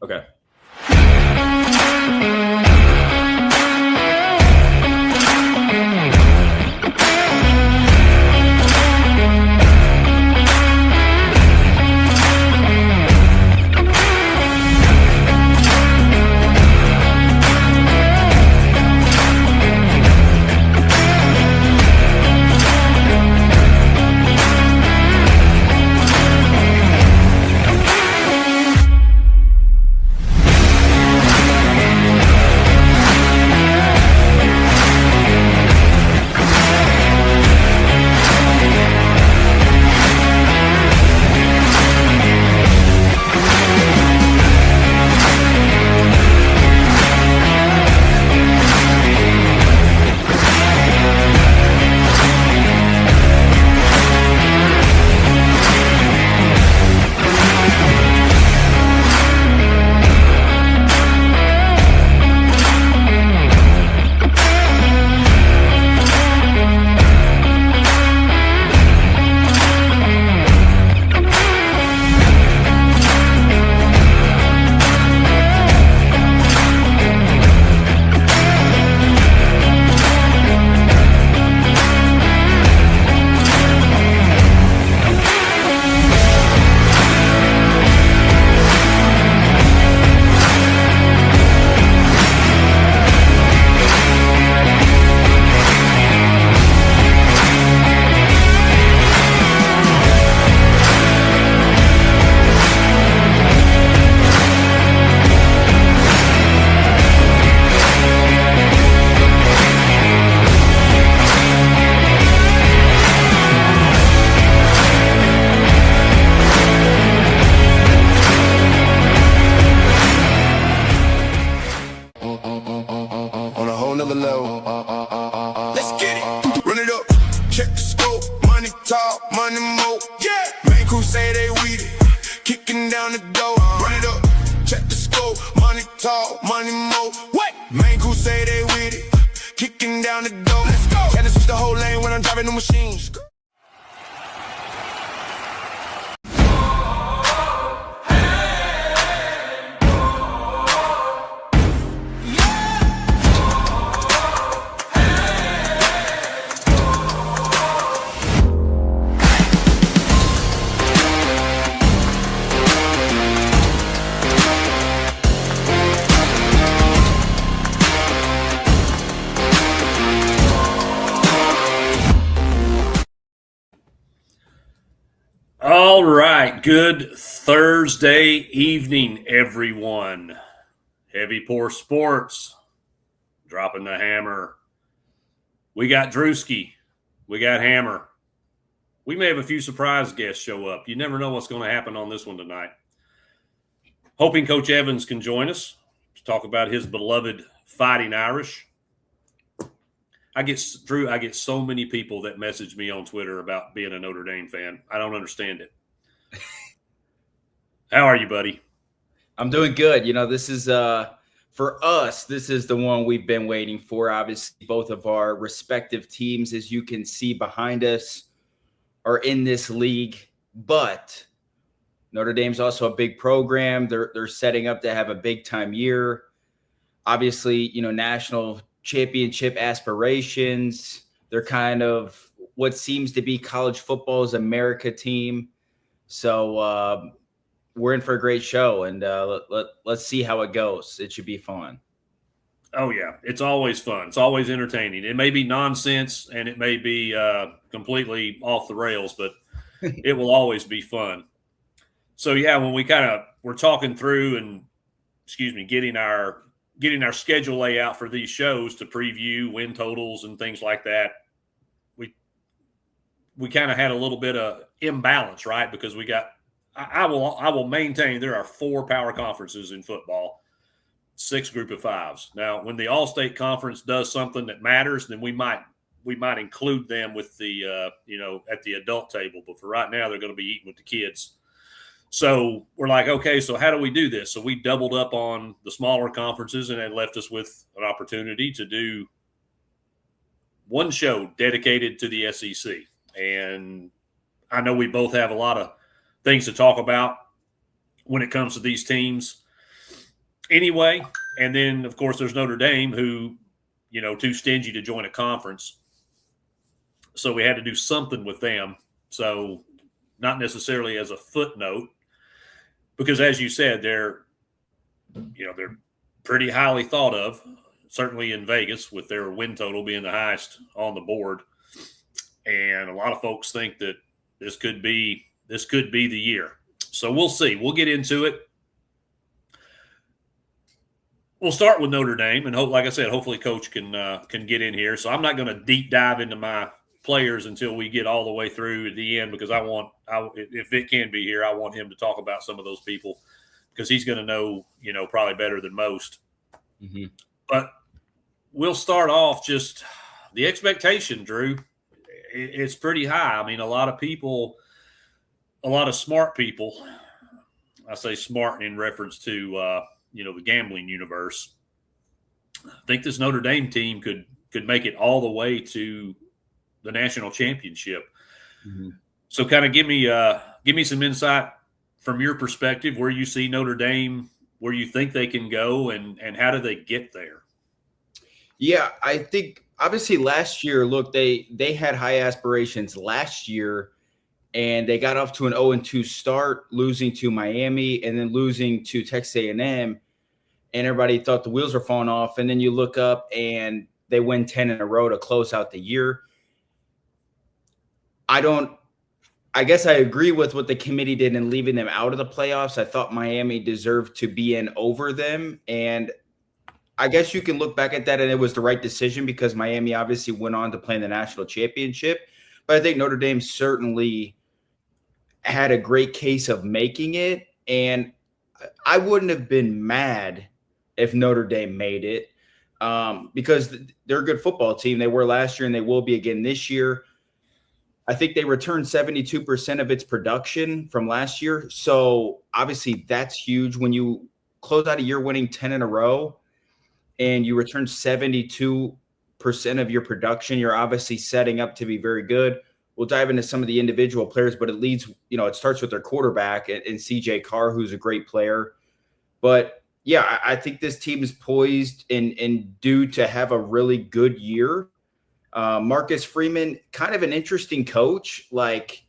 Okay. On a whole nother level. Let's get it. Run it up. Check the scope. Money talk, money more. Yeah. Main crew say they weed it. Kicking down the door. Run it up. Check the scope. Money talk, money more. What? Main crew say they weed it. Kicking down the door. Let's go. Gotta switch the whole lane when I'm driving the machines. All right. Good Thursday evening, everyone. Heavy Pour Sports dropping the hammer. We got Drewski. We got Hammer. We may have a few surprise guests show up. You never know what's going to happen on this one tonight. Hoping Coach Evans can join us to talk about his beloved Fighting Irish. I get so many people that message me on Twitter about being a Notre Dame fan. I don't understand it. How are you, buddy? I'm doing good. You know, this is for us, this is the one we've been waiting for. Obviously, both of our respective teams, as you can see behind us, are in this league. But Notre Dame's also a big program. They're setting up to have a big time year. Obviously, you know, national championship aspirations. They're kind of what seems to be college football's America team. So we're in for a great show, and let's see how it goes. It should be fun. Oh, yeah. It's always fun. It's always entertaining. It may be nonsense and it may be completely off the rails, but it will always be fun. So, yeah, when we're talking through and, getting our schedule layout for these shows to preview win totals and things like that, we kind of had a little bit of imbalance, right? Because we got I will maintain there are 4 power conferences in football, 6 group of 5s. Now, when the All-State Conference does something that matters, then we might include them with the at the adult table. But for right now, they're going to be eating with the kids. So we're like, okay, so how do we do this? So we doubled up on the smaller conferences, and it left us with an opportunity to do one show dedicated to the SEC. And I know we both have a lot of things to talk about when it comes to these teams. anyway, and then, of course, there's Notre Dame who, too stingy to join a conference. So we had to do something with them. So not necessarily as a footnote, because as you said, they're pretty highly thought of, certainly in Vegas, with their win total being the highest on the board. And a lot of folks think that this could be the year. So we'll see. We'll get into it. We'll start with Notre Dame, and like I said, hopefully Coach can get in here. So I'm not going to deep dive into my players until we get all the way through at the end, because if Vic can be here, I want him to talk about some of those people, because he's going to know, probably better than most. Mm-hmm. But we'll start off just the expectation, Drew. It's pretty high. I mean, a lot of smart people, I say smart in reference to, the gambling universe, I think this Notre Dame team could make it all the way to the national championship. Mm-hmm. So kind of give me some insight from your perspective, where you see Notre Dame, where you think they can go, and how do they get there? Yeah, I think obviously last year, look, they had high aspirations last year, and they got off to an 0-2 start, losing to Miami and then losing to Texas A&M, and everybody thought the wheels were falling off. And then you look up and they win 10 in a row to close out the year. I guess I agree with what the committee did in leaving them out of the playoffs. I thought Miami deserved to be in over them, and I guess you can look back at that and it was the right decision, because Miami obviously went on to play in the national championship. But I think Notre Dame certainly had a great case of making it, and I wouldn't have been mad if Notre Dame made it, because they're a good football team. They were last year and they will be again this year. I think they returned 72% of its production from last year. So obviously that's huge. When you close out a year winning 10 in a row and you return 72% of your production, you're obviously setting up to be very good. We'll dive into some of the individual players, but it starts with their quarterback and CJ Carr, who's a great player. But yeah, I think this team is poised and due to have a really good year. Marcus Freeman, kind of an interesting coach. Like,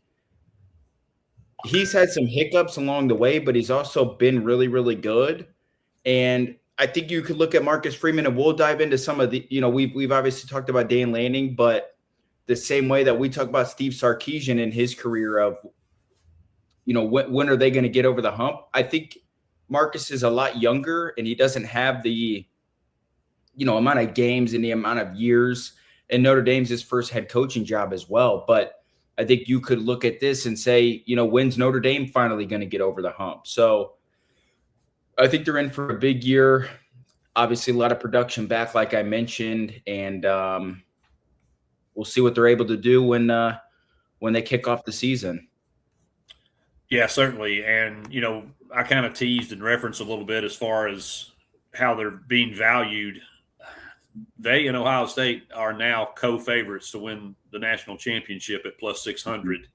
he's had some hiccups along the way, but he's also been really, really good. And I think you could look at Marcus Freeman, and we'll dive into some of the, we've obviously talked about Dan Lanning, but the same way that we talk about Steve Sarkisian in his career of, when are they going to get over the hump? I think Marcus is a lot younger, and he doesn't have the, amount of games and the amount of years. And Notre Dame's his first head coaching job as well. But I think you could look at this and say, when's Notre Dame finally going to get over the hump? So I think they're in for a big year. Obviously, a lot of production back, like I mentioned, and we'll see what they're able to do when they kick off the season. Yeah, certainly. And, I kind of teased and referenced a little bit as far as how they're being valued. They and Ohio State are now co-favorites to win the national championship at plus 600,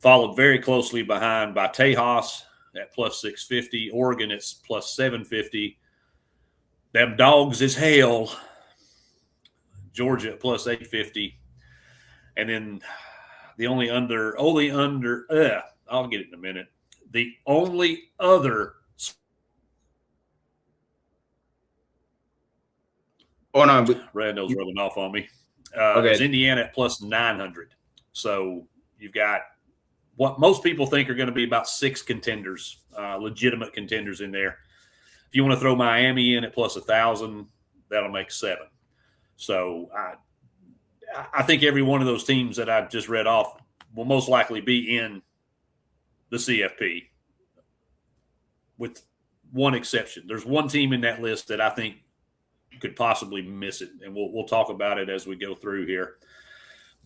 followed very closely behind by Tejas at plus 650, Oregon at plus 750. Them dogs is hell. Georgia at plus 850. And then the I'll get it in a minute. The only other Rando's rubbing off on me. Is Indiana at plus 900. So you've got what most people think are going to be about 6 contenders, legitimate contenders in there. If you want to throw Miami in at plus 1,000, that'll make 7. So I think every one of those teams that I've just read off will most likely be in the CFP, with one exception. There's one team in that list that I think could possibly miss it, and we'll talk about it as we go through here.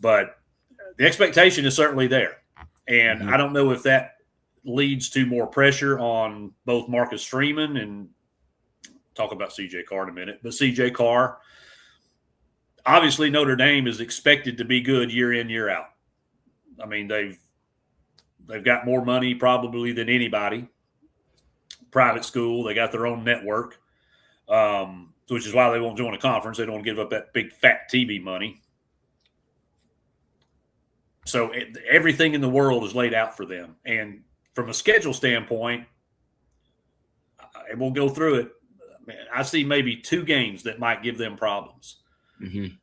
But the expectation is certainly there, and I don't know if that leads to more pressure on both Marcus Freeman, and talk about CJ Carr in a minute, but CJ Carr, obviously Notre Dame is expected to be good year in, year out. I mean, they've got more money probably than anybody. private school. They got their own network, which is why they won't join a conference. They don't want to give up that big fat TV money. So everything in the world is laid out for them. And from a schedule standpoint, and we'll go through it, I see maybe 2 games that might give them problems. Mm-hmm.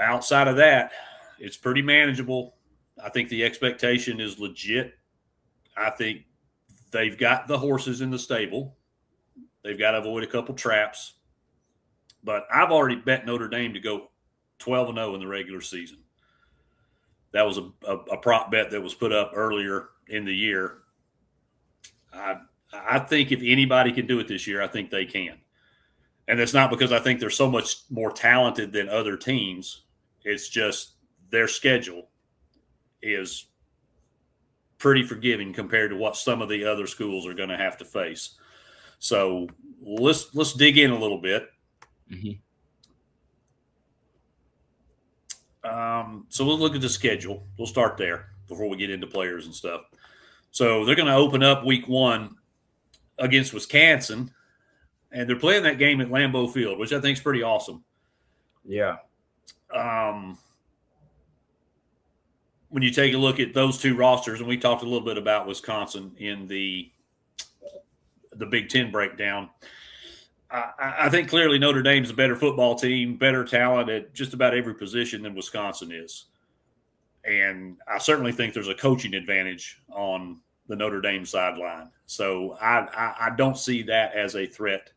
Outside of that, it's pretty manageable. I think the expectation is legit. I think they've got the horses in the stable. They've got to avoid a couple traps. But I've already bet Notre Dame to go 12-0 in the regular season. That was a prop bet that was put up earlier in the year. I think if anybody can do it this year, I think they can. And that's not because I think they're so much more talented than other teams. It's just their schedule is pretty forgiving compared to what some of the other schools are going to have to face. So let's dig in a little bit. Mm-hmm. So we'll look at the schedule. We'll start there before we get into players and stuff. So they're going to open up week 1 against Wisconsin, and they're playing that game at Lambeau Field, which I think is pretty awesome. Yeah. When you take a look at those 2 rosters, and we talked a little bit about Wisconsin in the Big Ten breakdown, I think clearly Notre Dame's a better football team, better talent at just about every position than Wisconsin is. And I certainly think there's a coaching advantage on the Notre Dame sideline. So I don't see that as a threat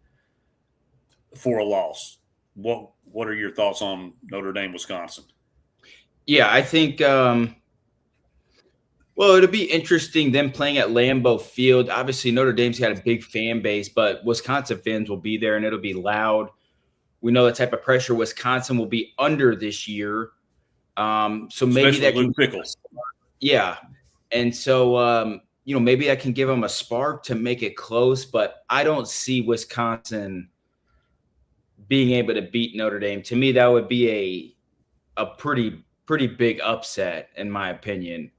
for a loss. What are your thoughts on Notre Dame, Wisconsin? Yeah, I think well, it'll be interesting them playing at Lambeau Field. Obviously, Notre Dame's got a big fan base, but Wisconsin fans will be there, and it'll be loud. We know the type of pressure Wisconsin will be under this year. So maybe Especially that Luke can, Pickles. yeah. And so, maybe that can give them a spark to make it close, but I don't see Wisconsin being able to beat Notre Dame. To me, that would be a pretty big upset, in my opinion.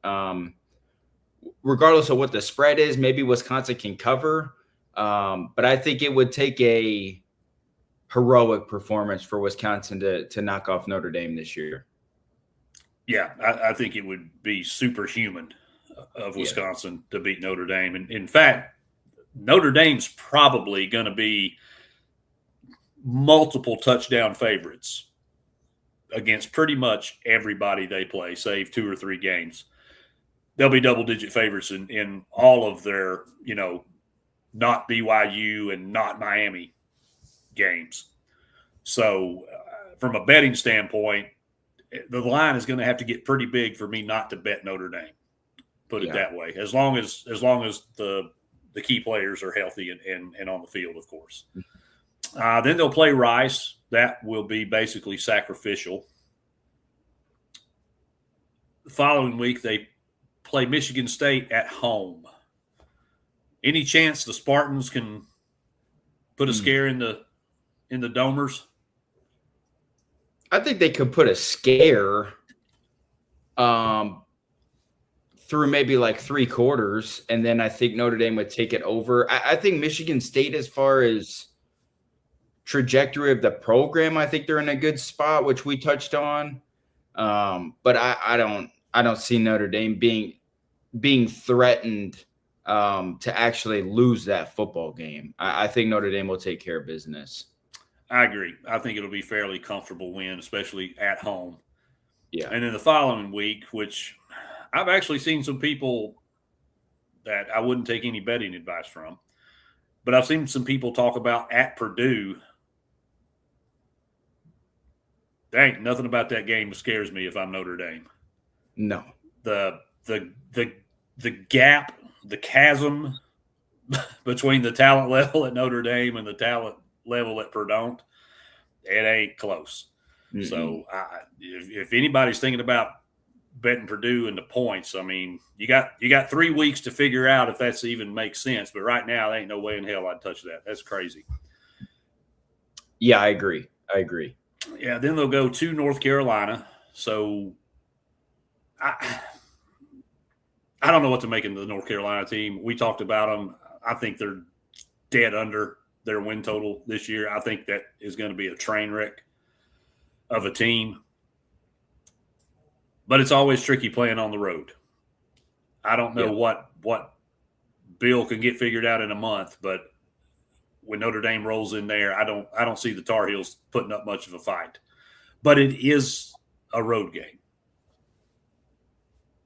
Regardless of what the spread is, maybe Wisconsin can cover. But I think it would take a heroic performance for Wisconsin to knock off Notre Dame this year. Yeah, I think it would be superhuman of Wisconsin to beat Notre Dame. And in fact, Notre Dame's probably going to be multiple touchdown favorites against pretty much everybody they play, save 2 or 3 games. They'll be double-digit favorites in all of their, not BYU and not Miami games. So from a betting standpoint, the line is going to have to get pretty big for me not to bet Notre Dame, put it that way, as long as the key players are healthy and on the field, of course. Then they'll play Rice. That will be basically sacrificial. The following week, they play Michigan State at home. Any chance the Spartans can put a scare in the Domers? I think they could put a scare through maybe like 3 quarters, and then I think Notre Dame would take it over. I think Michigan State, as far as trajectory of the program, I think they're in a good spot, which we touched on. But I don't see Notre Dame being threatened to actually lose that football game. I think Notre Dame will take care of business. I agree. I think it'll be a fairly comfortable win, especially at home. Yeah. And then the following week, which I've actually seen some people that I wouldn't take any betting advice from, but I've seen some people talk about at Purdue. There ain't nothing about that game that scares me if I'm Notre Dame. No. The gap, the chasm between the talent level at Notre Dame and the talent level at Purdue, it ain't close. Mm-mm. So if anybody's thinking about betting Purdue in the points, I mean, you got 3 weeks to figure out if that's even makes sense. But right now, there ain't no way in hell I'd touch that. That's crazy. Yeah, I agree. Yeah, then they'll go to North Carolina. So I don't know what to make of the North Carolina team. We talked about them. I think they're dead under their win total this year. I think that is going to be a train wreck of a team. But it's always tricky playing on the road. I don't know what Bill can get figured out in a month, but when Notre Dame rolls in there, I don't see the Tar Heels putting up much of a fight. But it is a road game.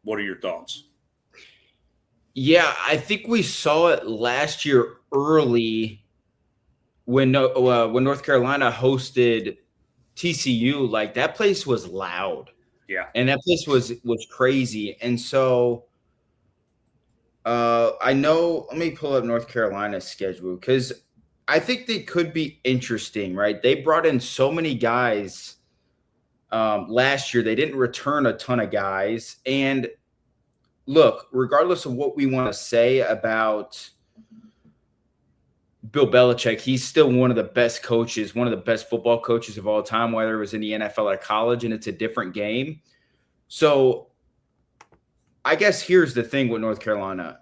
What are your thoughts? Yeah, I think we saw it last year early when North Carolina hosted TCU. Like, that place was loud. Yeah. And that place was crazy. And so I know, let me pull up North Carolina's schedule because I think they could be interesting, right? They brought in so many guys last year. They didn't return a ton of guys. And look, regardless of what we want to say about Bill Belichick, he's still one of the best coaches, one of the best football coaches of all time, whether it was in the NFL or college, and it's a different game. So I guess here's the thing with North Carolina.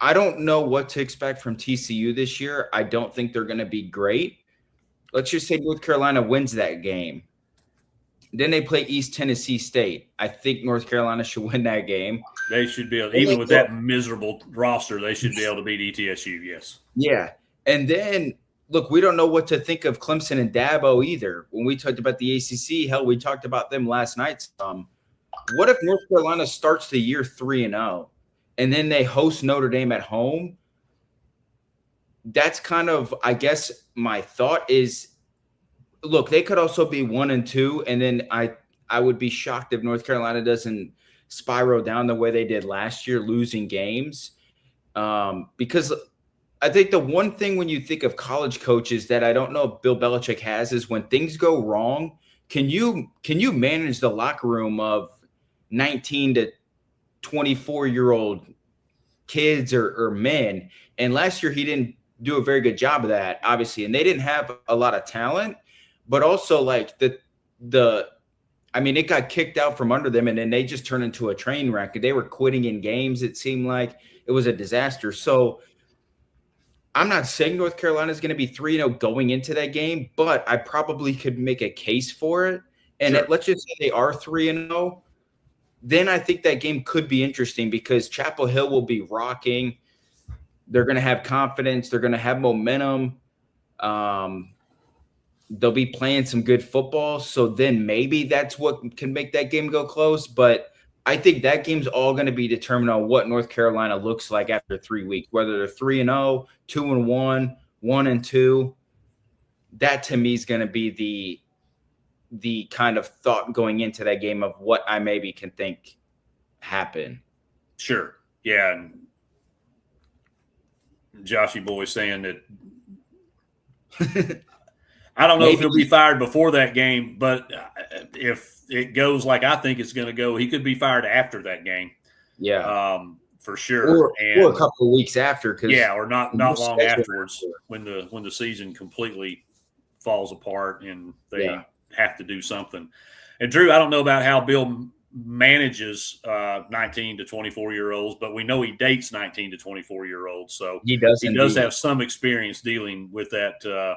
I don't know what to expect from TCU this year. I don't think they're going to be great. Let's just say North Carolina wins that game. Then they play East Tennessee State. I think North Carolina should win that game. They should be able, even with that miserable roster, they should be able to beat ETSU, yes. Yeah. And then, look, we don't know what to think of Clemson and Dabo either. When we talked about the ACC, hell, we talked about them last night some. What if North Carolina starts the year 3-0 and then they host Notre Dame at home? That's kind of, I guess, my thought is, look, they could also be 1-2, and then I would be shocked if North Carolina doesn't spiral down the way they did last year, losing games. Because I think the one thing when you think of college coaches that I don't know if Bill Belichick has is when things go wrong, can you manage the locker room of 19 to 24-year-old kids or men? And last year he didn't do a very good job of that, obviously. And they didn't have a lot of talent, but also like it got kicked out from under them, and then they just turned into a train wreck. They were quitting in games. It seemed like it was a disaster. So I'm not saying North Carolina is going to be 3-0 going into that game, but I probably could make a case for it. And Sure. let's just say they are 3-0. Then I think that game could be interesting because Chapel Hill will be rocking. They're going to have confidence. They're going to have momentum. They'll be playing some good football. So then maybe that's what can make that game go close. But I think that game's all going to be determined on what North Carolina looks like after 3 weeks, whether they're 3-0, 2-1, 1-2. That to me is going to be the kind of thought going into that game of what I maybe can think happen. Sure. Yeah. And Joshy Boy saying that I don't know if he'll be fired before that game, but if it goes like I think it's going to go, he could be fired after that game. Yeah. For sure. Or a couple of weeks after. Yeah, or not long afterwards when the season completely falls apart and they have to do something. And Drew, I don't know about how Bill manages 19 to 24-year-olds, but we know he dates 19 to 24-year-olds. So he does have some experience dealing with that,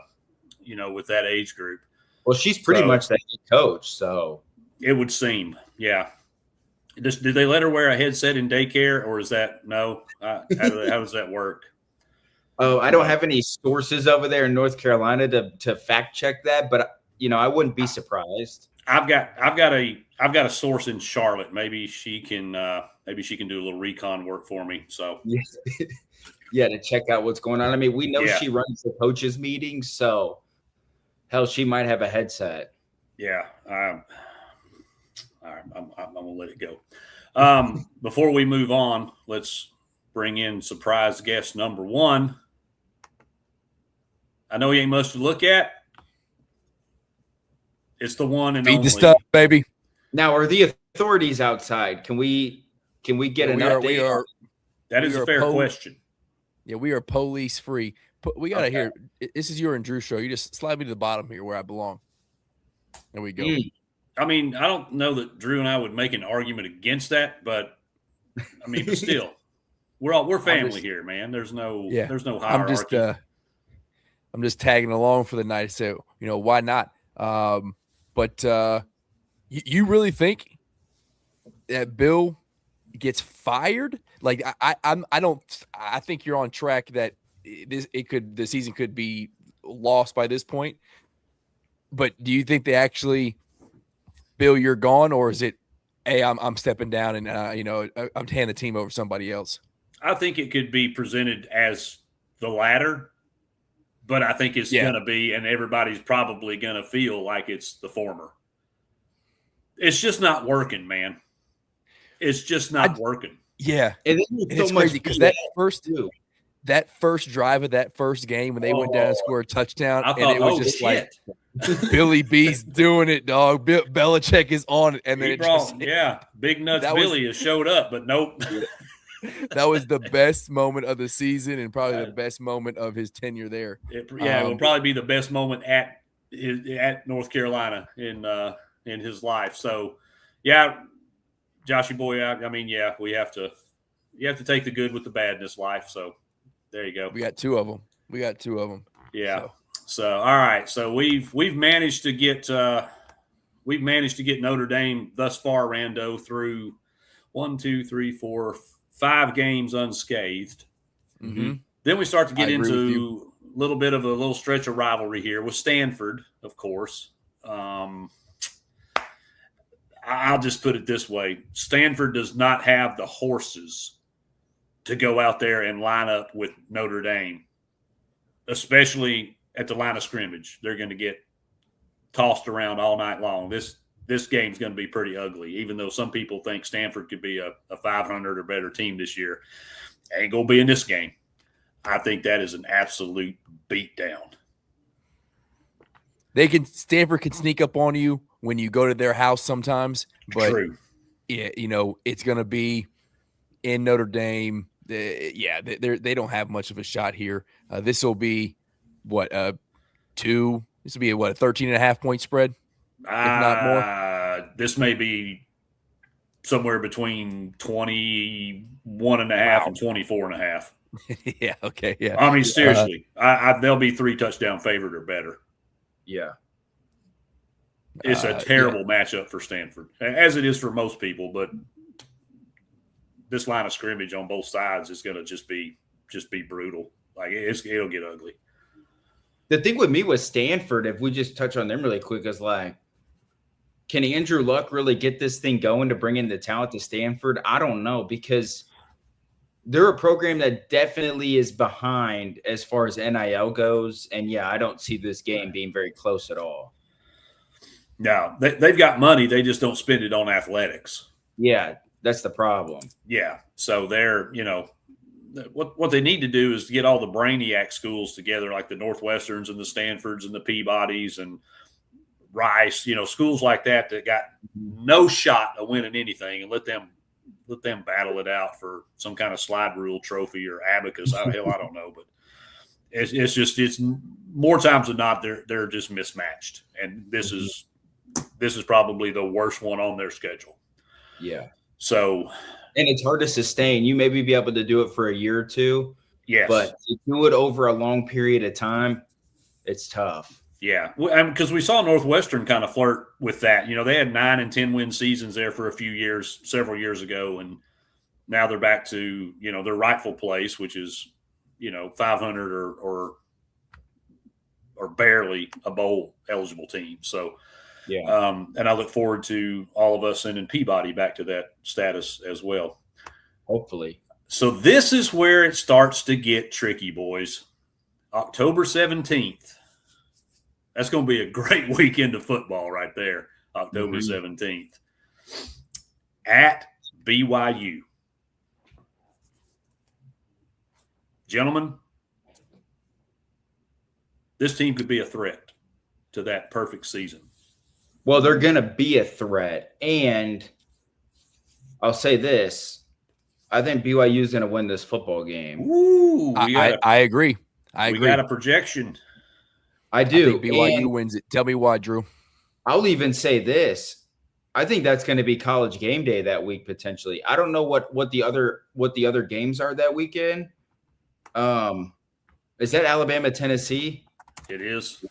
with that age group. Well, she's pretty much that coach, so it would seem, yeah. Did they let her wear a headset in daycare, or is that no? How does that work? Oh, I don't have any sources over there in North Carolina to fact check that, but I wouldn't be surprised. I've got a source in Charlotte. Maybe she can do a little recon work for me. So yeah, to check out what's going on. I mean, we know she runs the coaches meetings, so hell, she might have a headset. Yeah. All right, I'm gonna let it go. Before we move on, let's bring in surprise guest number one. I know he ain't much to look at. It's the one and Feed only. the stuff, baby. Now, are the authorities outside? Can we get an update? That is a fair question. Yeah, we are police free. We gotta hear. This is your and Drew show. You just slide me to the bottom here where I belong. There we go. I mean, I don't know that Drew and I would make an argument against that, but I mean, but still, we're family here, man. There's no hierarchy. I'm just tagging along for the night. So, why not? But you really think that Bill gets fired? Like I think you're on track that the season could be lost by this point. But do you think they actually, Bill, you're gone, or is it, hey, I'm stepping down and I'm handing the team over to somebody else? I think it could be presented as the latter, but I think it's going to be, and everybody's probably going to feel like it's the former. It's just not working, man. It's just not working. Yeah, and it's crazy because that first drive of that first game when they went down and scored a touchdown, and it was just like Billy B's doing it, dog. Belichick is on it, and then Big Nuts Billy has showed up, but nope. That was the best moment of the season and probably the best moment of his tenure there. It will probably be the best moment at North Carolina in his life. So, Joshy boy, we have to take the good with the bad in this life. So there you go. We got two of them. Yeah. So all right. So we've managed to get Notre Dame thus far, Rando, through 1, 2, 3, 4, 5 games unscathed. Mm-hmm. Then we start to get into a little stretch of rivalry here with Stanford, of course. I'll just put it this way. Stanford does not have the horses to go out there and line up with Notre Dame, especially at the line of scrimmage. They're going to get tossed around all night long. This game's going to be pretty ugly, even though some people think Stanford could be a 500 or better team this year. Ain't going to be in this game. I think that is an absolute beatdown. Stanford can sneak up on you when you go to their house sometimes, but True. Yeah, it's going to be in Notre Dame. They don't have much of a shot here. This will be a 13.5 point spread, if not more. This may be somewhere between 21.5 and 24.5. Yeah. Okay. Yeah. I mean, seriously, they'll be 3 touchdown favorite or better. Yeah. It's a terrible matchup for Stanford, as it is for most people. But this line of scrimmage on both sides is going to just be brutal. Like it'll get ugly. The thing with me with Stanford, if we just touch on them really quick, is like, can Andrew Luck really get this thing going to bring in the talent to Stanford? I don't know, because they're a program that definitely is behind as far as NIL goes. And I don't see this game being very close at all. No, they've got money. They just don't spend it on athletics. Yeah, that's the problem. Yeah. So they're, what they need to do is to get all the brainiac schools together, like the Northwesterns and the Stanfords and the Peabodys and Rice, schools like that got no shot of winning anything, and let them battle it out for some kind of slide rule trophy or abacus. I don't know, but it's more times than not they're just mismatched, and this is probably the worst one on their schedule. Yeah. So, and it's hard to sustain. You maybe be able to do it for a year or two. Yes. But to do it over a long period of time, it's tough. Yeah, because we saw Northwestern kind of flirt with that. They had 9 and 10 win seasons there for a few years, several years ago, and now they're back to their rightful place, which is 500 or barely a bowl eligible team. So, and I look forward to all of us sending Peabody back to that status as well. Hopefully. So this is where it starts to get tricky, boys. October 17th. That's going to be a great weekend of football right there, October 17th. At BYU. Gentlemen, this team could be a threat to that perfect season. Well, they're going to be a threat. And I'll say this. I think BYU is going to win this football game. Ooh, I agree. We got a projection. I do. I think BYU wins it. Tell me why, Drew. I'll even say this. I think that's going to be College game day that week potentially. I don't know what the other games are that weekend. Is that Alabama, Tennessee? It is.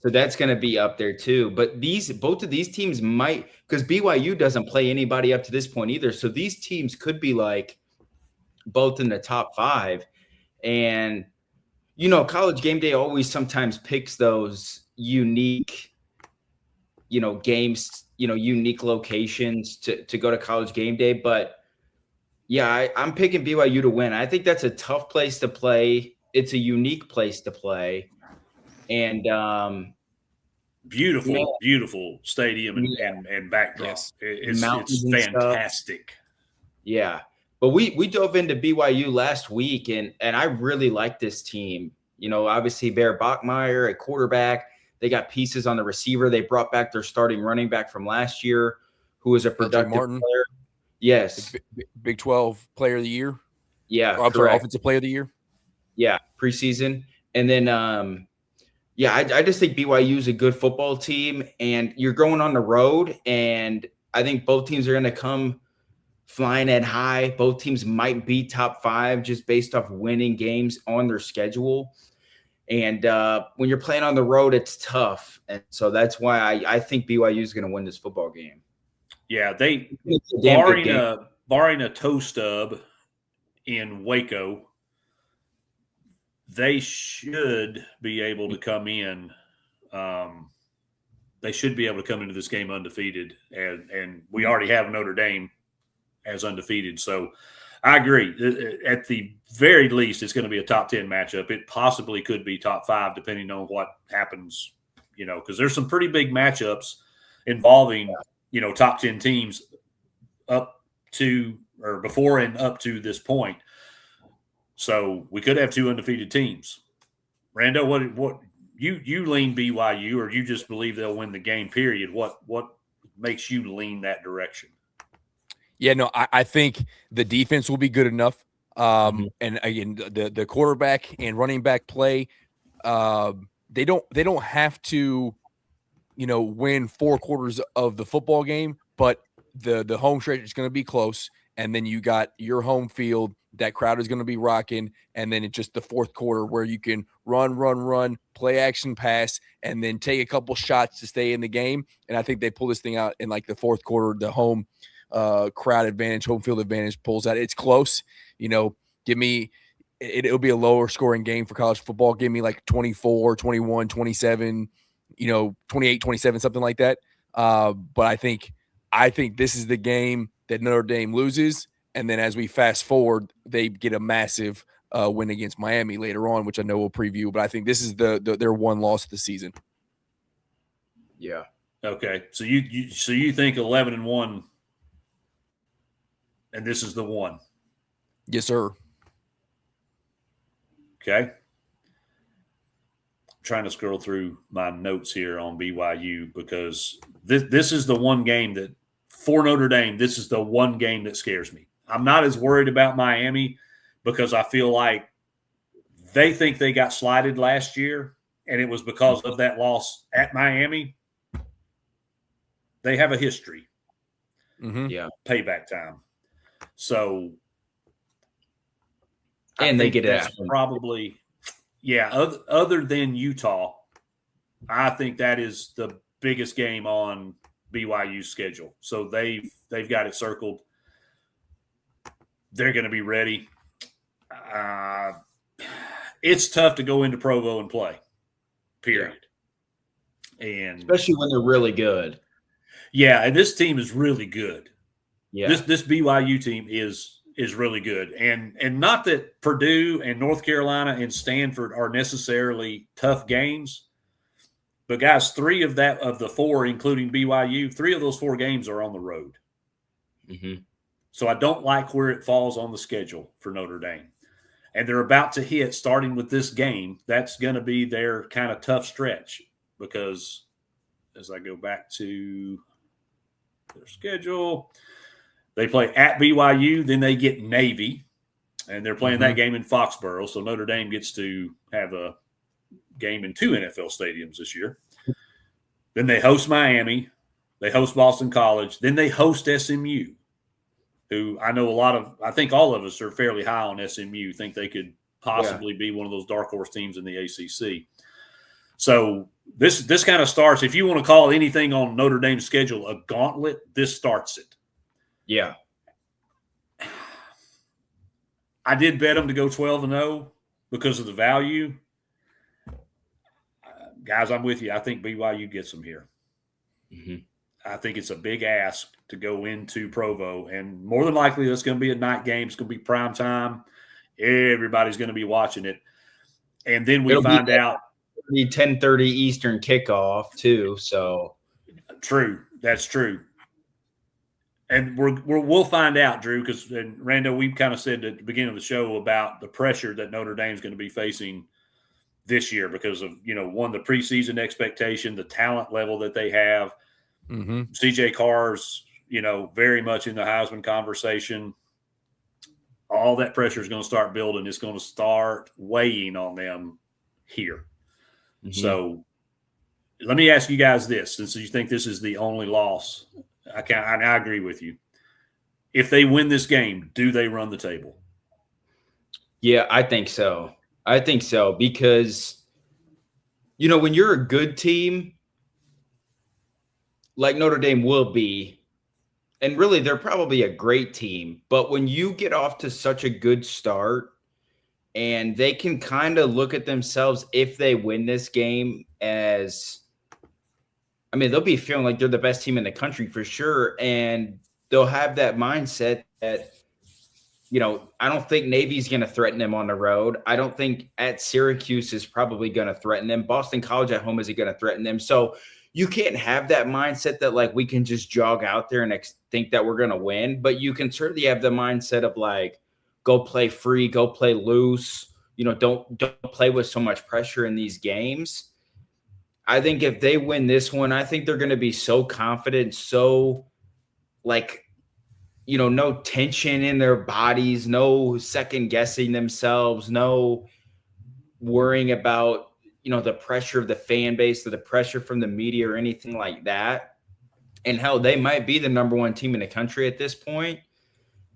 So that's going to be up there too. But both of these teams might, because BYU doesn't play anybody up to this point either. So these teams could be like both in the top 5. And, College Game Day always sometimes picks those unique, games, unique locations to go to College Game Day. But yeah, I'm picking BYU to win. I think that's a tough place to play. It's a unique place to play. And beautiful stadium and backdrop. Yes. It's fantastic. Yeah. But we dove into BYU last week, and I really like this team. Obviously Bear Bachmeier at quarterback. They got pieces on the receiver. They brought back their starting running back from last year, who was a productive player. Yes. Big 12 player of the year. Yeah. I'm sorry, offensive player of the year. Yeah. Preseason. And then, I just think BYU is a good football team, and you're going on the road, and I think both teams are going to come flying at high. Both teams might be top 5 just based off winning games on their schedule. And when you're playing on the road, it's tough. And so that's why I think BYU is going to win this football game. Yeah, barring a toe stub in Waco, they should be able to come in. They should be able to come into this game undefeated, and we already have Notre Dame as undefeated. So I agree. At the very least, it's going to be a top 10 matchup. It possibly could be top 5, depending on what happens. Because there's some pretty big matchups involving top 10 teams up to or before and up to this point. So we could have 2 undefeated teams. Rando, what you lean BYU, or you just believe they'll win the game, period? What makes you lean that direction? Yeah, no, I think the defense will be good enough. And again, the quarterback and running back play, they don't have to, win 4 quarters of the football game, but the home stretch is going to be close. And then you got your home field. That crowd is going to be rocking. And then it's just the fourth quarter where you can run, play action pass, and then take a couple shots to stay in the game. And I think they pull this thing out in like the fourth quarter. The home crowd advantage, home field advantage pulls out. It's close. It'll be a lower scoring game for college football. Give me like 24, 21, 27, 28, 27, something like that. But I think this is the game that Notre Dame loses. And then as we fast forward, they get a massive win against Miami later on, which I know we'll preview. But I think this is their one loss of the season. Yeah. Okay. So you think 11-1, and this is the one? Yes, sir. Okay. I'm trying to scroll through my notes here on BYU, because this is the one game that, for Notre Dame, this is the one game that scares me. I'm not as worried about Miami because I feel like they think they got slighted last year, and it was because of that loss at Miami. They have a history. Yeah. Payback time. So, and they get it that's probably, other than Utah, I think that is the biggest game on BYU's schedule. So they've got it circled. They're going to be ready. It's tough to go into Provo and play, period. Yeah. And especially when they're really good. Yeah, and this team is really good. Yeah. This BYU team is really good. And not that Purdue and North Carolina and Stanford are necessarily tough games, but guys, 3 of the 4, including BYU, 3 of those 4 games are on the road. Mm-hmm. So I don't like where it falls on the schedule for Notre Dame. And they're about to hit, starting with this game, that's going to be their kind of tough stretch, because as I go back to their schedule, they play at BYU, then they get Navy, and they're playing that game in Foxborough. So Notre Dame gets to have a game in 2 NFL stadiums this year. Then they host Miami. They host Boston College. Then they host SMU, who I think all of us are fairly high on SMU, think they could possibly be one of those dark horse teams in the ACC. So this kind of starts. If you want to call anything on Notre Dame's schedule a gauntlet, this starts it. Yeah. I did bet them to go 12-0 because of the value. Guys, I'm with you. I think BYU gets them here. Mm-hmm. I think it's a big ask to go into Provo, and more than likely it's going to be a night game. It's going to be prime time. Everybody's going to be watching it, and then we find out the 10:30 Eastern kickoff too. So true, that's true, and we'll find out, Drew, because Rando, we kind of said at the beginning of the show about the pressure that Notre Dame's going to be facing this year because of one, the preseason expectation, the talent level that they have. Mm-hmm. CJ Carr's, very much in the Heisman conversation. All that pressure is going to start building. It's going to start weighing on them here. Mm-hmm. So let me ask you guys this, since you think this is the only loss. I agree with you. If they win this game, do they run the table? Yeah, I think so. Because, when you're a good team, like Notre Dame will be, and really they're probably a great team, but when you get off to such a good start and they can kind of look at themselves if they win this game as, they'll be feeling like they're the best team in the country for sure, and they'll have that mindset that, I don't think Navy's going to threaten them on the road. I don't think at Syracuse is probably going to threaten them. Boston College at home isn't going to threaten them. So you can't have that mindset that like we can just jog out there and think that we're going to win, but you can certainly have the mindset of like, go play free, go play loose, don't play with so much pressure in these games. I think if they win this one, I think they're going to be so confident, so like, no tension in their bodies, no second guessing themselves, no worrying about, the pressure of the fan base or the pressure from the media or anything like that. And hell, they might be the number one team in the country at this point.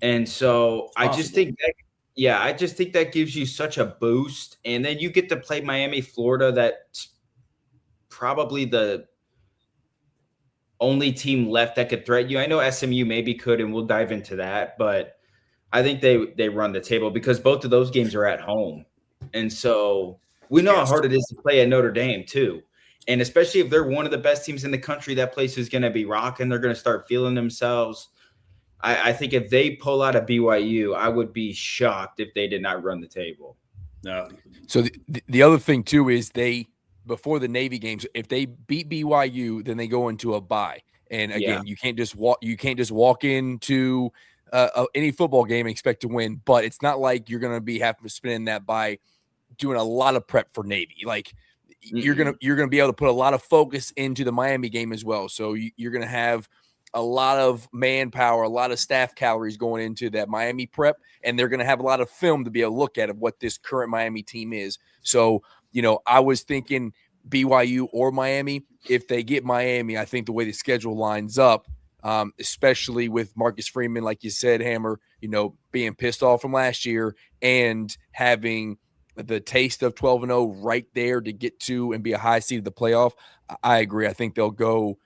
And so I just think that gives you such a boost. And then you get to play Miami, Florida. That's probably the only team left that could threaten you. I know SMU maybe could, and we'll dive into that, but I think they run the table because both of those games are at home. And so we know how hard it is to play at Notre Dame too. And especially if they're one of the best teams in the country, that place is going to be rocking. They're going to start feeling themselves. I think if they pull out of BYU, I would be shocked if they did not run the table. No. So the other thing too is before the Navy games, if they beat BYU, then they go into a bye. And again, you can't just walk into any football game and expect to win. But it's not like you're going to be having to spend that bye doing a lot of prep for Navy. Like you're gonna be able to put a lot of focus into the Miami game as well. So you're gonna have a lot of manpower, a lot of staff calories going into that Miami prep, and they're gonna have a lot of film to be able to look at of what this current Miami team is. So I was thinking BYU or Miami. If they get Miami, I think the way the schedule lines up, especially with Marcus Freeman, like you said, Hammer, being pissed off from last year and having the taste of 12-0 right there to get to and be a high seed of the playoff. I agree. I think they'll go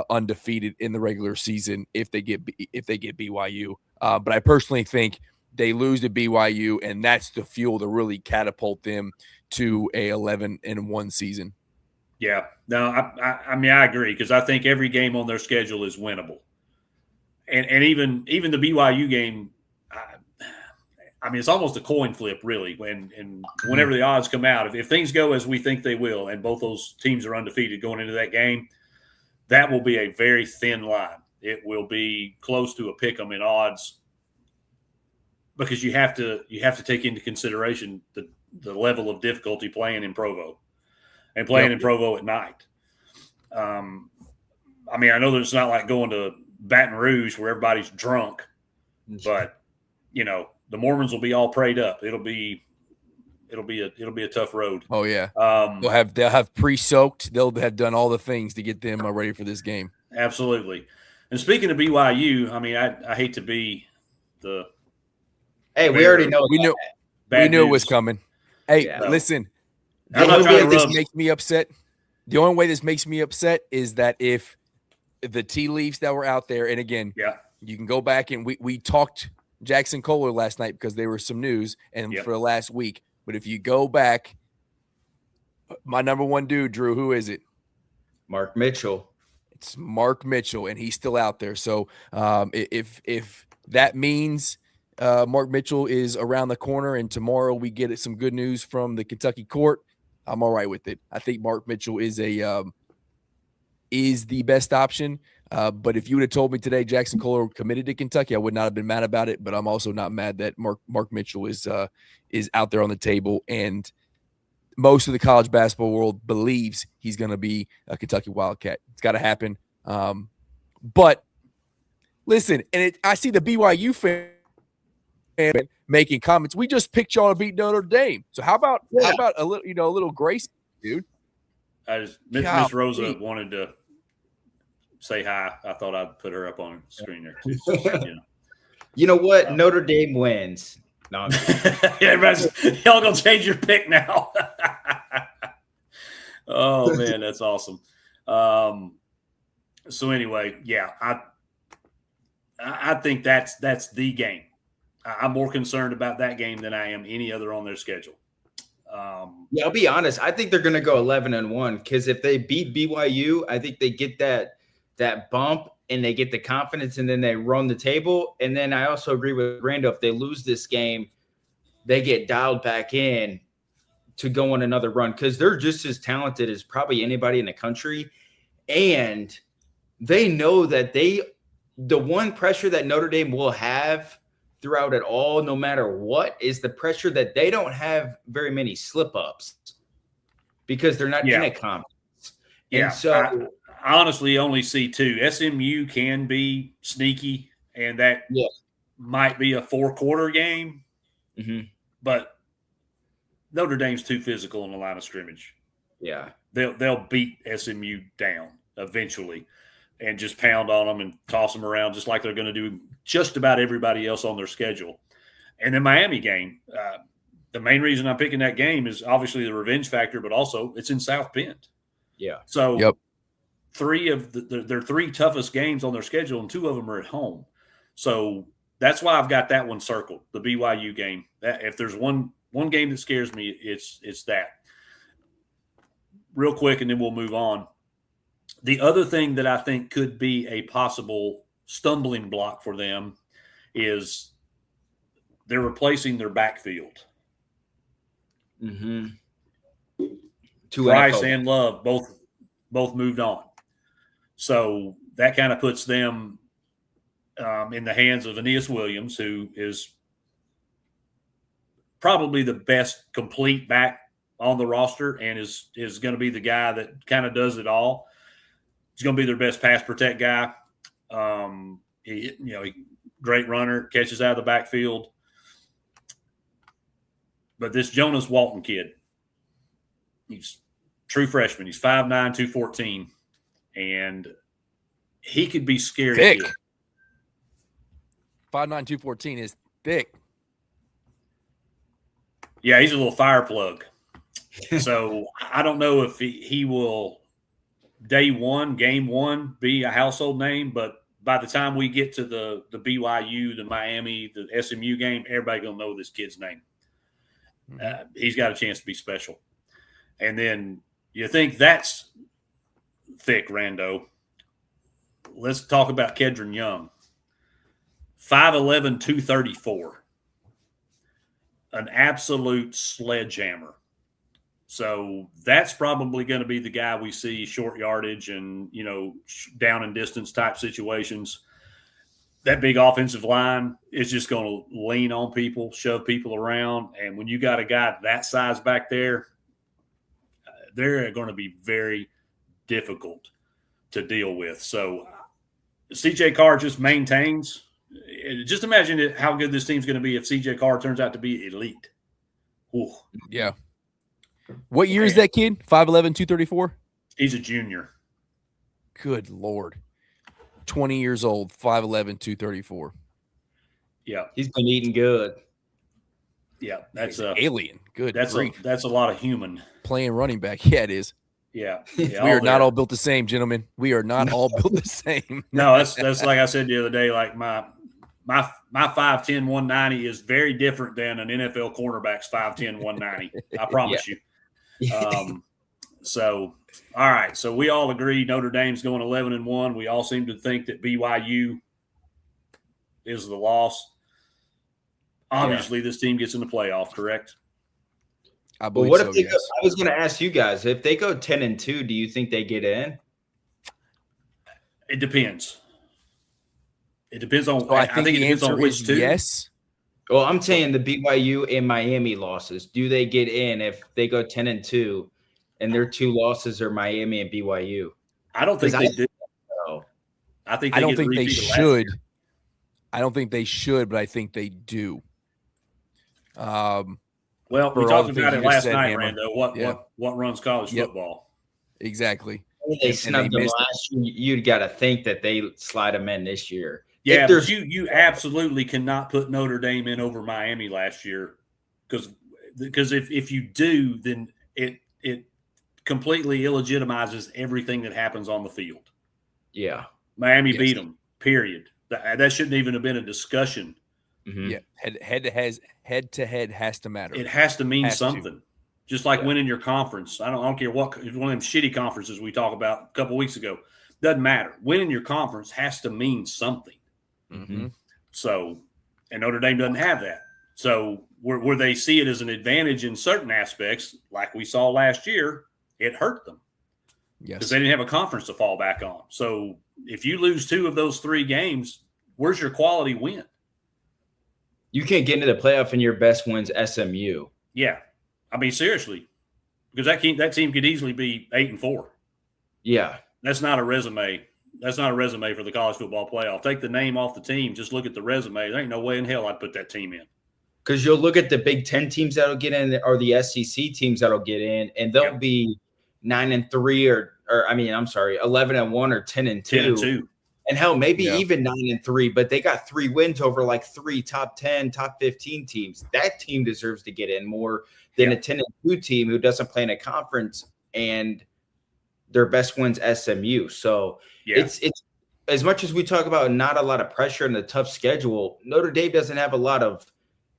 undefeated in the regular season if they get BYU. But I personally think they lose to BYU, and that's the fuel to really catapult them to a 11-1 season. Yeah, no, I agree because I think every game on their schedule is winnable, and even the BYU game. It's almost a coin flip, really. Whenever the odds come out, if things go as we think they will, and both those teams are undefeated going into that game, that will be a very thin line. It will be close to a pick 'em in odds because you have to take into consideration the level of difficulty playing in Provo and playing in Provo at night. I know that it's not like going to Baton Rouge where everybody's drunk, but the Mormons will be all prayed up. It'll be a tough road. Oh yeah. They'll have pre-soaked. They'll have done all the things to get them ready for this game. Absolutely. And speaking of BYU, I hate to be the. Hey, we already know. We knew it was coming. Hey, listen, I'm The not only trying way to this rub. makes me upset. The only way this makes me upset is that if the tea leaves that were out there, and again, Yeah. you can go back and we talked Jackson Kohler last night because there was some news and Yep. for the last week. But if you go back, my number one dude, Drew, who is it? Mark Mitchell. It's Mark Mitchell, and he's still out there. So if that means Mark Mitchell is around the corner and tomorrow we get some good news from the Kentucky court, I'm all right with it. I think Mark Mitchell is the best option. But if you would have told me today Jackson Kohler committed to Kentucky, I would not have been mad about it. But I'm also not mad that Mark Mitchell is out there on the table, and most of the college basketball world believes he's going to be a Kentucky Wildcat. It's got to happen. But listen, and I see the BYU fan making comments. We just picked y'all to beat Notre Dame. So how about a little grace, dude? Miss Rosa wanted to say hi. I thought I'd put her up on the screen there too. You know what? Notre Dame wins. No, y'all gonna change your pick now. Oh man, that's awesome. So anyway, yeah, I think that's the game. I'm more concerned about that game than I am any other on their schedule. Yeah, I'll be honest. I think they're going to go 11-1 because if they beat BYU, I think they get that bump and they get the confidence, and then they run the table. And then I also agree with Rando. If they lose this game, they get dialed back in to go on another run because they're just as talented as probably anybody in the country. And they know that the one pressure that Notre Dame will have throughout it all, no matter what, is the pressure that they don't have very many slip-ups because they're not in a conference. And so I honestly only see two. SMU can be sneaky, and that might be a 4-quarter game. Mm-hmm. But Notre Dame's too physical in the line of scrimmage. Yeah. They'll beat SMU down eventually and just pound on them and toss them around just like they're going to do just about everybody else on their schedule. And the Miami game, the main reason I'm picking that game is obviously the revenge factor, but also it's in South Bend. Yeah. So three of their three toughest games on their schedule, and two of them are at home. So that's why I've got that one circled, the BYU game. That if there's one game that scares me, it's that. Real quick, and then we'll move on. The other thing that I think could be a possible stumbling block for them is they're replacing their backfield. Mm-hmm. Price and Love both moved on. So that kind of puts them in the hands of Aeneas Williams, who is probably the best complete back on the roster and is going to be the guy that kind of does it all. He's going to be their best pass protect guy. He great runner, catches out of the backfield. But this Jonas Walton kid, he's true freshman. He's 5'9", 214, and he could be scary. Thick. 5'9", 214 is thick. Yeah, he's a little fire plug. So I don't know if he will game one, be a household name, but by the time we get to the BYU, the Miami, the SMU game, everybody going to know this kid's name. He's got a chance to be special. And then you think that's thick, Rando. Let's talk about Kedron Young. 5'11", 234. An absolute sledgehammer. So that's probably going to be the guy we see short yardage and, down and distance type situations. That big offensive line is just going to lean on people, shove people around. And when you got a guy that size back there, they're going to be very difficult to deal with. So CJ Carr just maintains. Just imagine how good this team's going to be if CJ Carr turns out to be elite. Ooh. Yeah. What year is that kid? 5'11", 234? He's a junior. Good Lord. 20 years old, 5'11", 234. Yeah. He's been eating good. Yeah, that's He's an alien. Good that's grief. that's a lot of human. Playing running back. Yeah, it is. Yeah, We are not all built the same, gentlemen. We are not all built the same. No, that's like I said the other day. Like my 5'10", 190 is very different than an NFL cornerback's 5'10", 190. I promise you. So, all right. So we all agree Notre Dame's going 11-1. We all seem to think that BYU is the loss. Obviously, this team gets in the playoff, correct? I believe what so, if they yes. go, I was going to ask you guys, if they go 10-2, do you think they get in? It depends. It depends on. So I think it the depends on answer which is two. yes. Well, I'm saying the BYU and Miami losses. Do they get in if they go 10-2, and their two losses are Miami and BYU? I don't think they do. So. I think I don't get think they repeat of last should. year. I don't think they should, but I think they do. Well, for we all talked the about things it you just last said, night, Hammer. Rando. What runs college Yep. football? Exactly. They And snubbed they them missed it. last year. You'd got to think that they slide them in this year. Yeah, If but there's you absolutely cannot put Notre Dame in over Miami last year because if you do, then it completely illegitimizes everything that happens on the field. yeah. Miami Yes. beat them. Period. That shouldn't even have been a discussion. Mhm. Yeah. Head to head has to matter. It has to mean Has to. something. Just like Yeah. winning your conference. I don't care what one of them shitty conferences we talked about a couple weeks ago. Doesn't matter. Winning your conference has to mean something. Mhm. So, and Notre Dame doesn't have that. So, where they see it as an advantage in certain aspects, like we saw last year, it hurt them because Yes. they didn't have a conference to fall back on. So, if you lose 2 of those 3 games, where's your quality win? You can't get into the playoff and your best wins SMU. Yeah, I mean seriously, because that team could easily be 8-4. Yeah. That's not a resume. That's not a resume for the college football playoff. Take the name off the team. Just look at the resume. There ain't no way in hell I'd put that team in. Because you'll look at the Big Ten teams that'll get in, or the SEC teams that'll get in, and they'll Yep. be 9-3 or 11-1 or 10-2. 10-2. And hell, maybe Yeah. even 9-3, but they got 3 wins over like 3 top 10, top 15 teams. That team deserves to get in more than a 10-2 team who doesn't play in a conference and their best wins SMU. So Yeah. it's as much as we talk about not a lot of pressure and a tough schedule, Notre Dame doesn't have a lot of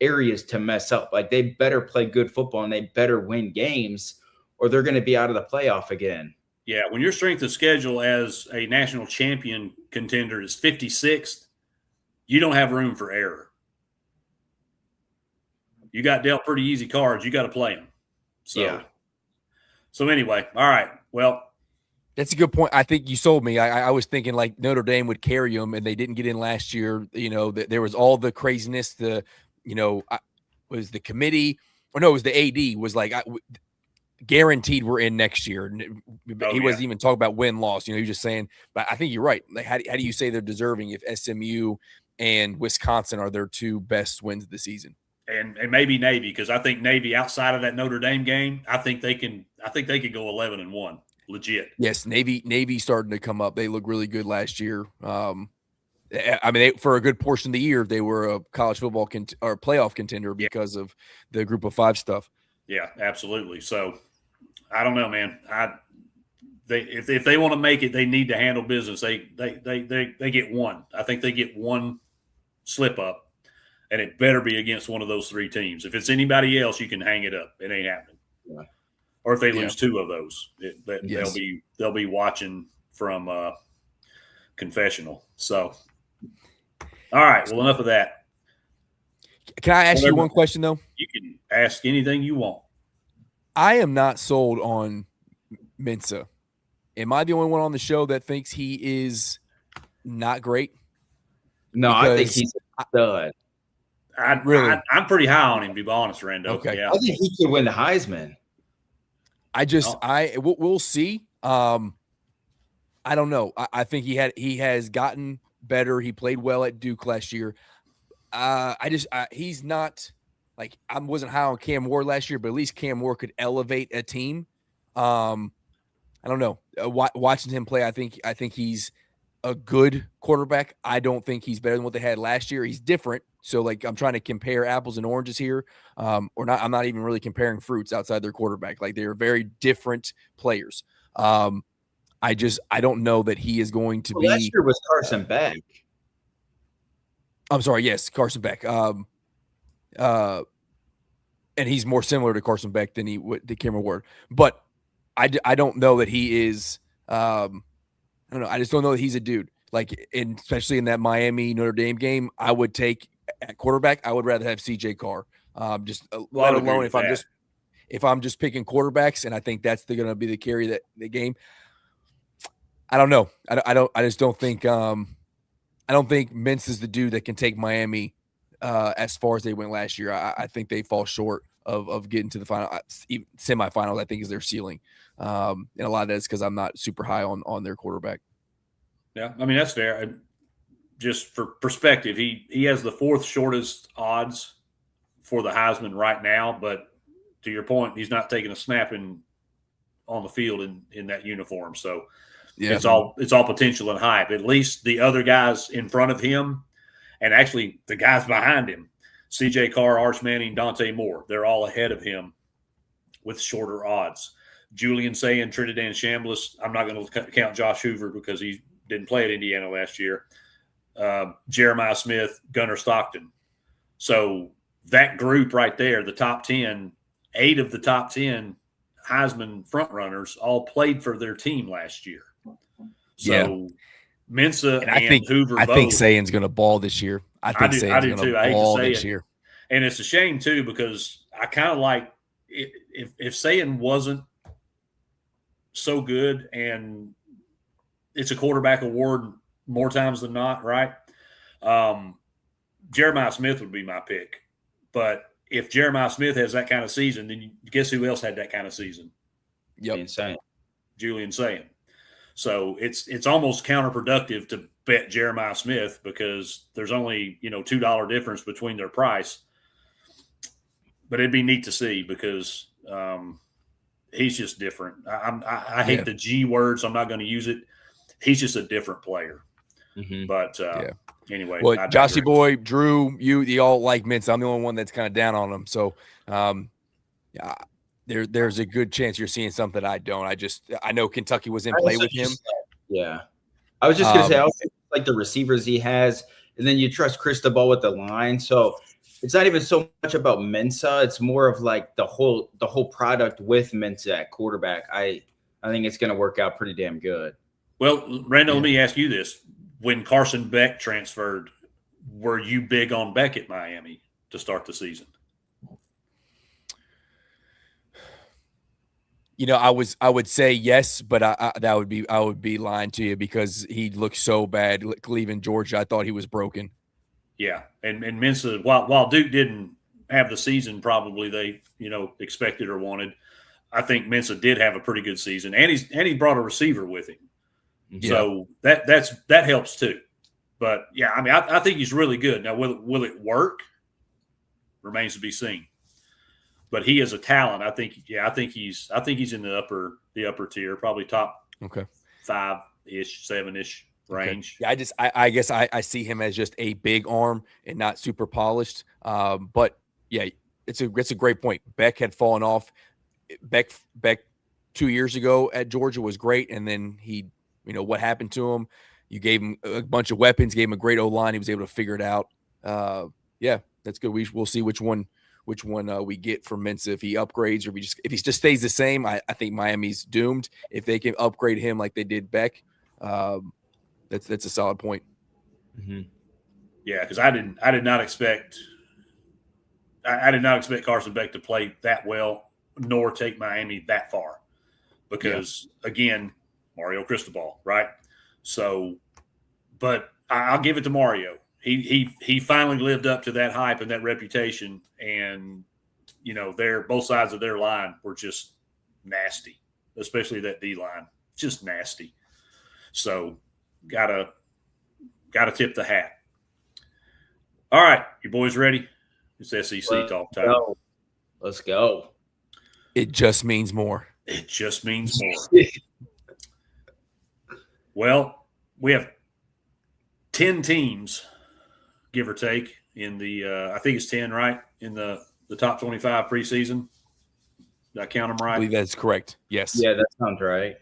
areas to mess up. Like they better play good football and they better win games or they're going to be out of the playoff again. Yeah, when your strength of schedule as a national champion contender is 56th, you don't have room for error. You got dealt pretty easy cards. You got to play them. So, Yeah. So anyway, all right. Well, That's a good point. I think you sold me. I was thinking like Notre Dame would carry them, and they didn't get in last year. You know, there was all the craziness. Was the committee or no? It was the AD was like guaranteed we're in next year. He wasn't even talking about win loss. You know, he was just saying. But I think you're right. Like, how do you say they're deserving if SMU and Wisconsin are their 2 best wins of the season? and maybe Navy, because I think Navy outside of that Notre Dame game, I think they could go 11-1. Legit. Yes, Navy starting to come up. They look really good last year. I mean, for a good portion of the year, they were a college football or playoff contender because of the Group of 5 stuff. Yeah, absolutely. So I don't know, man. If they want to make it, they need to handle business. They get one. I think they get one slip up, and it better be against one of those 3 teams. If it's anybody else, you can hang it up. It ain't happening. Yeah. Or if they lose 2 of those, Yes. they'll be watching from confessional. So, all right. Well, enough of that. Can I ask you one question though? You can ask anything you want. I am not sold on Mensa. Am I the only one on the show that thinks he is not great? No, I think Because he's a stud. I'm pretty high on him, to be honest, Rando. Okay. Yeah. I think he could win the Heisman. We'll see. I don't know. I think he has gotten better. He played well at Duke last year. He's not like I wasn't high on Cam Ward last year, but at least Cam Ward could elevate a team. I don't know. Watching him play, I think he's a good quarterback. I don't think he's better than what they had last year. He's different. So, like, I'm trying to compare apples and oranges here, or not. I'm not even really comparing fruits outside their quarterback. Like, they're very different players. I don't know that he is going to be. Last year was Carson Beck. I'm sorry. Yes, Carson Beck. And he's more similar to Carson Beck than to Cameron Ward. But I don't know that he is. I don't know. I just don't know that he's a dude. Like, especially in that Miami Notre Dame game, I would take at quarterback. I would rather have CJ Carr. Let alone if I'm just picking quarterbacks, and I think that's going to be the carry that the game. I don't know. I just don't think. I don't think Mintz is the dude that can take Miami as far as they went last year. I think they fall short of getting to the final semifinals. I think is their ceiling, and a lot of that is because I'm not super high on their quarterback. Yeah, I mean that's fair. Just for perspective, he has the fourth shortest odds for the Heisman right now. But to your point, he's not taking a snap on the field in that uniform. So yeah, it's all potential and hype. At least the other guys in front of him, and actually the guys behind him, C.J. Carr, Arch Manning, Dante Moore, they're all ahead of him with shorter odds. Julian Sayin, Trinidad Chambliss, I'm not going to count Josh Hoover because he didn't play at Indiana last year. Jeremiah Smith, Gunnar Stockton. So that group right there, the top 10, 8 of the top 10 Heisman frontrunners all played for their team last year. So Mensa and Hoover I think Sayin's going to ball this year. I think Sayin's going to ball this year. And it's a shame, too, because I kind of like if Sayin wasn't so good, and it's a quarterback award more times than not, right? Jeremiah Smith would be my pick. But if Jeremiah Smith has that kind of season, then guess who else had that kind of season? Yep. Julian Sayin. So it's almost counterproductive to bet Jeremiah Smith because there's only $2 difference between their price. But it'd be neat to see because he's just different. I hate the G word, so I'm not going to use it. He's just a different player. Mm-hmm. But anyway, well, Joshy boy, Drew, you all like Mintz. I'm the only one that's kind of down on him. So there's a good chance you're seeing something I don't. I know Kentucky was in play with him. Yeah, I was just gonna say I also like the receivers he has, and then you trust Cristobal with the line. So it's not even so much about Mensa; it's more of like the whole product with Mensa at quarterback. I think it's gonna work out pretty damn good. Well, Randall, let me ask you this: when Carson Beck transferred, were you big on Beck at Miami to start the season? I would say yes, but I would be lying to you because he looked so bad leaving Georgia. I thought he was broken. Yeah, and Mensa, while Duke didn't have the season probably they expected or wanted, I think Mensa did have a pretty good season, and he brought a receiver with him, so that helps too. But yeah, I mean I think he's really good. Now will it work? Remains to be seen. But he is a talent. I think he's in the upper tier, probably top 5-ish, 7-ish range. Okay. Yeah, I guess I see him as just a big arm and not super polished. But yeah, it's a great point. Beck had fallen off. Beck 2 years ago at Georgia was great, and then he, what happened to him? You gave him a bunch of weapons, gave him a great O-line. He was able to figure it out. Yeah, that's good. We'll see which one we get from Mensa if he upgrades or if he just stays the same. I think Miami's doomed. If they can upgrade him like they did Beck, that's a solid point. Mm-hmm. Yeah, because I did not expect Carson Beck to play that well, nor take Miami that far, because again, Mario Cristobal, right? So, but I'll give it to Mario. He finally lived up to that hype and that reputation, and both sides of their line were just nasty, especially that D line, just nasty. So gotta tip the hat. All right, you boys ready? It's SEC talk time. Let's go. It just means more. It just means more. Well, we have 10 teams, give or take, in the I think it's 10, right? In the top 25 preseason. Did I count them right? I believe that's correct. Yes. Yeah, that sounds right.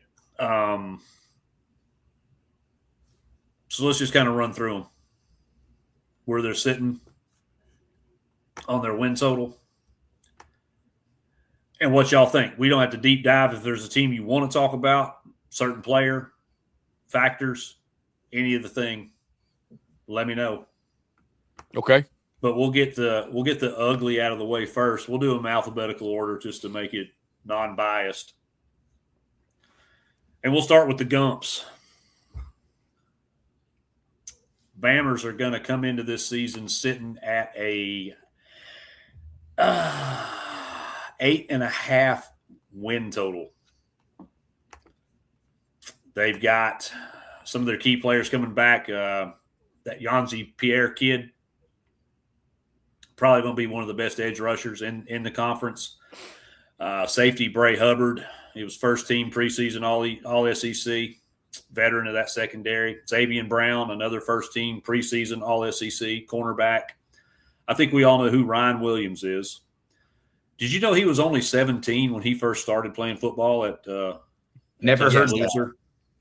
So let's just kind of run through them. Where they're sitting on their win total. And what y'all think. We don't have to deep dive if there's a team you want to talk about, certain player, factors, any of the thing. Let me know. Okay. But we'll get the ugly out of the way first. We'll do them alphabetical order just to make it non-biased. And we'll start with the Gumps. Bammers are going to come into this season sitting at a 8.5 win total. They've got some of their key players coming back. That Yanzi Pierre kid, probably going to be one of the best edge rushers in the conference. Safety Bray Hubbard, he was first team preseason all SEC, veteran of that secondary. Xavier Brown, another first team preseason all SEC cornerback. I think we all know who Ryan Williams is. Did you know he was only 17 when he first started playing football at Never heard Loser? that.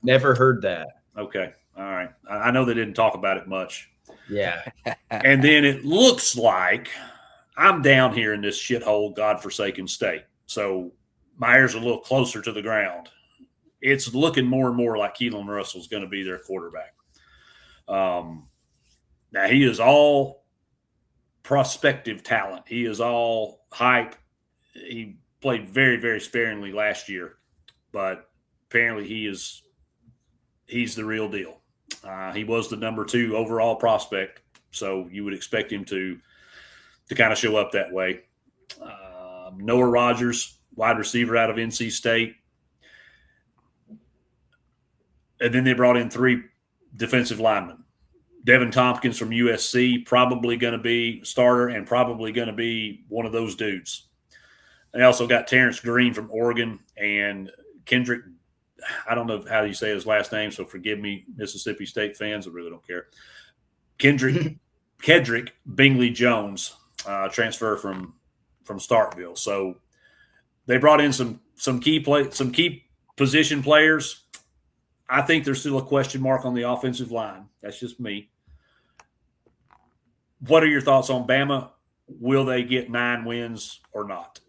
Never heard that. Okay. All right. I know they didn't talk about it much. Yeah. And then it looks like I'm down here in this shithole godforsaken state. So my ears are a little closer to the ground. It's looking more and more like Keelan Russell's going to be their quarterback. Now, he is all prospective talent. He is all hype. He played very, very sparingly last year, but apparently he's the real deal. He was the number 2 overall prospect, so you would expect him to kind of show up that way. Noah Rogers, wide receiver out of NC State. And then they brought in 3 defensive linemen. Devin Tompkins from USC, probably going to be starter and probably going to be one of those dudes. They also got Terrence Green from Oregon and Kendrick. I don't know how you say his last name, so forgive me, Mississippi State fans. I really don't care. Kedrick Bingley Jones, transfer from Starkville. So they brought in some key position players. I think there's still a question mark on the offensive line. That's just me. What are your thoughts on Bama? Will they get 9 wins or not?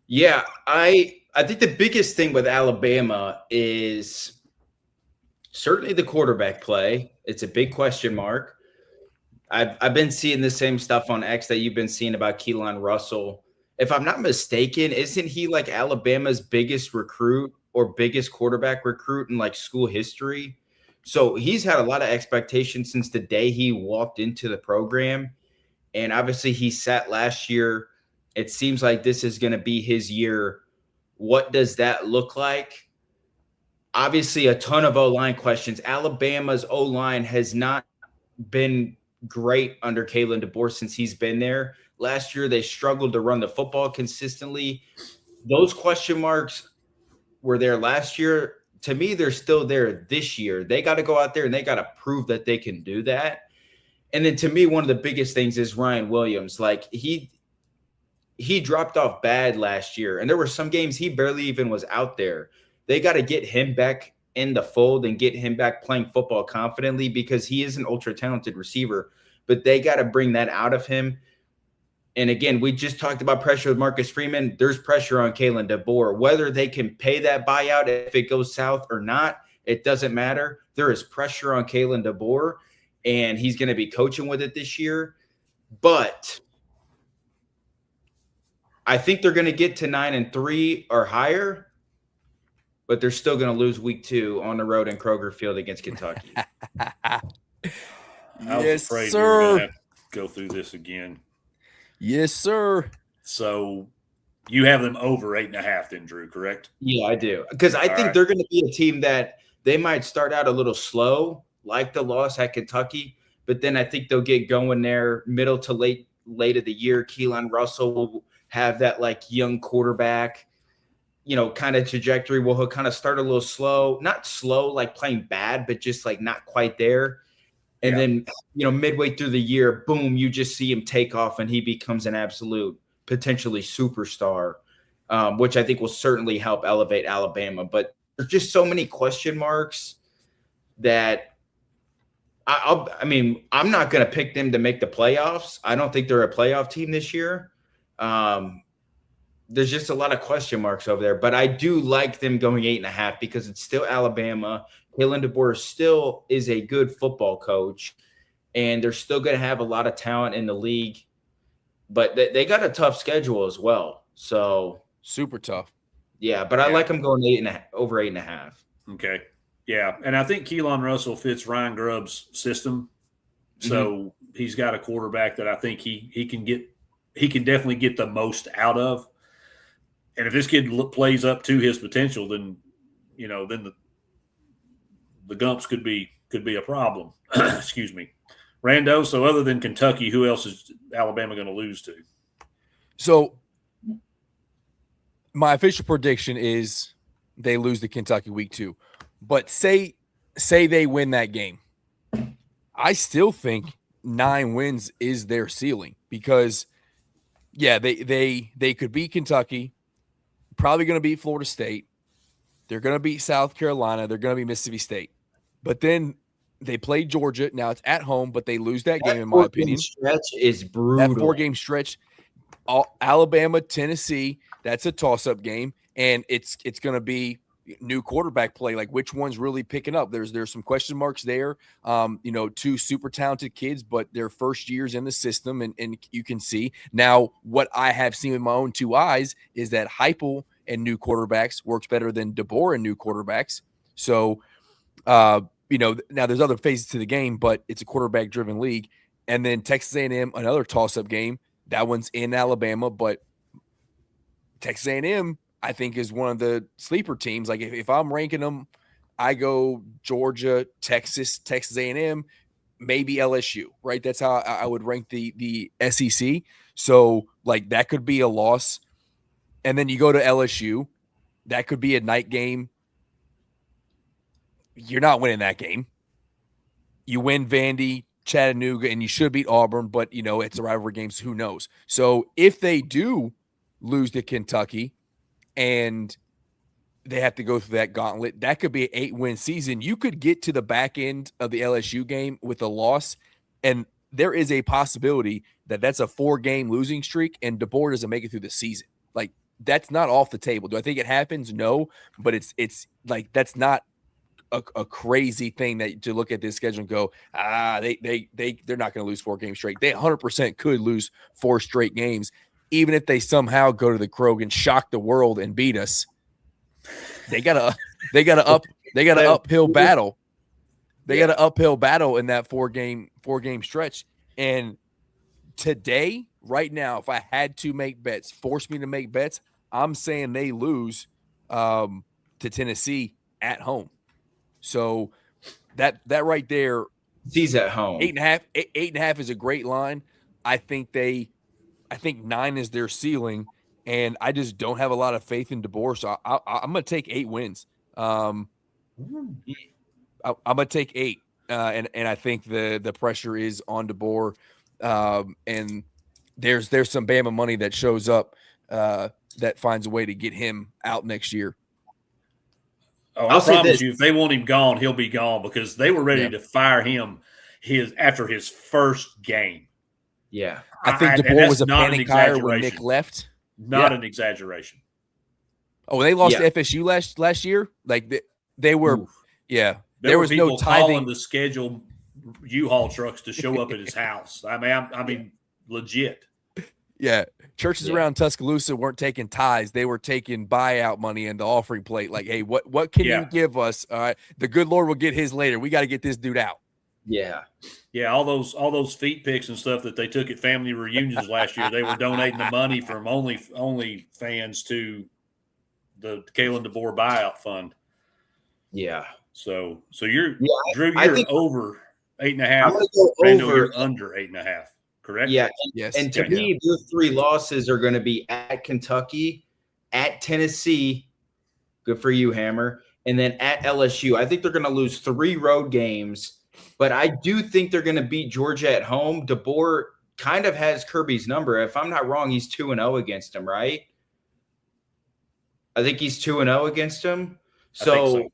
Yeah, I think the biggest thing with Alabama is certainly the quarterback play. It's a big question mark. I've been seeing the same stuff on X that you've been seeing about Keelan Russell. If I'm not mistaken, isn't he like Alabama's biggest recruit or biggest quarterback recruit in like school history? So he's had a lot of expectation since the day he walked into the program. And obviously he sat last year. It seems like this is going to be his year. What does that look like? Obviously a ton of O-line questions. Alabama's O-line has not been great under Kalen DeBoer since he's been there. Last year, they struggled to run the football consistently. Those question marks were there last year. To me, they're still there this year. They got to go out there and they got to prove that they can do that. And then to me, one of the biggest things is Ryan Williams. Like he dropped off bad last year, and there were some games he barely even was out there. They got to get him back in the fold and get him back playing football confidently because he is an ultra talented receiver, but they got to bring that out of him. And again, we just talked about pressure with Marcus Freeman. There's pressure on Kalen DeBoer. Whether they can pay that buyout if it goes south or not, it doesn't matter. There is pressure on Kalen DeBoer, and he's going to be coaching with it this year. But I think they're going to get to 9-3 or higher, but they're still going to lose week 2 on the road in Kroger Field against Kentucky. I was Yes, afraid sir. we were going to have to go through this again. Yes, sir. So you have them over 8.5 then, Drew, correct? Yeah, I do. Because I think they're going to be a team that they might start out a little slow, like the loss at Kentucky, but then I think they'll get going there middle to late of the year. Keelan Russell will have that like young quarterback, kind of trajectory where he'll kind of start a little slow, not slow like playing bad, but just like not quite there. And then, midway through the year, boom, you just see him take off and he becomes an absolute potentially superstar, which I think will certainly help elevate Alabama. But there's just so many question marks that I'm not going to pick them to make the playoffs. I don't think they're a playoff team this year. There's just a lot of question marks over there, but I do like them going 8.5 because it's still Alabama. Kalen DeBoer still is a good football coach, and they're still going to have a lot of talent in the league, but they got a tough schedule as well. So super tough. Yeah, but I like them going 8.5 over 8.5. Okay. Yeah. And I think Keelan Russell fits Ryan Grubb's system. So he's got a quarterback that I think he can definitely get the most out of. And if this kid plays up to his potential, then the Gumps could be a problem. Excuse me. Rando, so other than Kentucky, who else is Alabama going to lose to? So my official prediction is they lose to Kentucky week 2. But say they win that game. I still think 9 wins is their ceiling because, they could beat Kentucky, probably going to beat Florida State. They're going to beat South Carolina. They're going to beat Mississippi State. But then they play Georgia. Now it's at home, but they lose that game, in my opinion. Stretch is brutal. That 4-game stretch, Alabama, Tennessee, that's a toss-up game, and it's going to be new quarterback play. Like, which one's really picking up? There's some question marks there. 2 super talented kids, but their first years in the system, and you can see now what I have seen with my own 2 eyes is that Heupel and new quarterbacks works better than DeBoer and new quarterbacks. So, now there's other phases to the game, but it's a quarterback-driven league. And then Texas A&M, another toss-up game. That one's in Alabama, but Texas A&M, I think, is one of the sleeper teams. Like, if I'm ranking them, I go Georgia, Texas A&M, maybe LSU, right? That's how I would rank the SEC. So, like, that could be a loss. And then you go to LSU. That could be a night game. You're not winning that game. You win Vandy, Chattanooga, and you should beat Auburn, but, it's a rivalry game, so who knows? So if they do lose to Kentucky and they have to go through that gauntlet, that could be an 8-win season. You could get to the back end of the LSU game with a loss, and there is a possibility that that's a 4-game losing streak and DeBoer doesn't make it through the season. Like, that's not off the table. Do I think it happens? No, but it's like that's not a crazy thing that to look at this schedule and go, they're not going to lose 4 games straight. They 100% could lose 4 straight games, even if they somehow go to the Krog and shock the world and beat us. They got an uphill battle. They got an uphill battle in that 4-game stretch. And today, right now, if I had to make bets, force me to make bets, I'm saying they lose to Tennessee at home. So that right there, he's at home. 8.5 is a great line. I think 9 is their ceiling, and I just don't have a lot of faith in DeBoer. So I'm going to take 8 wins. I'm going to take 8, and I think the pressure is on DeBoer, and there's some Bama money that shows up that finds a way to get him out next year. Oh, I promise you, if they want him gone, he'll be gone because they were ready to fire him after his first game. Yeah. I think DeBoer was a panic hire when Nick left. Not an exaggeration. Oh, when they lost to FSU last year, like they were, there was no calling to schedule U-Haul trucks to show up at his house. I mean, legit. Yeah, churches around Tuscaloosa weren't taking tithes; they were taking buyout money in the offering plate. Like, hey, what can you give us? All right, the good Lord will get his later. We got to get this dude out. Yeah, all those feet pics and stuff that they took at family reunions last year. They were donating the money from only fans to the Kalen DeBoer buyout fund. Yeah. So you're Drew. I You're think over 8.5. I'm gonna go Randall, over. you're under 8.5. Correct? Yeah. Yes. And to me, those 3 losses are going to be at Kentucky, at Tennessee. Good for you, Hammer. And then at LSU. I think they're going to lose 3 road games but I do think they're going to beat Georgia at home. DeBoer kind of has Kirby's number. If I'm not wrong, he's 2-0 against him, right? I think he's 2-0 against him. So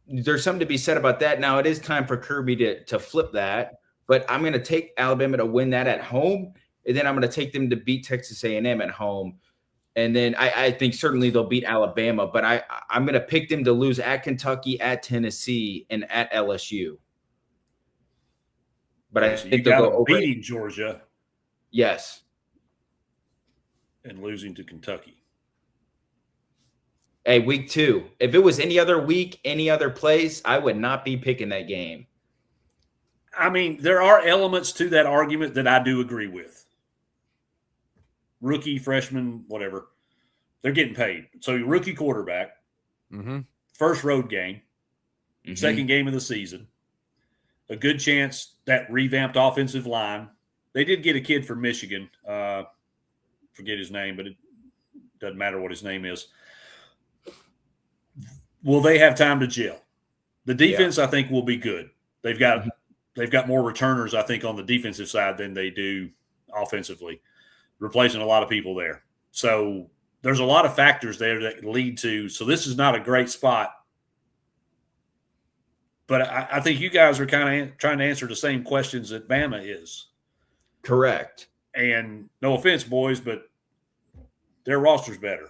there's something to be said about that. Now it is time for Kirby to flip that, but I'm going to take Alabama to win that at home, and then I'm going to take them to beat Texas A&M at home. And then I think certainly they'll beat Alabama, but I'm going to pick them to lose at Kentucky, at Tennessee, and at LSU. But I think they'll go over beating Georgia. Yes. And losing to Kentucky. Hey, week 2. If it was any other week, any other place, I would not be picking that game. I mean, there are elements to that argument that I do agree with. Rookie, freshman, whatever. They're getting paid. So rookie quarterback, first road game, second game of the season, a good chance that revamped offensive line. They did get a kid from Michigan. Forget his name, but it doesn't matter what his name is. Will they have time to gel? The defense, I think, will be good. They've got more returners, I think, on the defensive side than they do offensively, replacing a lot of people there. So there's a lot of factors there that lead to. So this is not a great spot. But I think you guys are kind of trying to answer the same questions that Bama is. Correct. And no offense, boys, but their roster's better.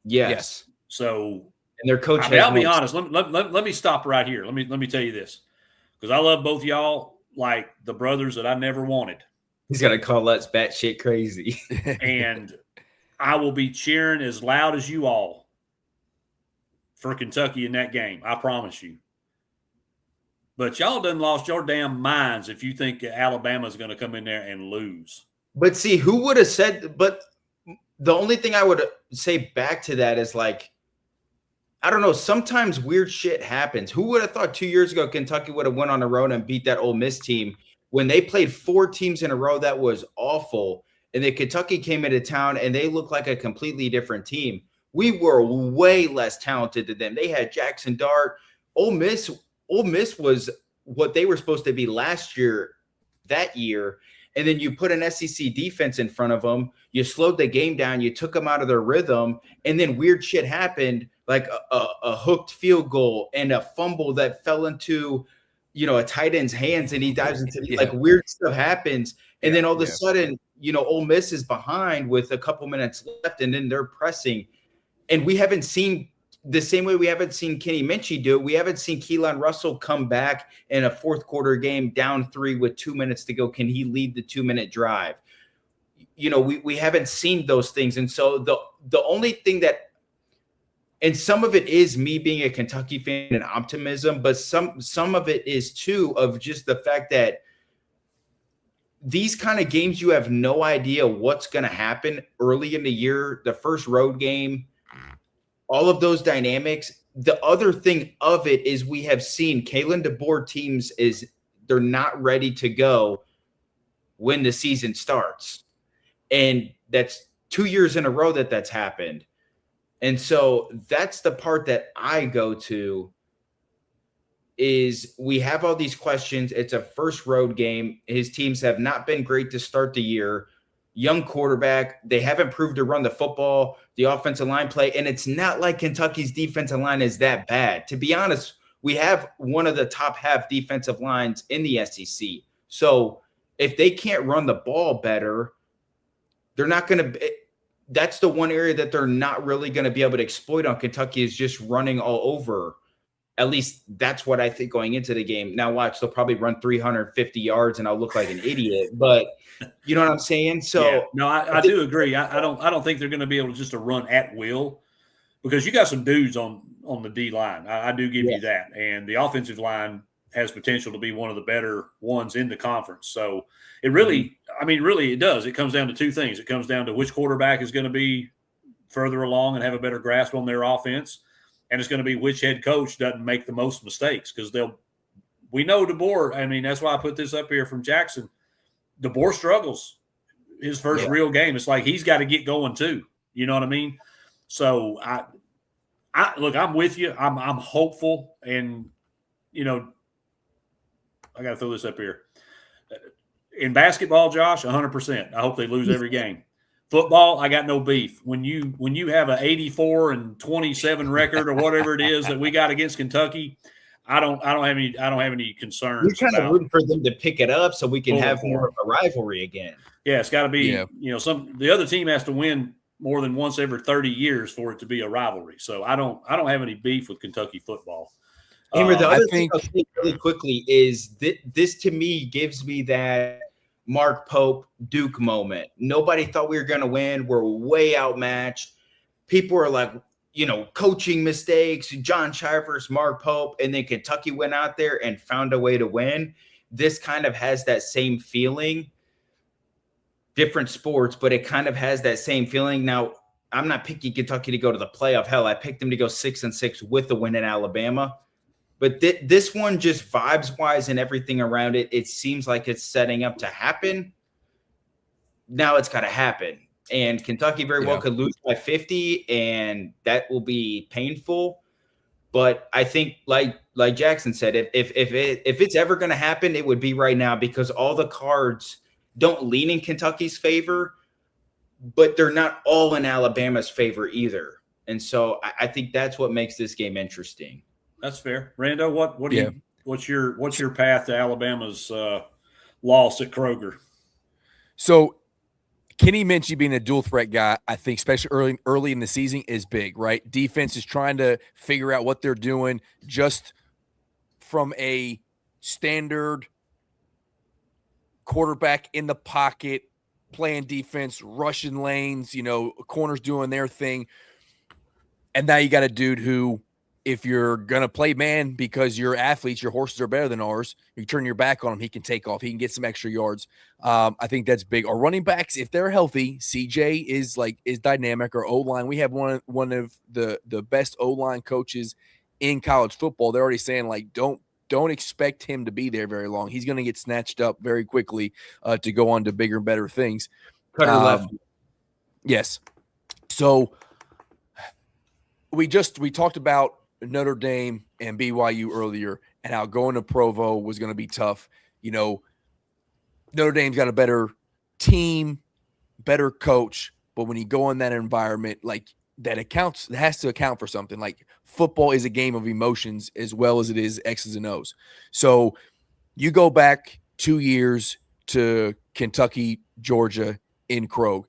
Yes. So – and their coach. I'll be honest. Let me stop right here. Let me tell you this, because I love both y'all like the brothers that I never wanted. He's gonna call us batshit crazy, and I will be cheering as loud as you all for Kentucky in that game. I promise you. But y'all done lost your damn minds if you think Alabama's going to come in there and lose. But see, who would have said? But the only thing I would say back to that is like, I don't know. Sometimes weird shit happens. Who would have thought 2 years ago Kentucky would have went on the road and beat that Ole Miss team when they played 4 teams in a row? That was awful. And then Kentucky came into town and they looked like a completely different team. We were way less talented than them. They had Jackson Dart. Ole Miss was what they were supposed to be last year, that year. And then you put an SEC defense in front of them. You slowed the game down. You took them out of their rhythm. And then weird shit happened, like a hooked field goal and a fumble that fell into, a tight end's hands, and he dives into like weird stuff happens. And then all of a sudden, Ole Miss is behind with a couple minutes left, and then they're pressing. And we haven't seen the same way we haven't seen Kenny Minchie do it. We haven't seen Keelan Russell come back in a fourth quarter game down 3 with 2 minutes to go. Can he lead the 2-minute drive? We haven't seen those things. And so the only thing that, and some of it is me being a Kentucky fan and optimism, but some of it is too of just the fact that these kind of games, you have no idea what's going to happen early in the year, the first road game, all of those dynamics. The other thing of it is we have seen Kalen DeBoer teams they're not ready to go when the season starts. And that's 2 years in a row that's happened. And so that's the part that I go to is we have all these questions. It's a first road game. His teams have not been great to start the year. Young quarterback. They haven't proved to run the football, the offensive line play. And it's not like Kentucky's defensive line is that bad. To be honest, we have one of the top half defensive lines in the SEC. So if they can't run the ball better, they're not going to – that's the one area that they're not really going to be able to exploit on Kentucky is just running all over. At least that's what I think going into the game. Now watch, they'll probably run 350 yards and I'll look like an idiot, but you know what I'm saying? So no, I do agree. I don't think they're going to be able to run at will, because you got some dudes on the D line. I do give you that. And the offensive line has potential to be one of the better ones in the conference. So it really, really it does. It comes down to two things. It comes down to which quarterback is going to be further along and have a better grasp on their offense. And it's going to be which head coach doesn't make the most mistakes, because we know DeBoer. That's why I put this up here from Jackson. DeBoer struggles his first real game. It's like he's got to get going too. You know what I mean? So I look, I'm with you. I'm hopeful, and I got to throw this up here. In basketball, Josh, 100%. I hope they lose every game. Football, I got no beef. When you have an 84-27 record or whatever it is that we got against Kentucky, I don't have any concerns. We're kind of rooting for them to pick it up so we can have more of a rivalry again. Yeah, it's got to be. The other team has to win more than once every 30 years for it to be a rivalry. So I don't have any beef with Kentucky football. Amber, the other thing I'll say really quickly is this to me gives me that Mark Pope Duke moment. Nobody thought we were going to win. We're way outmatched. People are like, coaching mistakes, John Shivers, Mark Pope, and then Kentucky went out there and found a way to win. This kind of has that same feeling. Different sports, but it kind of has that same feeling. Now, I'm not picking Kentucky to go to the playoff. Hell, I picked them to go 6-6 with the win in Alabama. But this one, just vibes-wise and everything around it, it seems like it's setting up to happen. Now it's got to happen. And Kentucky very well could lose by 50, and that will be painful. But I think, like Jackson said, if it's ever going to happen, it would be right now, because all the cards don't lean in Kentucky's favor, but they're not all in Alabama's favor either. And so I think that's what makes this game interesting. That's fair. Rando, what's your path to Alabama's loss at Kroger? So Kenny Minchie being a dual threat guy, I think, especially early in the season, is big, right? Defense is trying to figure out what they're doing just from a standard quarterback in the pocket, playing defense, rushing lanes, corners doing their thing. And now you got a dude who, if you're going to play man because you're athletes, your horses are better than ours, you turn your back on him, he can take off. He can get some extra yards. I think that's big. Our running backs, if they're healthy, CJ is dynamic. Our O-line, we have one of the best O-line coaches in college football. They're already saying, don't expect him to be there very long. He's going to get snatched up very quickly to go on to bigger and better things. Cutter left. Yes. So we talked about Notre Dame and BYU earlier and how going to Provo was going to be tough. Notre Dame's got a better team, better coach, but when you go in that environment, that has to account for something. Like, football is a game of emotions as well as it is X's and O's. So you go back 2 years to Kentucky, Georgia in Krog.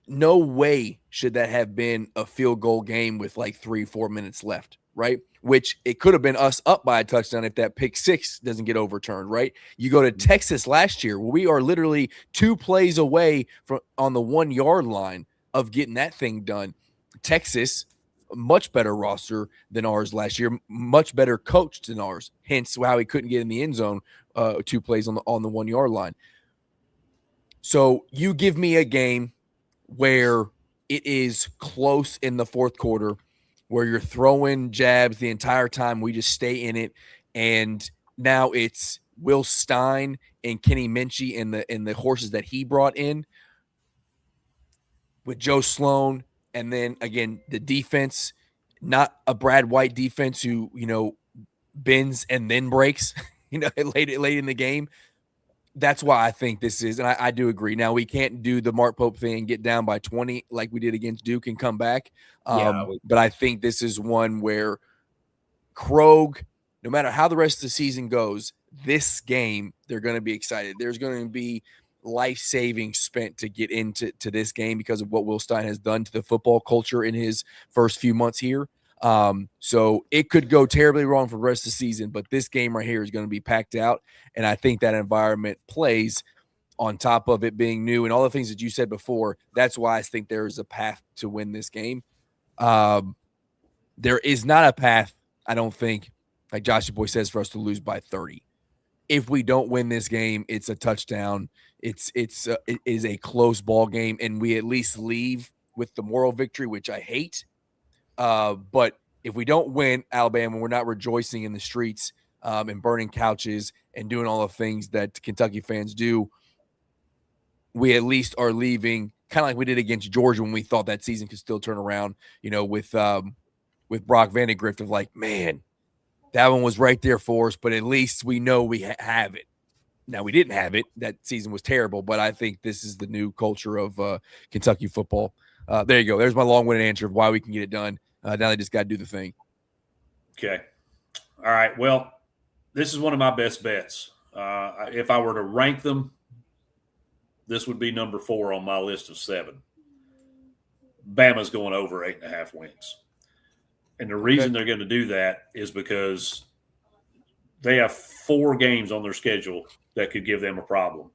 No way should that have been a field goal game with 3-4 minutes left, right? Which it could have been us up by a touchdown if that pick six doesn't get overturned, right? You go to Texas last year, where we are literally 2 plays away from on the 1 yard line of getting that thing done. Texas, a much better roster than ours last year, much better coached than ours. Hence how he couldn't get in the end zone 2 plays on the 1 yard line. So you give me a game where it is close in the fourth quarter, where you're throwing jabs the entire time, we just stay in it, and now it's Will Stein and Kenny Minchie and the horses that he brought in with Joe Sloan, and then again the defense, not a Brad White defense who bends and then breaks, late in the game. That's why I think this is, and I do agree. Now, we can't do the Mark Pope thing and get down by 20 like we did against Duke and come back. But I think this is one where Krog, no matter how the rest of the season goes, this game, they're going to be excited. There's going to be life savings spent to get into this game because of what Will Stein has done to the football culture in his first few months here. So it could go terribly wrong for the rest of the season, but this game right here is going to be packed out. And I think that environment plays on top of it being new and all the things that you said before. That's why I think there is a path to win this game. There is not a path, I don't think, like Josh Boy says, for us to lose by 30. If we don't win this game, it's a touchdown. It is a close ball game, and we at least leave with the moral victory, which I hate. But if we don't win Alabama, we're not rejoicing in the streets and burning couches and doing all the things that Kentucky fans do. We at least are leaving kind of like we did against Georgia when we thought that season could still turn around, with Brock Vandegrift of man, that one was right there for us, but at least we know we have it. Now, we didn't have it. That season was terrible, but I think this is the new culture of Kentucky football. There you go. There's my long-winded answer of why we can get it done. Now they just got to do the thing. Okay. All right. Well, this is one of my best bets. If I were to rank them, this would be number 4 on my list of 7. Bama's going over 8.5 wins. And the reason they're going to do that is because they have 4 games on their schedule that could give them a problem.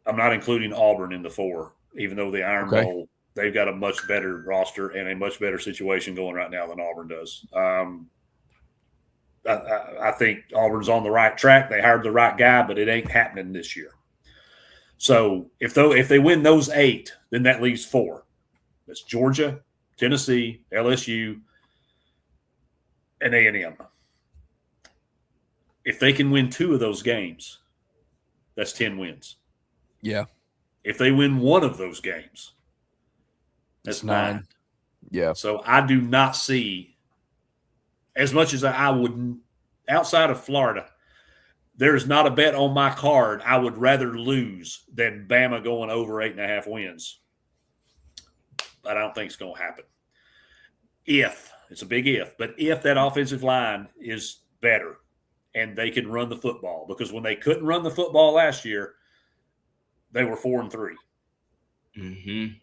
I'm not including Auburn in the 4, even though the Iron Bowl, they've got a much better roster and a much better situation going right now than Auburn does. I think Auburn's on the right track. They hired the right guy, but it ain't happening this year. So if they win those 8, then that leaves 4. That's Georgia, Tennessee, LSU, and A&M. If they can win 2 of those games, that's 10 wins. Yeah. If they win 1 of those games, that's 9. Yeah. So I do not see, as much as I would, outside of Florida, there's not a bet on my card I would rather lose than Bama going over 8.5 wins. But I don't think it's going to happen. If, it's a big if, but if that offensive line is better and they can run the football, because when they couldn't run the football last year, they were 4-3. Mm-hmm.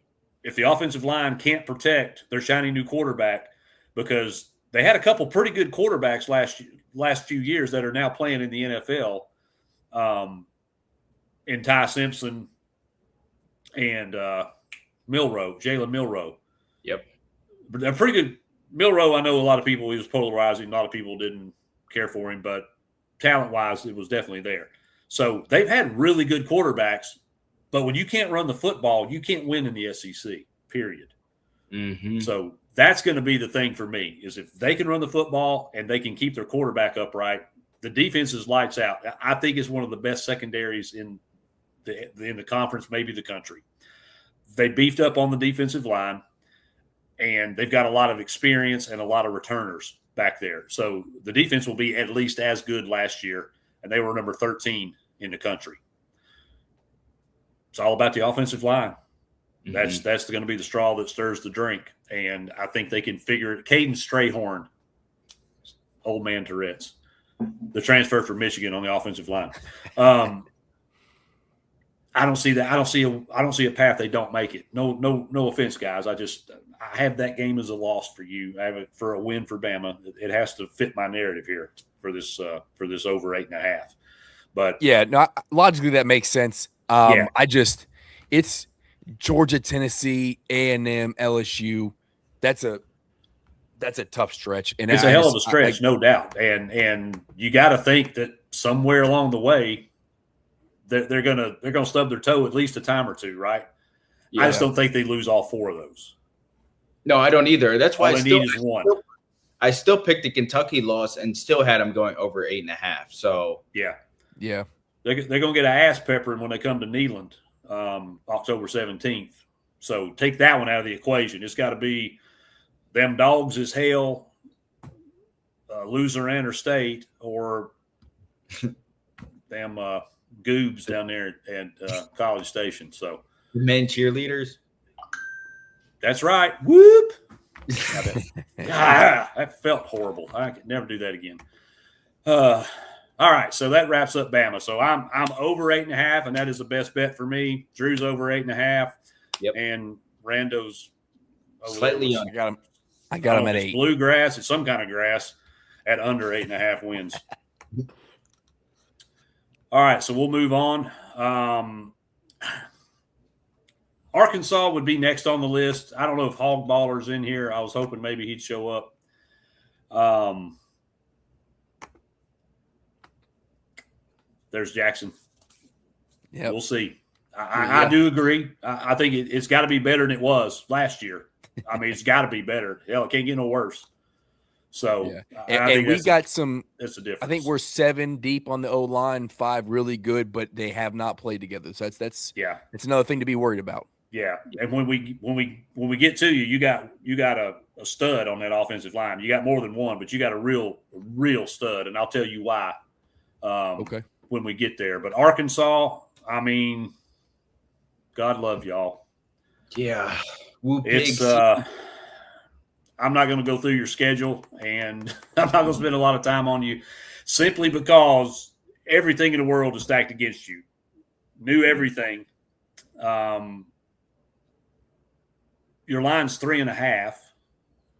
If the offensive line can't protect their shiny new quarterback, because they had a couple pretty good quarterbacks last few years that are now playing in the NFL, in Ty Simpson and Jalen Milroe. Yep. But they're pretty good. Milroe, I know a lot of people, he was polarizing. A lot of people didn't care for him, but talent-wise, it was definitely there. So they've had really good quarterbacks, but when you can't run the football, you can't win in the SEC, period. Mm-hmm. So that's going to be the thing for me, is if they can run the football and they can keep their quarterback upright, the defense is lights out. I think it's one of the best secondaries in the conference, maybe the country. They beefed up on the defensive line, and they've got a lot of experience and a lot of returners back there. So the defense will be at least as good last year, and they were number 13 in the country. It's all about the offensive line. Mm-hmm. That's going to be the straw that stirs the drink, and I think they can figure it. Caden Strayhorn, old man Tourette's, the transfer from Michigan on the offensive line. I don't see that. I don't see a path they don't make it. No offense, guys. I have that game as a loss for you. I have it for a win for Bama. It has to fit my narrative here for this over 8.5. But yeah, no, logically that makes sense. It's Georgia, Tennessee, A&M, LSU. That's a tough stretch, and it's a hell of a stretch, no doubt. And you got to think that somewhere along the way, they're gonna stub their toe at least a time or two, right? Yeah. I just don't think they lose all 4 of those. No, I don't either. That's why all they need is 1. I still picked the Kentucky loss and still had them going over 8.5. So yeah, they're gonna get an ass peppering when they come to Neyland, October 17th. So take that one out of the equation. It's got to be them dogs as hell, Louisiana State, or them goobs down there at College Station. So the men cheerleaders. That's right. Whoop. That felt horrible. I could never do that again. All right, so that wraps up Bama. So I'm over 8.5, and that is the best bet for me. Drew's over 8.5. Yep. And Rando's slightly under. I got him at 8. Bluegrass. It's some kind of grass at under 8.5 wins. All right, so we'll move on. Arkansas would be next on the list. I don't know if Hog Baller's in here. I was hoping maybe he'd show up. There's Jackson. Yeah, we'll see. I do agree. I think it's got to be better than it was last year. I mean, it's got to be better. Hell, it can't get no worse. So, and we got some. That's a difference. I think we're 7 deep on the O-line, 5 really good, but they have not played together. So that's it's another thing to be worried about. Yeah, and when we get to you, you got a stud on that offensive line. You got more than one, but you got a real stud, and I'll tell you why. Okay. When we get there, but Arkansas, I mean, God love y'all. Yeah, Woo It's Pigs. I'm not going to go through your schedule, and I'm not going to spend a lot of time on you, simply because everything in the world is stacked against you. Knew everything. Your line's 3.5,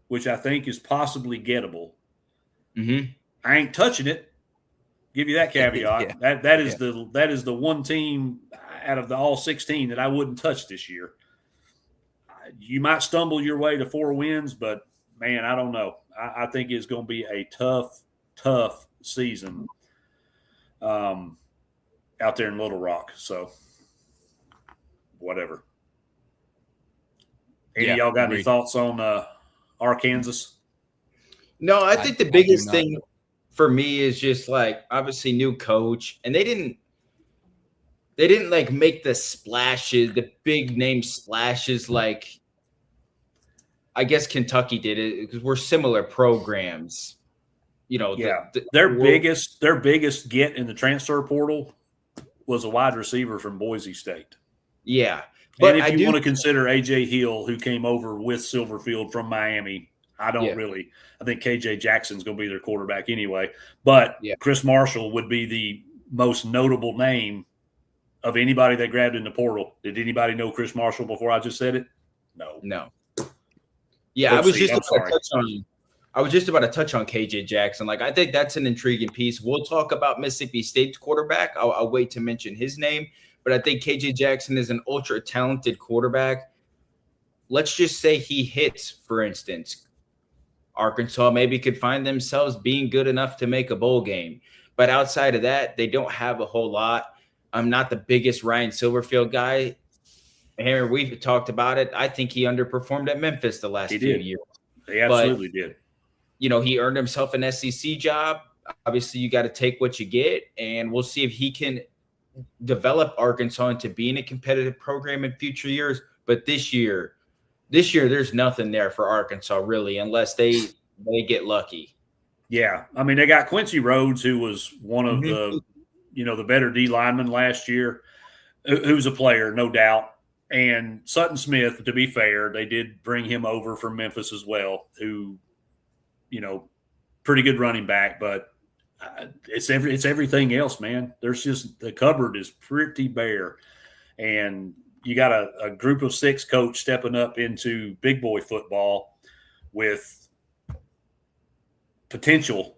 which I think is possibly gettable. Mm-hmm. I ain't touching it. Give you that caveat. Yeah. That is the one team out of the all 16 that I wouldn't touch this year. You might stumble your way to 4 wins, but man, I don't know. I think it's going to be a tough season out there in Little Rock. So whatever. Any of y'all got any thoughts on Arkansas? No, I think the biggest thing for me is just like obviously new coach, and they didn't like make the splashes, the big name splashes like I guess Kentucky did it because we're similar programs. You know, their biggest get in the transfer portal was a wide receiver from Boise State. Yeah. But if you want to consider AJ Hill, who came over with Silverfield from Miami, I don't really. I think KJ Jackson's going to be their quarterback anyway. But Chris Marshall would be the most notable name of anybody that grabbed in the portal. Did anybody know Chris Marshall before I just said it? No. Yeah, I was just about to touch on KJ Jackson. Like, I think that's an intriguing piece. We'll talk about Mississippi State's quarterback. I'll wait to mention his name. But I think KJ Jackson is an ultra talented quarterback. Let's just say he hits, for instance. Arkansas maybe could find themselves being good enough to make a bowl game. But outside of that, they don't have a whole lot. I'm not the biggest Ryan Silverfield guy. Henry, we've talked about it. I think he underperformed at Memphis the last few years. He absolutely did. You know, he earned himself an SEC job. Obviously, you got to take what you get, and we'll see if he can develop Arkansas into being a competitive program in future years. But this year, there's nothing there for Arkansas really, unless they get lucky. Yeah, I mean, they got Quincy Rhodes, who was one of the better D linemen last year, who's a player, no doubt. And Sutton Smith, to be fair, they did bring him over from Memphis as well, who, pretty good running back, but it's everything else, man. There's just the cupboard is pretty bare, and you got a group of 6 coach stepping up into big boy football with potential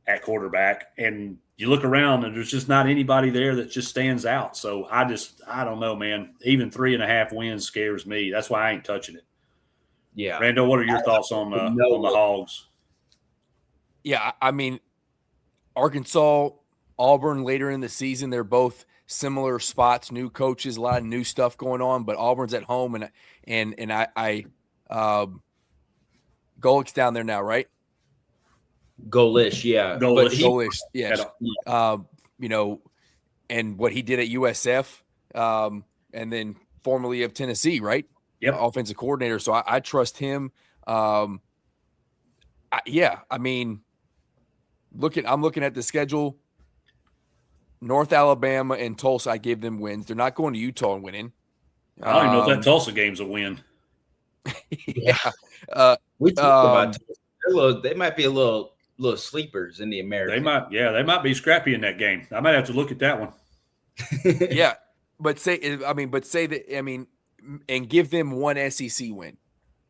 at quarterback, and you look around and there's just not anybody there that just stands out. So I don't know, man. Even 3.5 wins scares me. That's why I ain't touching it. Yeah, Randall, what are your thoughts on the Hogs? Yeah, I mean, Arkansas, Auburn later in the season, they're both similar spots, new coaches, a lot of new stuff going on, but Auburn's at home and I Golik's down there now, right? Golish, yeah. Golish, yes. And what he did at USF, and then formerly of Tennessee, right? Yep. Offensive coordinator. So I trust him. I mean, I'm looking at the schedule. North Alabama and Tulsa, I gave them wins. They're not going to Utah and winning. I don't even know if that Tulsa game's a win. Yeah. We talked about they might be a little sleepers in the American. They might be scrappy in that game. I might have to look at that one. Yeah. And give them one SEC win.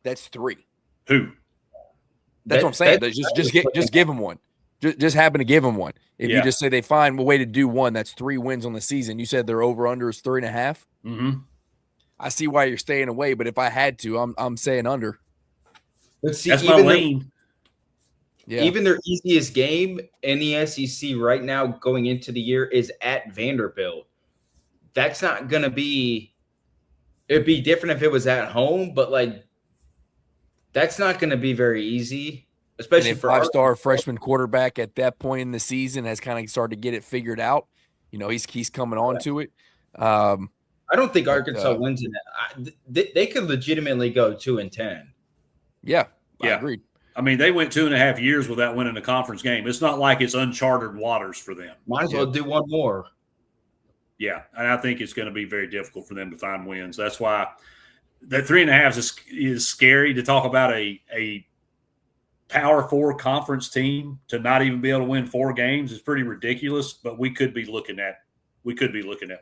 That's 3. Who? That's what I'm saying. Just give them one. Just happen to give them one. If you just say they find a way to do one, that's 3 wins on the season. You said their over/under is 3.5. Mm-hmm. I see why you're staying away, but if I had to, I'm saying under. But see, that's my lane. Even their easiest game in the SEC right now going into the year is at Vanderbilt. That's not going to be – it would be different if it was at home, but, that's not going to be very easy, especially for 5-star freshman quarterback at that point in the season has kind of started to get it figured out. He's coming on to it. I don't think But, Arkansas wins in that. They could legitimately go 2-10. Yeah, I Yeah. agree. I mean, they went 2.5 years without winning a conference game. It's not like it's uncharted waters for them. Might as well do one more. Yeah, and I think it's going to be very difficult for them to find wins. That's why that 3.5 is scary to talk about a Power 4 conference team to not even be able to win 4 games is pretty ridiculous. But we could be looking at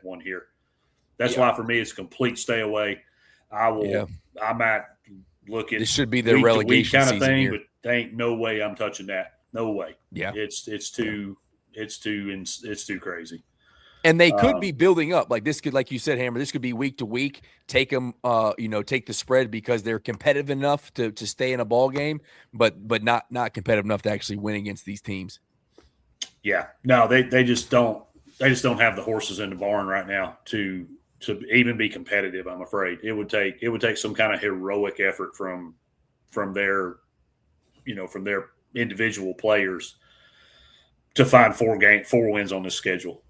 one here. That's why for me it's a complete stay away. I might look at this should be their week relegation kind of season thing, here. but there ain't no way I'm touching that. No way. Yeah, it's too crazy. And they could be building up like this. Could, like you said, Hammer, this could be week to week. Take them, take the spread because they're competitive enough to stay in a ball game, but not competitive enough to actually win against these teams. Yeah, no, they just don't. They just don't have the horses in the barn right now to even be competitive. I'm afraid it would take some kind of heroic effort from their individual players to find 4 wins on this schedule.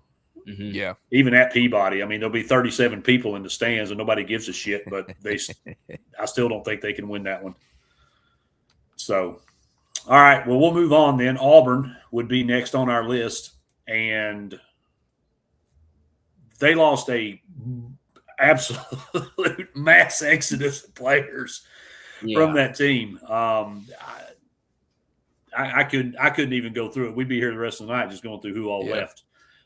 Mm-hmm. Yeah, even at Peabody, I mean, there'll be 37 people in the stands and nobody gives a shit. But I still don't think they can win that one. So, all right, well, we'll move on then. Auburn would be next on our list, and they lost a absolute mass exodus of players from that team. I couldn't even go through it. We'd be here the rest of the night just going through who all left.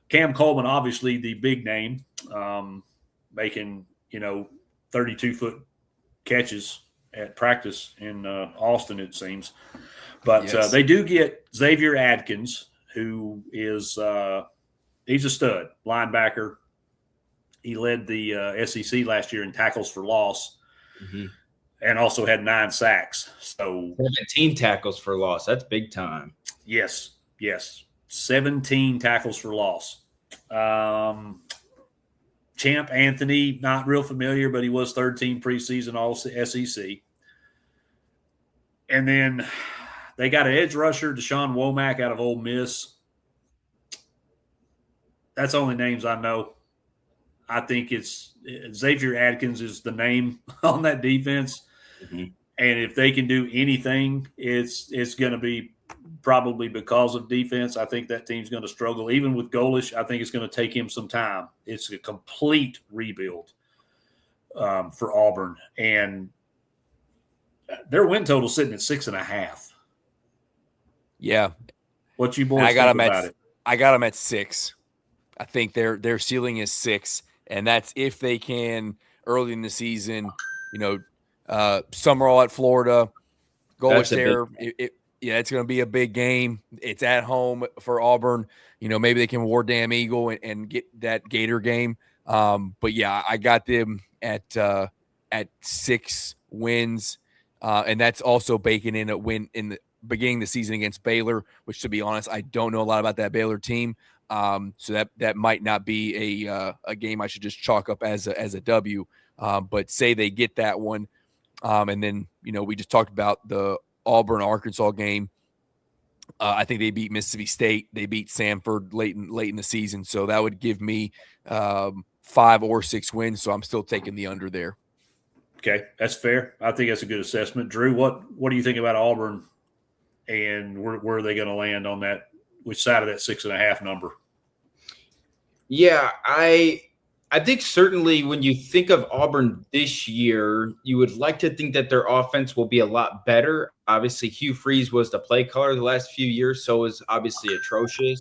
Cam Coleman, obviously the big name, making 32-foot catches at practice in Austin, it seems. But they do get Xavier Adkins, who is he's a stud linebacker. He led the SEC last year in tackles for loss, and also had 9 sacks. So 17 tackles for loss. That's big time. Yes. 17 tackles for loss. Champ Anthony, not real familiar, but he was third team preseason All SEC. And then they got an edge rusher, Deshaun Womack out of Ole Miss. That's only names I know. I think it's Xavier Adkins is the name on that defense. And if they can do anything, it's going to be probably because of defense. I think that team's going to struggle. Even with Golish, I think it's going to take him some time. It's a complete rebuild for Auburn. And their win total sitting at 6.5. Yeah. What you boys think about it? I got them at 6. I think their ceiling is 6, and that's if they can early in the season, Summerall at Florida, Golish there. It's going to be a big game. It's at home for Auburn. Maybe they can war damn Eagle and get that Gator game. But yeah, I got them at 6 wins, and that's also baking in a win in the beginning of the season against Baylor, which, to be honest, I don't know a lot about that Baylor team. So that might not be a game I should just chalk up as a W. But say they get that one, and then we just talked about the Auburn-Arkansas game. I think they beat Mississippi State. They beat Samford late in the season, so that would give me 5 or 6 wins. So I'm still taking the under there. Okay, that's fair. I think that's a good assessment. Drew, what do you think about Auburn, and where are they going to land on that? Which side of that 6.5 number? Yeah, I think certainly when you think of Auburn this year, you would like to think that their offense will be a lot better. Obviously, Hugh Freeze was the play caller the last few years, so was obviously atrocious,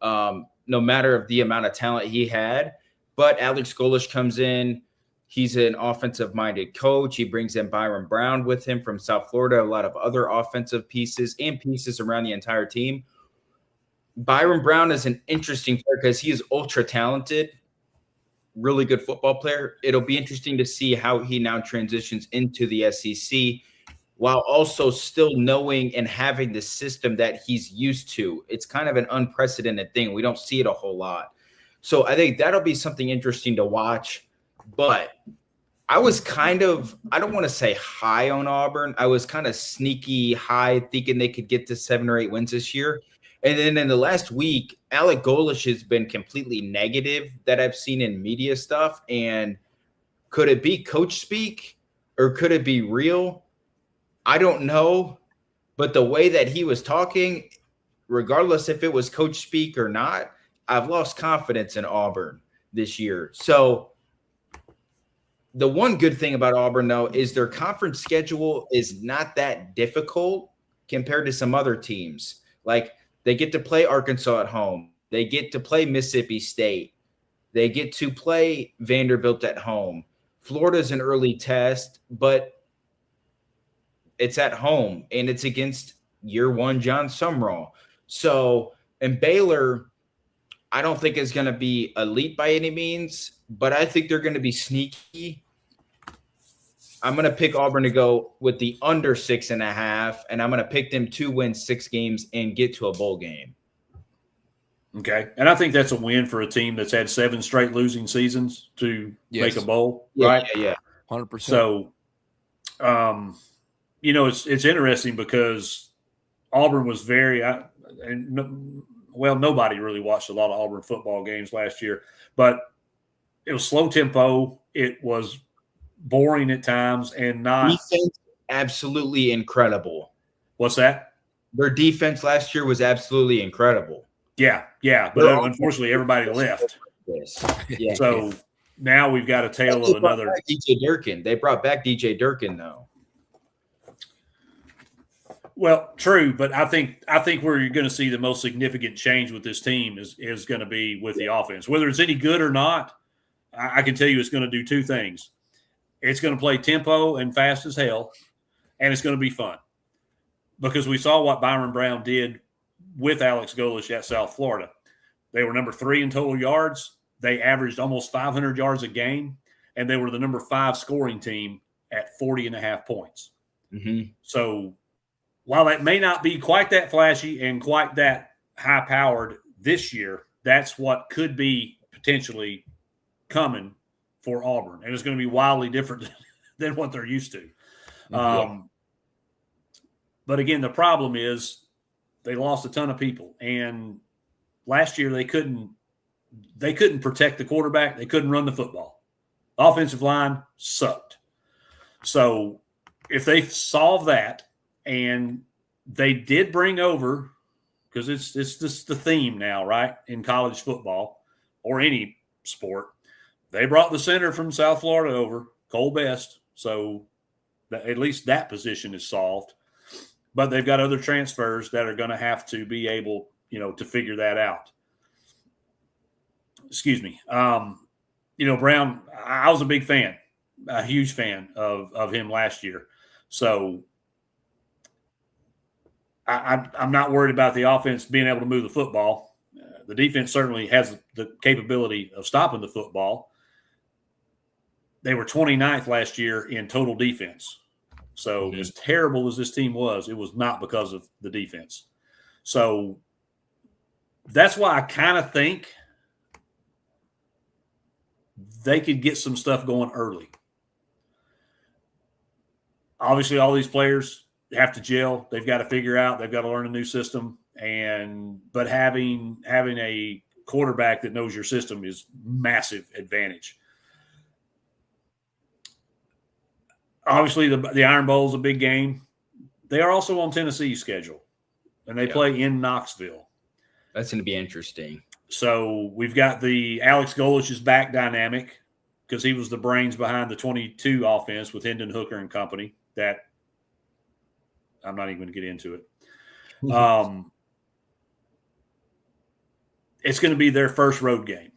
no matter of the amount of talent he had. But Alex Golish comes in. He's an offensive-minded coach. He brings in Byron Brown with him from South Florida, a lot of other offensive pieces and pieces around the entire team. Byron Brown is an interesting player because he is ultra talented, really good football player. It'll be interesting to see how he now transitions into the SEC while also still knowing and having the system that he's used to. It's kind of an unprecedented thing. We don't see it a whole lot. So I think that'll be something interesting to watch. But I was I don't want to say high on Auburn. I was kind of sneaky high, thinking they could get to 7 or 8 wins this year. And then in the last week, Alec Golish has been completely negative that I've seen in media stuff. And could it be coach speak or could it be real? I don't know. But the way that he was talking, regardless if it was coach speak or not, I've lost confidence in Auburn this year. So the one good thing about Auburn, though, is their conference schedule is not that difficult compared to some other teams. Like, they get to play Arkansas at home. They get to play Mississippi State. They get to play Vanderbilt at home. Florida's an early test, but it's at home, and it's against year one John Sumrall. So, and Baylor, I don't think is going to be elite by any means, but I think they're going to be sneaky. I'm going to pick Auburn to go with the under 6.5, and I'm going to pick them to win 6 games and get to a bowl game. Okay. And I think that's a win for a team that's had 7 straight losing seasons to make a bowl, right? Yeah. 100%. So, it's interesting because Auburn was nobody really watched a lot of Auburn football games last year, but it was slow tempo. It was boring at times and not defense. Absolutely incredible. What's that? Their defense last year was absolutely incredible. Yeah. But unfortunately, everybody left. Yeah. So now we've got a tale of another DJ Durkin. They brought back DJ Durkin, though. Well, true, but I think where you're going to see the most significant change with this team is going to be with the offense. Whether it's any good or not, I can tell you it's going to do 2 things. It's going to play tempo and fast as hell, and it's going to be fun. Because we saw what Byron Brown did with Alex Golish at South Florida. They were number 3 in total yards. They averaged almost 500 yards a game, and they were the number 5 scoring team at 40.5 points. Mm-hmm. So while that may not be quite that flashy and quite that high-powered this year, that's what could be potentially coming for Auburn. And it's going to be wildly different than what they're used to. But again, the problem is they lost a ton of people. And last year they couldn't protect the quarterback. They couldn't run the football. The offensive line sucked. So if they solve that, and they did bring over, because it's just the theme now, right, in college football or any sport, they brought the center from South Florida over, Cole Best, so at least that position is solved. But they've got other transfers that are going to have to be able, to figure that out. Excuse me. Brown, I was a big fan, a huge fan of him last year. So I'm not worried about the offense being able to move the football. The defense certainly has the capability of stopping the football. They were 29th last year in total defense. So as terrible as this team was, it was not because of the defense. So that's why I kind of think they could get some stuff going early. Obviously, all these players have to gel. They've got to figure out. They've got to learn a new system. But having a quarterback that knows your system is massive advantage. Obviously, the Iron Bowl is a big game. They are also on Tennessee's schedule, and they play in Knoxville. That's going to be interesting. So we've got the Alex Golish's back dynamic, because he was the brains behind the 22 offense with Hendon Hooker and company. That I'm not even going to get into it. It's going to be their first road game.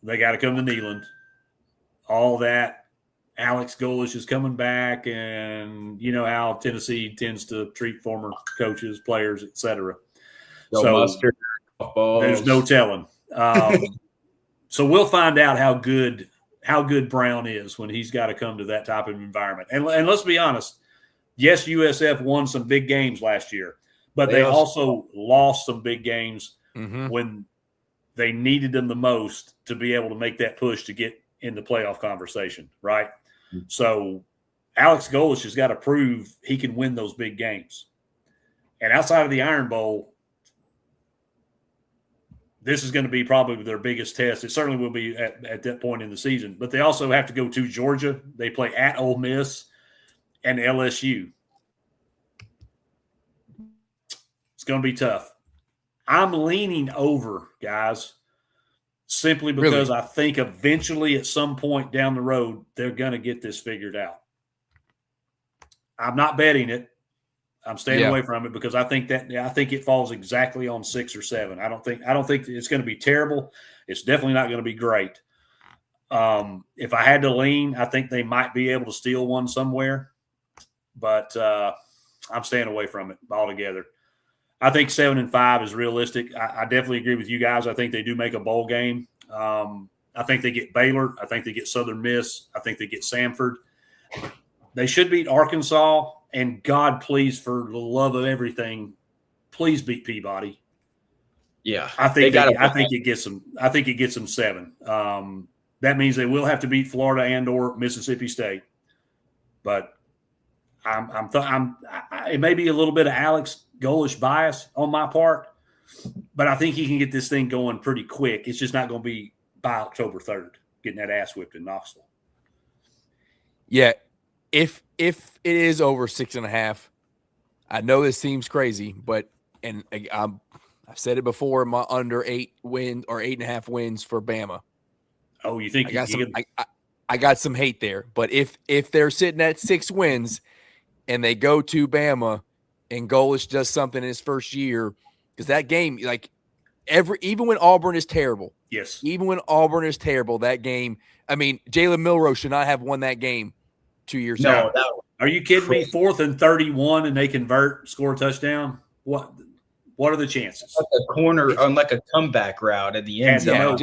They got to come to Neyland. All that. Alex Golish is coming back, and you know how Tennessee tends to treat former coaches, players, etc. So mustard, there's no telling. So we'll find out how good Brown is when he's got to come to that type of environment. And let's be honest, yes, USF won some big games last year, but they also lost some big games when they needed them the most to be able to make that push to get in the playoff conversation, right? So Alex Golish has got to prove he can win those big games. And outside of the Iron Bowl, this is going to be probably their biggest test. It certainly will be at that point in the season. But they also have to go to Georgia. They play at Ole Miss and LSU. It's going to be tough. I'm leaning over, guys, simply because I think eventually at some point down the road, they're going to get this figured out. I'm not betting it. I'm staying away from it because I think it falls exactly on 6 or 7. I don't think it's going to be terrible. It's definitely not going to be great. If I had to lean, I think they might be able to steal one somewhere, but I'm staying away from it altogether. I think 7-5 is realistic. I definitely agree with you guys. I think they do make a bowl game. I think they get Baylor. I think they get Southern Miss. I think they get Samford. They should beat Arkansas. And God, please, for the love of everything, please beat Peabody. Yeah, I think it gets them. I think it gets them 7. That means they will have to beat Florida and/or Mississippi State. But it may be a little bit of Alex Golish bias on my part, but I think he can get this thing going pretty quick. It's just not going to be by October 3rd, getting that ass whipped in Knoxville. Yeah. If it is over 6.5, I know this seems crazy, but I've said it before, my under 8 wins or 8.5 wins for Bama. Oh, you think I got some hate there, but if they're sitting at 6 wins and they go to Bama and Golish does something in his first year, because that game, like even when Auburn is terrible, yes, that game. I mean, Jalen Milroe should not have won that game 2 years ago. Are you kidding me? 4th and 31, and they convert, score a touchdown. What are the chances? Like a corner on like a comeback route at the end zone.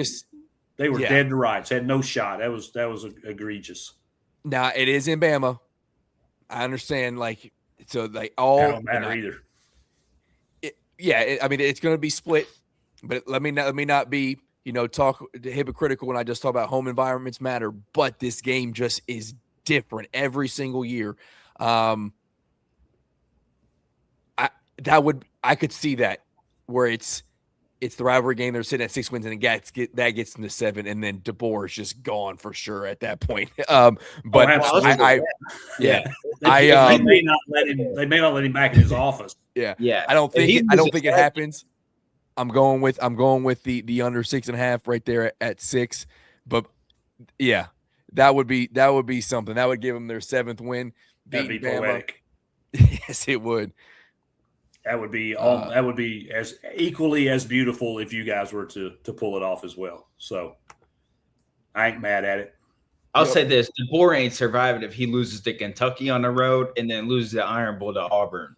They were dead to rights. Had no shot. That was egregious. Now it is in Bama. I understand. That don't matter either. I mean, it's going to be split. But let me not be talk hypocritical when I just talk about home environments matter. But this game just is different every single year. I could see that where it's the rivalry game. They're sitting at 6 wins and that gets them to 7, and then DeBoer is just gone for sure at that point. But they may not let him back in his office. I don't think it happens. I'm going with the under 6.5 right there at 6. But yeah. That would be something. That would give them their 7th win. That'd be poetic. Yes, it would. That would be as equally as beautiful if you guys were to pull it off as well. So I ain't mad at it. I'll say this: DeBoer ain't surviving if he loses to Kentucky on the road and then loses the Iron Bowl to Auburn.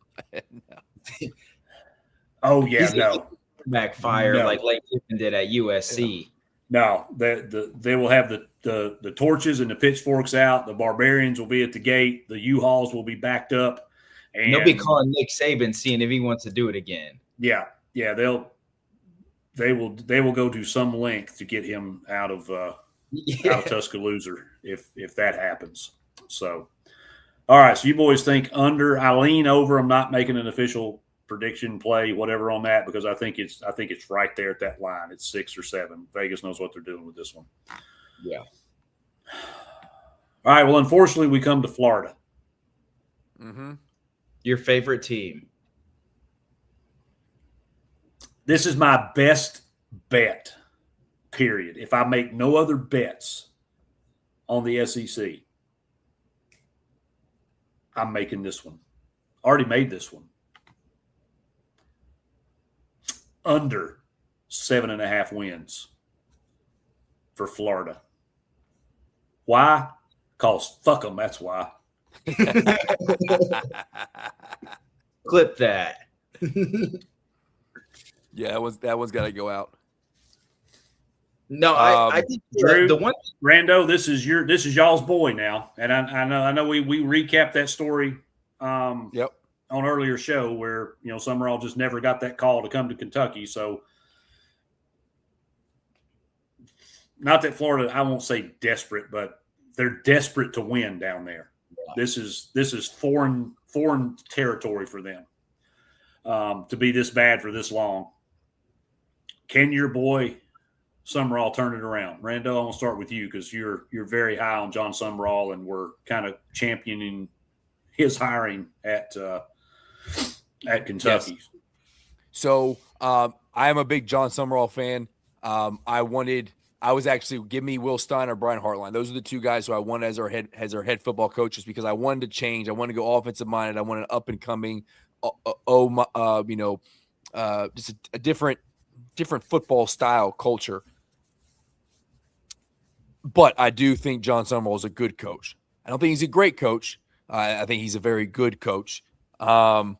Oh yeah, no backfire like Lane Kiffin did at USC. Yeah. No, they will have the torches and the pitchforks out. The Barbarians will be at the gate. The U-Hauls will be backed up. And they'll be calling Nick Saban, seeing if he wants to do it again. Yeah. They will go to some length to get him out of Tuscaloosa if that happens. So, all right. So you boys think under? I lean over. I'm not making an official prediction play, whatever on that, because I think it's right there at that line. It's 6 or 7. Vegas knows what they're doing with this one. Yeah. All right. Well, unfortunately, we come to Florida. Mm-hmm. Your favorite team. This is my best bet, period. If I make no other bets on the SEC, I'm making this one. Already made this one. Under 7.5 wins for Florida. Why? Because fuck them. That's why. Clip that. Yeah, that one's got to go out. No, I think Drew, the one Rando, this is y'all's boy now, and I know we recapped that story. Yep. On earlier show where, Summerall just never got that call to come to Kentucky. So not that Florida, I won't say desperate, but they're desperate to win down there. Yeah. This is foreign territory for them. to be this bad for this long. Can your boy Summerall turn it around? Randall, I'm going to start with you because you're very high on John Summerall, and we're kind of championing his hiring at Kentucky. Yes. So I am a big John Summerall fan. I was actually give me Will Stein or Brian Hartline. Those are the two guys who I wanted as our head football coaches because I wanted to change. I wanted to go offensive minded. I wanted an up and coming, just a different football style culture. But I do think John Summerall is a good coach. I don't think he's a great coach. I think he's a very good coach. I'm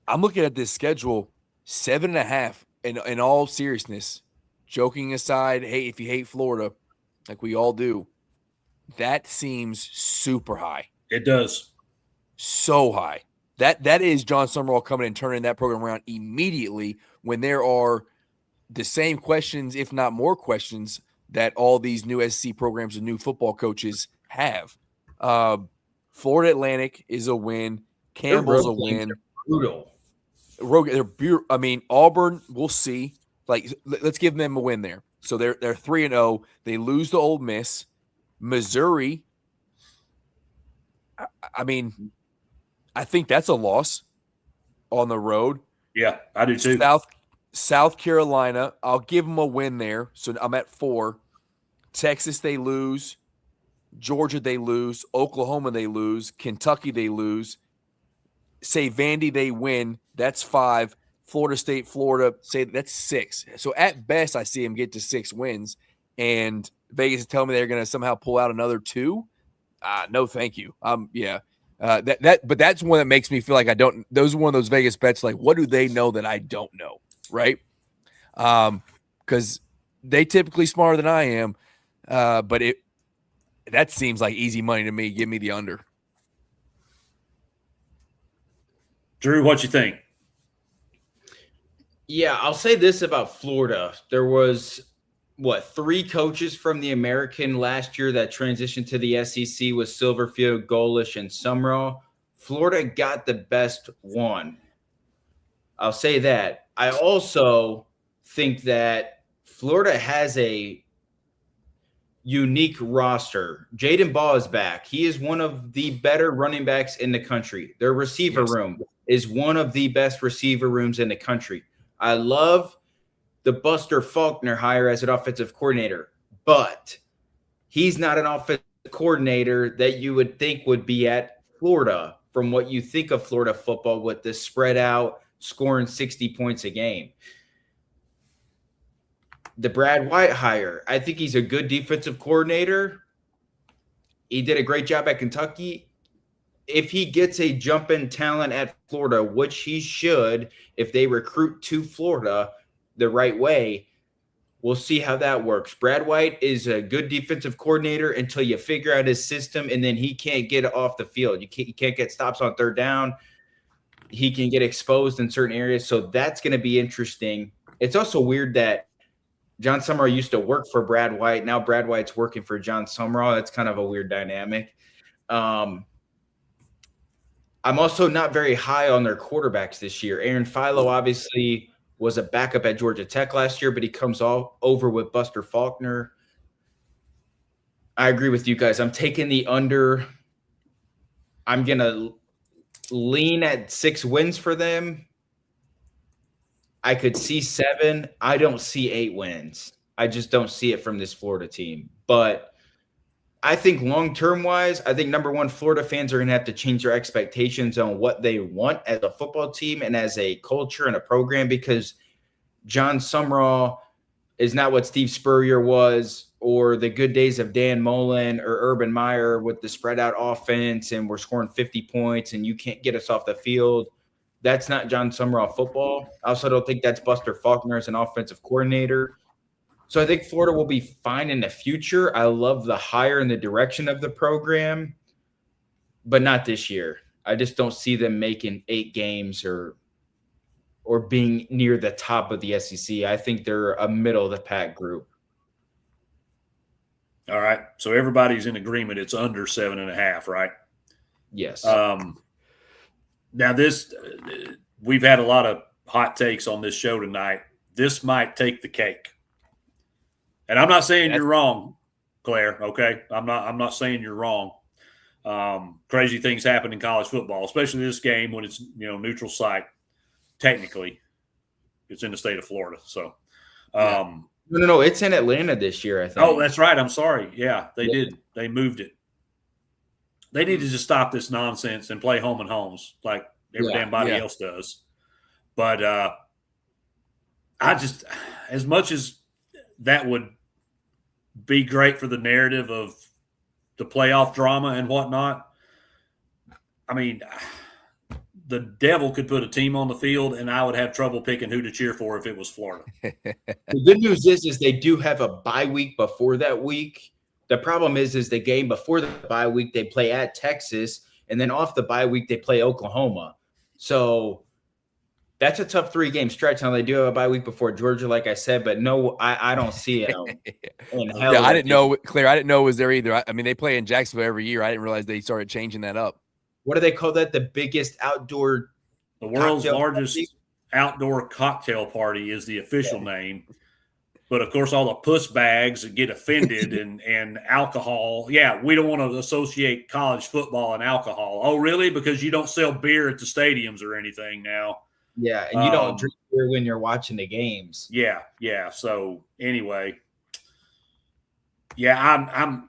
looking at this schedule, 7.5. In all seriousness, joking aside, hey, if you hate Florida, like we all do, that seems super high. It does. So high. That is John Summerall coming and turning that program around immediately when there are the same questions, if not more questions, that all these new SEC programs and new football coaches have. Florida Atlantic is a win. Campbell's a win. Brutal. I mean, Auburn, we'll see. Like, let's give them a win there. So they're 3-0. They lose to Ole Miss. Missouri, I mean, I think that's a loss on the road. Yeah, I do too. South Carolina, I'll give them a win there. So I'm at 4. Texas, they lose. Georgia, they lose. Oklahoma, they lose. Kentucky, they lose. Say Vandy, they win. That's 5. Florida State, Florida, say that's 6. So at best, I see them get to 6 wins. And Vegas is telling me they're going to somehow pull out another 2. No, thank you. Yeah. But that's one that makes me feel like I don't. Those are one of those Vegas bets. Like, what do they know that I don't know? Right? Because they typically smarter than I am. But that seems like easy money to me. Give me the under. Drew, what you think? Yeah, I'll say this about Florida. There was, 3 coaches from the American last year that transitioned to the SEC with Silverfield, Golish, and Summerall. Florida got the best one. I'll say that. I also think that Florida has a unique roster. Jaden Ball is back. He is one of the better running backs in the country. Their receiver room is one of the best receiver rooms in the country. I love the Buster Faulkner hire as an offensive coordinator, but he's not an offensive coordinator that you would think would be at Florida from what you think of Florida football with the spread out, scoring 60 points a game. The Brad White hire, I think he's a good defensive coordinator. He did a great job at Kentucky. If he gets a jump in talent at Florida, which he should, if they recruit to Florida the right way, we'll see how that works. Brad White is a good defensive coordinator until you figure out his system, and then he can't get off the field. You can't get stops on third down. He can get exposed in certain areas, so that's going to be interesting. It's also weird that John Summerall used to work for Brad White. Now Brad White's working for John Summerall. That's kind of a weird dynamic. I'm also not very high on their quarterbacks this year. Aaron Philo obviously was a backup at Georgia Tech last year, but he comes all over with Buster Faulkner. I agree with you guys. I'm taking the under. I'm going to lean at 6 wins for them. I could see 7. I don't see 8 wins. I just don't see it from this Florida team. But I think long-term wise, I think number one, Florida fans are going to have to change their expectations on what they want as a football team and as a culture and a program, because John Summerall is not what Steve Spurrier was, or the good days of Dan Mullen or Urban Meyer with the spread out offense and we're scoring 50 points and you can't get us off the field. That's not John Summerall football. I also don't think that's Buster Faulkner as an offensive coordinator. So I think Florida will be fine in the future. I love the hire and the direction of the program, but not this year. I just don't see them making 8 games or being near the top of the SEC. I think they're a middle of the pack group. All right. So everybody's in agreement. It's under 7.5, right? Yes. Now this we've had a lot of hot takes on this show tonight. This might take the cake. And I'm not saying you're wrong, Claire, okay? I'm not saying you're wrong. Crazy things happen in college football, especially this game when it's, neutral site. Technically, it's in the state of Florida. So, No, it's in Atlanta this year, I think. Oh, that's right. I'm sorry. Yeah, they did. They moved it. They need to just stop this nonsense and play home and homes like every damn body else does. But I just, as much as that would be great for the narrative of the playoff drama and whatnot, I mean, the devil could put a team on the field and I would have trouble picking who to cheer for if it was Florida. The good news is they do have a bye week before that week. The problem is the game before the bye week, they play at Texas, and then off the bye week, they play Oklahoma. So that's a tough 3-game stretch. Now, they do have a bye week before Georgia, like I said, but no, I don't see it. I didn't know, Claire, I didn't know it was there either. I mean, they play in Jacksonville every year. I didn't realize they started changing that up. What do they call that? The biggest outdoor – the world's largest outdoor cocktail party is the official name. But, of course, all the puss bags get offended and alcohol. Yeah, we don't want to associate college football and alcohol. Oh, really? Because you don't sell beer at the stadiums or anything now. Yeah, and you don't drink beer when you're watching the games. Yeah. So, anyway, yeah, I'm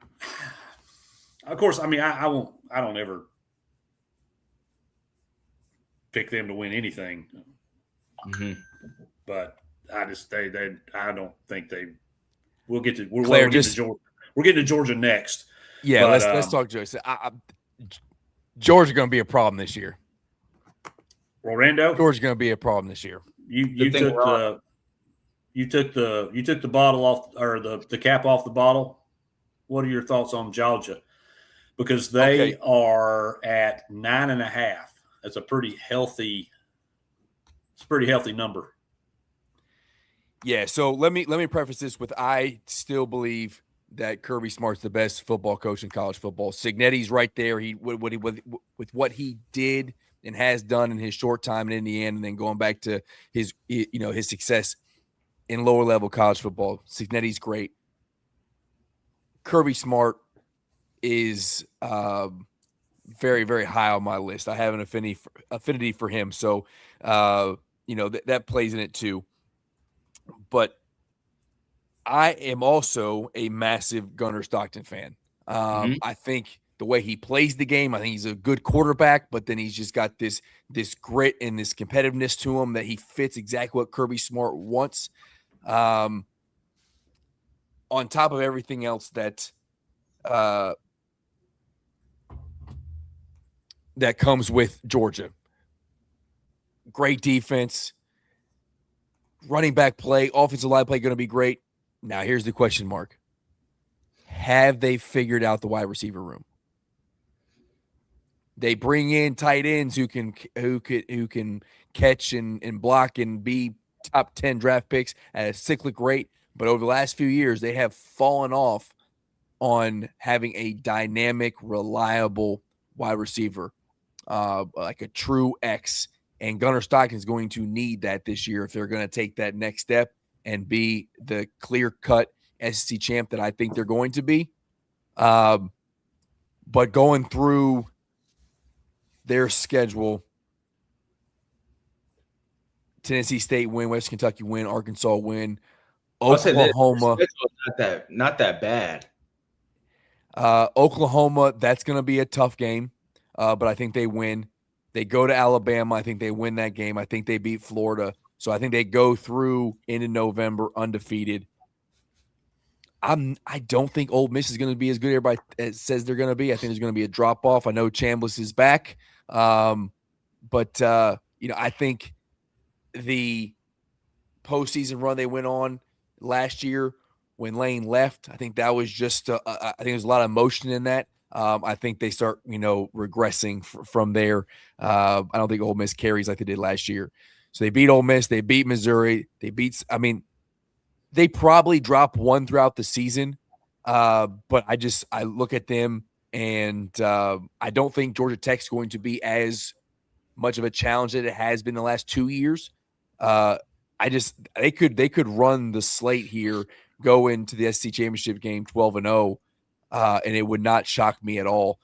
of course, I mean, I don't ever pick them to win anything. Mm-hmm. But I just I don't think they. We'll get to Georgia. We're getting to Georgia next. Yeah, but, let's talk Georgia. Georgia's going to be a problem this year. Orlando. Georgia's going to be a problem this year. You took the bottle off, or the cap off the bottle. What are your thoughts on Georgia? Because they are at 9.5. That's a pretty healthy. It's a pretty healthy number. Yeah, so let me preface this with I still believe that Kirby Smart's the best football coach in college football. Signetti's right there. With what he did and has done in his short time in Indiana, and then going back to his success in lower level college football. Signetti's great. Kirby Smart is very, very high on my list. I have an affinity for him, so that plays in it too. But I am also a massive Gunnar Stockton fan. I think the way he plays the game, I think he's a good quarterback, but then he's just got this grit and this competitiveness to him that he fits exactly what Kirby Smart wants. On top of everything else that comes with Georgia. Great defense. Running back play, offensive line play going to be great. Now, here's the question mark. Have they figured out the wide receiver room? They bring in tight ends who can catch and block and be top 10 draft picks at a cyclic rate. But over the last few years, they have fallen off on having a dynamic, reliable wide receiver, like a true X. And Gunnar Stockton is going to need that this year if they're going to take that next step and be the clear-cut SEC champ that I think they're going to be. But going through their schedule, Tennessee State win, West Kentucky win, Arkansas win, Oklahoma. Not that bad. Oklahoma, that's going to be a tough game, but I think they win. They go to Alabama. I think they win that game. I think they beat Florida. So I think they go through into November undefeated. I don't think Ole Miss is going to be as good as everybody says they're going to be. I think there's going to be a drop-off. I know Chambliss is back. But I think the postseason run they went on last year when Lane left, I think that was just I think there's a lot of emotion in that. I think they start, regressing from there. I don't think Ole Miss carries like they did last year. So they beat Ole Miss. They beat Missouri. They probably drop one throughout the season. But I look at them and I don't think Georgia Tech's going to be as much of a challenge that it has been the last 2 years. They could run the slate here, go into the SEC championship game 12-0, and it would not shock me at all.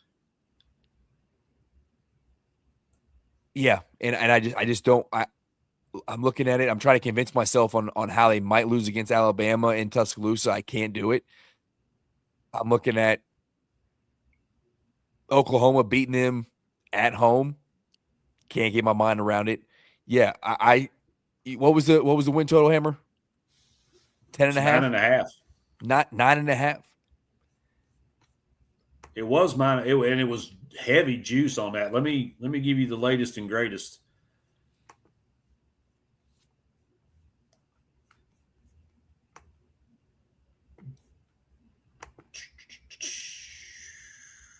Yeah, and I just don't. I'm looking at it. I'm trying to convince myself on how they might lose against Alabama in Tuscaloosa. I can't do it. I'm looking at Oklahoma beating them at home. Can't get my mind around it. Yeah, what was the win total, Hammer? 10.5? 9.5. Not 9.5. It was mine, and it was heavy juice on that. Let me give you the latest and greatest.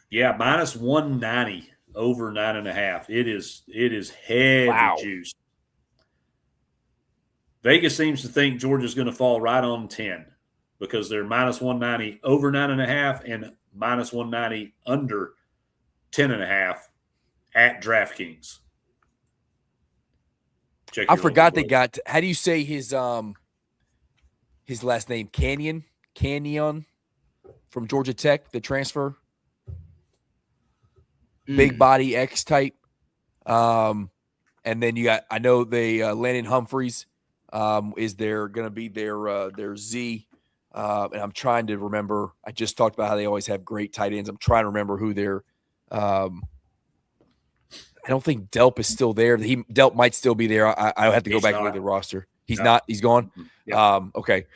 Yeah, minus 190 over 9.5. It is heavy juice. Vegas seems to think Georgia's going to fall right on 10 because they're minus 190 over 9.5 and minus 190 under 10.5 at DraftKings. I forgot they got. How do you say his last name? Canyon from Georgia Tech, the transfer. Big body X type. And then you got, I know they Landon Humphreys is going to be their Z. And I'm trying to remember. I just talked about how they always have great tight ends. I'm trying to remember who their. I don't think Delp is still there. Delp might still be there. I have to go back and look at the roster. He's not. He's gone. Yeah. Okay.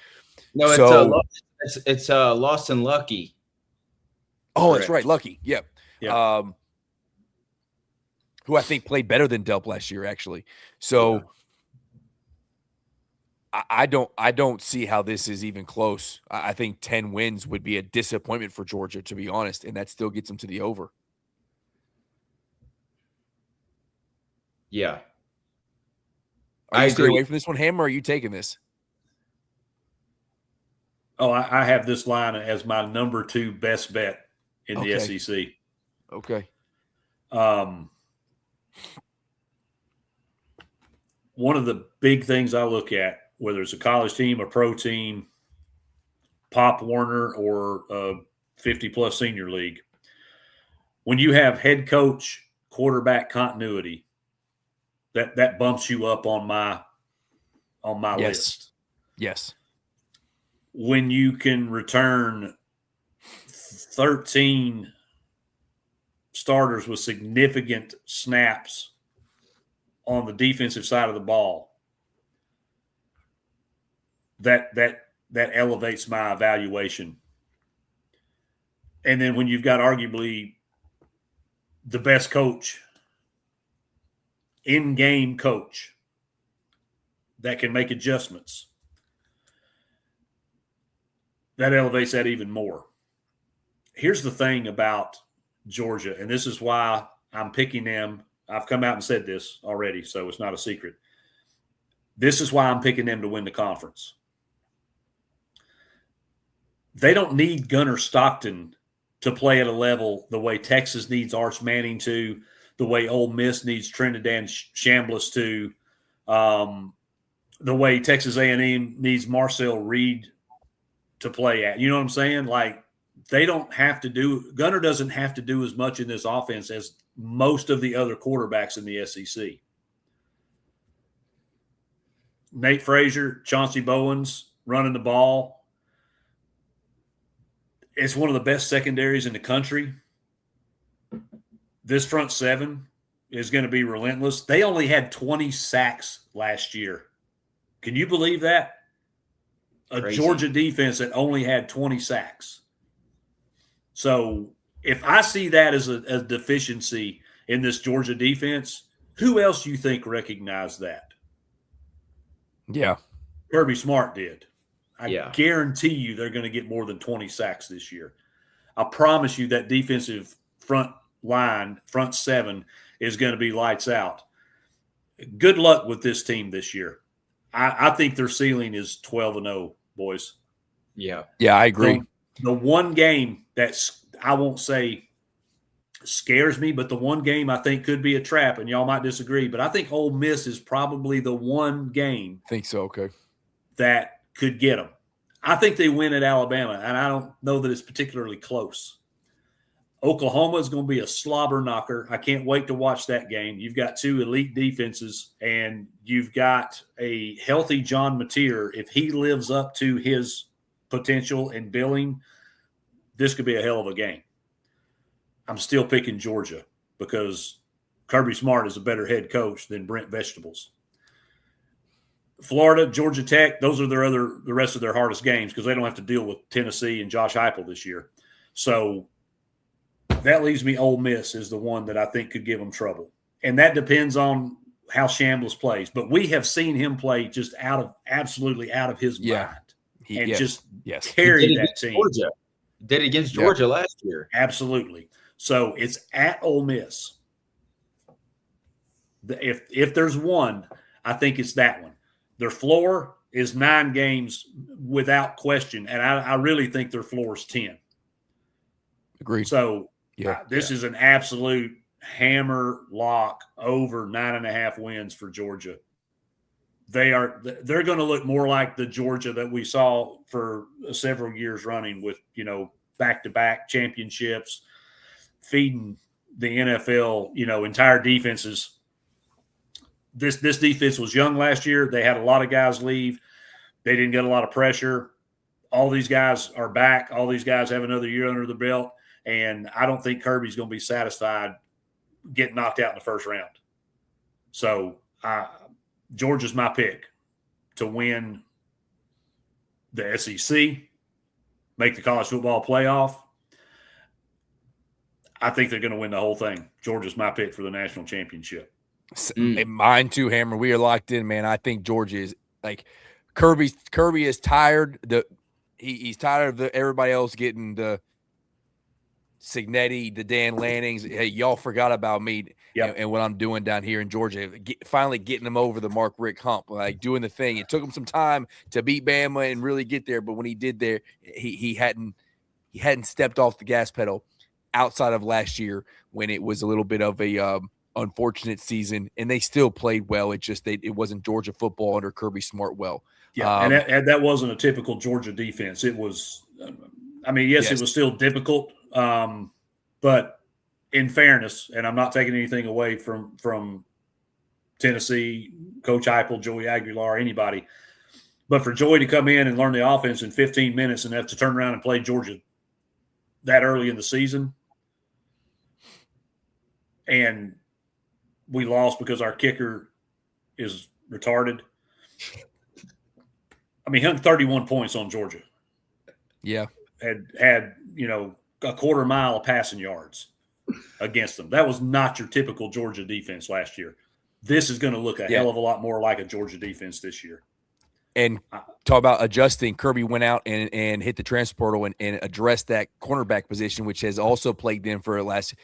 No, it's Lawson Lucky. Oh, that's right, Lucky. Yeah. Yeah. Who I think played better than Delp last year, actually. So I don't see how this is even close. I think 10 wins would be a disappointment for Georgia, to be honest, and that still gets them to the over. Yeah. Are you staying away from this one, Hammer, or are you taking this? Oh, I have this line as my number 2 best bet in the SEC. Okay. One of the big things I look at, whether it's a college team, a pro team, Pop Warner, or a 50-plus senior league, when you have head coach, quarterback continuity, that bumps you up on my list. Yes. When you can return 13 starters with significant snaps on the defensive side of the ball, that elevates my evaluation. And then when you've got arguably the best coach, in-game coach, that can make adjustments, that elevates that even more. Here's the thing about Georgia, and this is why I'm picking them. I've come out and said this already, so it's not a secret. This is why I'm picking them to win the conference. They don't need Gunnar Stockton to play at a level the way Texas needs Arch Manning to, the way Ole Miss needs Trinidad Chambliss to, the way Texas A&M needs Marcel Reed to play at. You know what I'm saying? Like, they don't have to do – Gunnar doesn't have to do as much in this offense as most of the other quarterbacks in the SEC. Nate Frazier, Chauncey Bowens running the ball. It's one of the best secondaries in the country. This front seven is going to be relentless. They only had 20 sacks last year. Can you believe that? A Crazy. Georgia defense that only had 20 sacks. So if I see that as a deficiency in this Georgia defense, who else do you think recognized that? Yeah. Kirby Smart did. I Yeah. guarantee you they're going to get more than 20 sacks this year. I promise you that defensive front line, front seven, is going to be lights out. Good luck with this team this year. I think their ceiling is 12-0, boys. Yeah. Yeah, I agree. The one game that's, I won't say scares me, but the one game I think could be a trap, and y'all might disagree, but I think Ole Miss is probably the one game Think so. Okay. that could get them. I think they win at Alabama, and I don't know that it's particularly close. Oklahoma is going to be a slobber knocker. I can't wait to watch that game. You've got two elite defenses, and you've got a healthy John Mateer. If he lives up to his potential and billing, this could be a hell of a game. I'm still picking Georgia because Kirby Smart is a better head coach than Brent Vegetables. Florida, Georgia Tech, those are the rest of their hardest games because they don't have to deal with Tennessee and Josh Heupel this year. So that leaves me Ole Miss is the one that I think could give them trouble. And that depends on how Shambliss plays. But we have seen him play just absolutely out of his mind. Carry that team. Georgia. Did it against Georgia last year. Absolutely. So it's at Ole Miss. If there's one, I think it's that one. Their floor is 9 games without question, and I really think their floor is 10. Agreed. So this is an absolute hammer lock over 9.5 wins for Georgia. They're going to look more like the Georgia that we saw for several years running with, back-to-back championships, feeding the NFL, entire defenses. This defense was young last year. They had a lot of guys leave. They didn't get a lot of pressure. All these guys are back. All these guys have another year under the belt. And I don't think Kirby's going to be satisfied getting knocked out in the first round. So Georgia's my pick to win the SEC, make the college football playoff. I think they're going to win the whole thing. Georgia's my pick for the national championship. Mine too, Hammer. We are locked in, man. I think Georgia is like Kirby is tired. He's tired of everybody else getting the Signetti, the Dan Lannings. Hey, y'all forgot about me and what I'm doing down here in Georgia. Finally getting them over the Mark Richt hump, like doing the thing. It took him some time to beat Bama and really get there, but when he did there, he hadn't stepped off the gas pedal outside of last year when it was a little bit of a unfortunate season, and they still played well. It wasn't Georgia football under Kirby Smart well. Yeah, and that wasn't a typical Georgia defense. It was, yes, it was still difficult, but in fairness, and I'm not taking anything away from Tennessee, Coach Heupel, Joey Aguilar, anybody, but for Joey to come in and learn the offense in 15 minutes and have to turn around and play Georgia that early in the season, and we lost because our kicker is retarded. He hung 31 points on Georgia. Yeah. Had a quarter mile of passing yards against them. That was not your typical Georgia defense last year. This is going to look a hell of a lot more like a Georgia defense this year. And talk about adjusting. Kirby went out and hit the transfer portal and addressed that cornerback position, which has also plagued them for the last,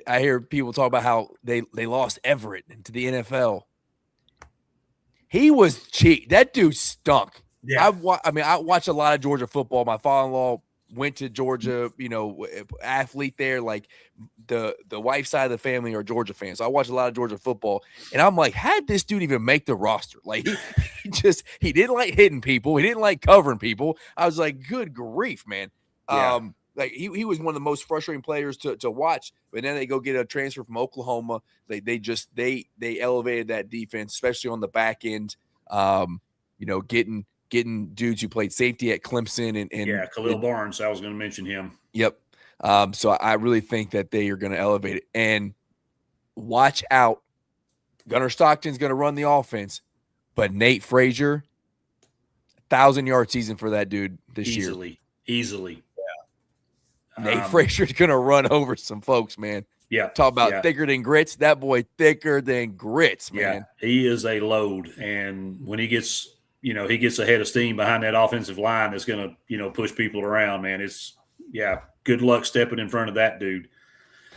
I hear people talk about how they lost Everett into the NFL. He was cheap. That dude stunk. Yeah. I watch a lot of Georgia football. My father-in-law went to Georgia, athlete there. Like the wife side of the family are Georgia fans. So I watch a lot of Georgia football, and I'm like, how did this dude even make the roster? Like he didn't like hitting people. He didn't like covering people. I was like, good grief, man. Yeah. He was one of the most frustrating players to watch. But then they go get a transfer from Oklahoma. They elevated that defense, especially on the back end. Getting dudes who played safety at Clemson and Khalil Barnes. I was going to mention him. Yep. So I really think that they are going to elevate it. And watch out, Gunnar Stockton's going to run the offense, but Nate Frazier, 1,000-yard season for that dude this year. Easily. Nate Frazier's going to run over some folks, man. Yeah. Talk about thicker than grits. That boy thicker than grits, man. Yeah, he is a load. And when he gets, he gets a head of steam behind that offensive line that's going to, push people around, man. It's, good luck stepping in front of that dude.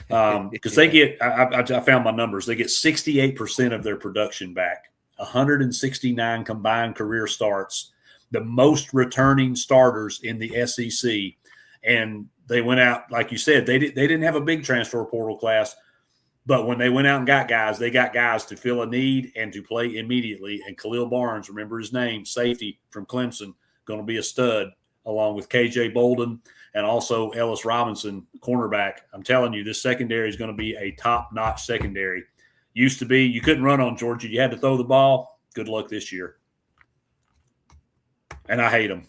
Because they get, I found my numbers. They get 68% of their production back, 169 combined career starts, the most returning starters in the SEC. And they went out, like you said, they didn't have a big transfer portal class, but when they went out and got guys, they got guys to fill a need and to play immediately. And Khalil Barnes, remember his name, safety from Clemson, going to be a stud, along with KJ Bolden and also Ellis Robinson, cornerback. I'm telling you, this secondary is going to be a top-notch secondary. Used to be, you couldn't run on Georgia. You had to throw the ball. Good luck this year. And I hate them.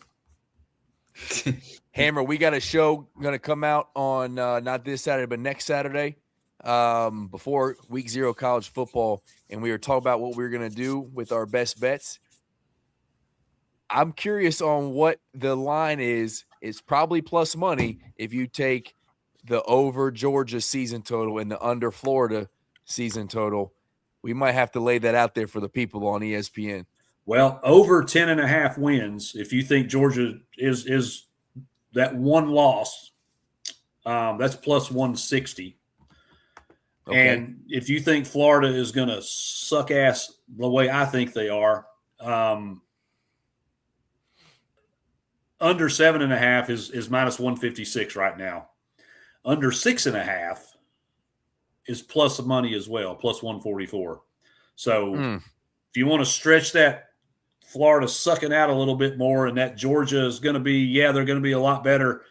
Hammer, we got a show going to come out on not this Saturday, but next Saturday before week 0 college football. And we were talking about what we were going to do with our best bets. I'm curious on what the line is. It's probably plus money if you take the over Georgia season total and the under Florida season total. We might have to lay that out there for the people on ESPN. Well, over 10.5 wins, if you think Georgia is that one loss, that's plus 160. Okay. And if you think Florida is going to suck ass the way I think they are, under 7.5 is minus 156 right now. Under 6.5 is plus money as well, plus 144. So if you want to stretch that Florida sucking out a little bit more and that Georgia is going to be, they're going to be a lot better,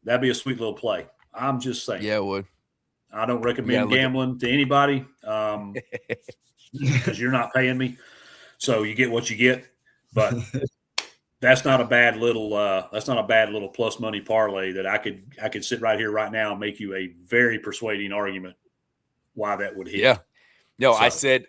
that'd be a sweet little play. I'm just saying. Yeah, it would. I don't recommend gambling to anybody because you're not paying me. So you get what you get. But that's not a bad little plus money parlay that I could sit right here right now and make you a very persuading argument why that would hit. Yeah. No, so.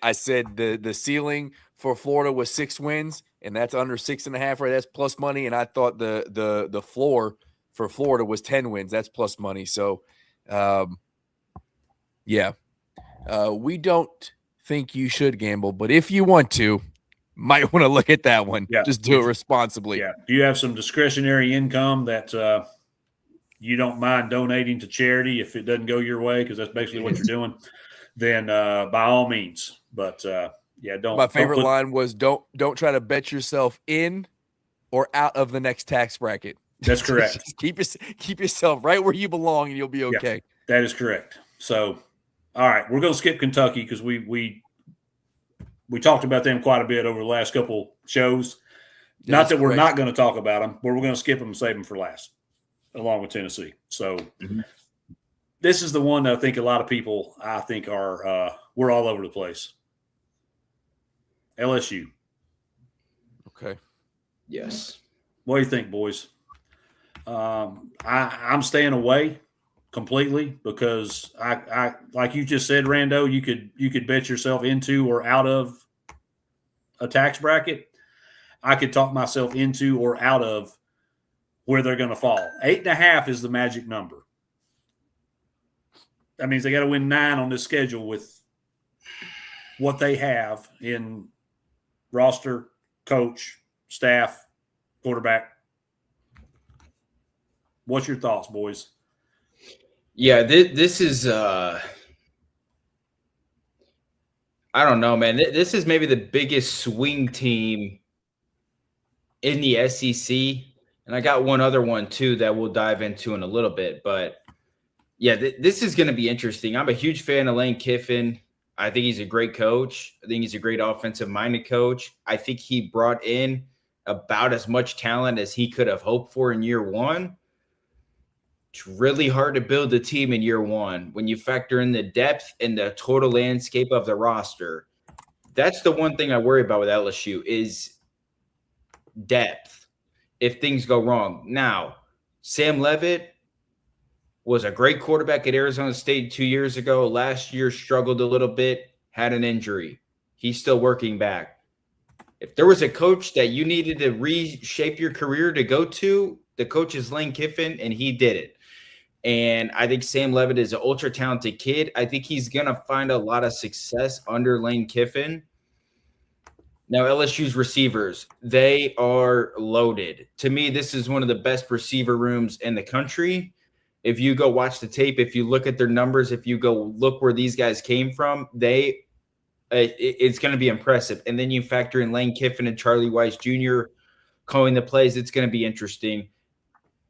I said the ceiling for Florida was 6 wins, and that's under 6.5, right? That's plus money. And I thought the floor for Florida was 10 wins. That's plus money. So we don't think you should gamble, but if you want to, might want to look at that one. Yeah. Just do it responsibly. Yeah. Do you have some discretionary income that you don't mind donating to charity if it doesn't go your way, because that's basically what you're doing, then by all means. But don't. My favorite line was don't try to bet yourself in or out of the next tax bracket. That's correct. keep yourself right where you belong and you'll be okay. Yeah, that is correct. So, all right, we're going to skip Kentucky because we talked about them quite a bit over the last couple shows. Not that we're not going to talk about them, but we're going to skip them and save them for last, along with Tennessee. So This is the one that I think a lot of people, are we're all over the place. LSU. Okay. Yes. What do you think, boys? I'm staying away completely because I like you just said, Rando, you could bet yourself into or out of a tax bracket. I could talk myself into or out of where they're going to fall. 8.5 is the magic number. That means they got to win 9 on this schedule with what they have in roster, coach, staff, quarterback. What's your thoughts, boys? Yeah, this is I don't know, man. This is maybe the biggest swing team in the SEC. And I got one other one, too, that we'll dive into in a little bit. But, yeah, this is going to be interesting. I'm a huge fan of Lane Kiffin. I think he's a great coach. I think he's a great offensive-minded coach. I think he brought in about as much talent as he could have hoped for in year one. It's really hard to build a team in year one when you factor in the depth and the total landscape of the roster. That's the one thing I worry about with LSU is depth if things go wrong. Now, Sam Leavitt was a great quarterback at Arizona State 2 years ago. Last year struggled a little bit, had an injury. He's still working back. If there was a coach that you needed to reshape your career to go to, the coach is Lane Kiffin, and he did it. And I think Sam Leavitt is an ultra-talented kid. I think he's going to find a lot of success under Lane Kiffin. Now, LSU's receivers, they are loaded. To me, this is one of the best receiver rooms in the country. If you go watch the tape, if you look at their numbers, if you go look where these guys came from, it's going to be impressive. And then you factor in Lane Kiffin and Charlie Weiss Jr. calling the plays. It's going to be interesting.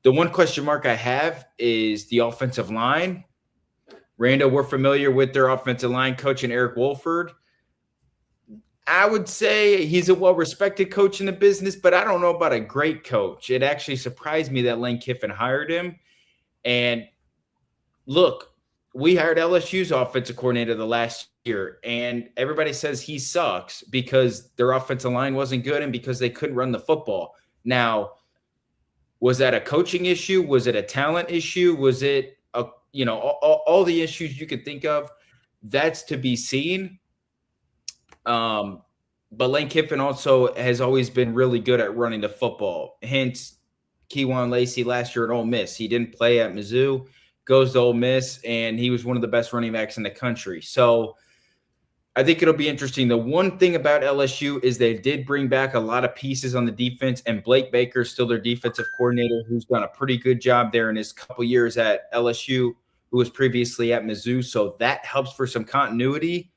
The one question mark I have is the offensive line. Rando, we're familiar with their offensive line coach and Eric Wolford. I would say he's a well-respected coach in the business, but I don't know about a great coach. It actually surprised me that Lane Kiffin hired him. And look, we hired LSU's offensive coordinator the last year, and everybody says he sucks because their offensive line wasn't good and because they couldn't run the football. Now, was that a coaching issue? Was it a talent issue? Was it all the issues you could think of? That's to be seen. But Lane Kiffin also has always been really good at running the football. Hence, Keywan Lacey last year at Ole Miss. He didn't play at Mizzou, goes to Ole Miss, and he was one of the best running backs in the country. So I think it'll be interesting. The one thing about LSU is they did bring back a lot of pieces on the defense, and Blake Baker is still their defensive coordinator, who's done a pretty good job there in his couple years at LSU, who was previously at Mizzou. So that helps for some continuity.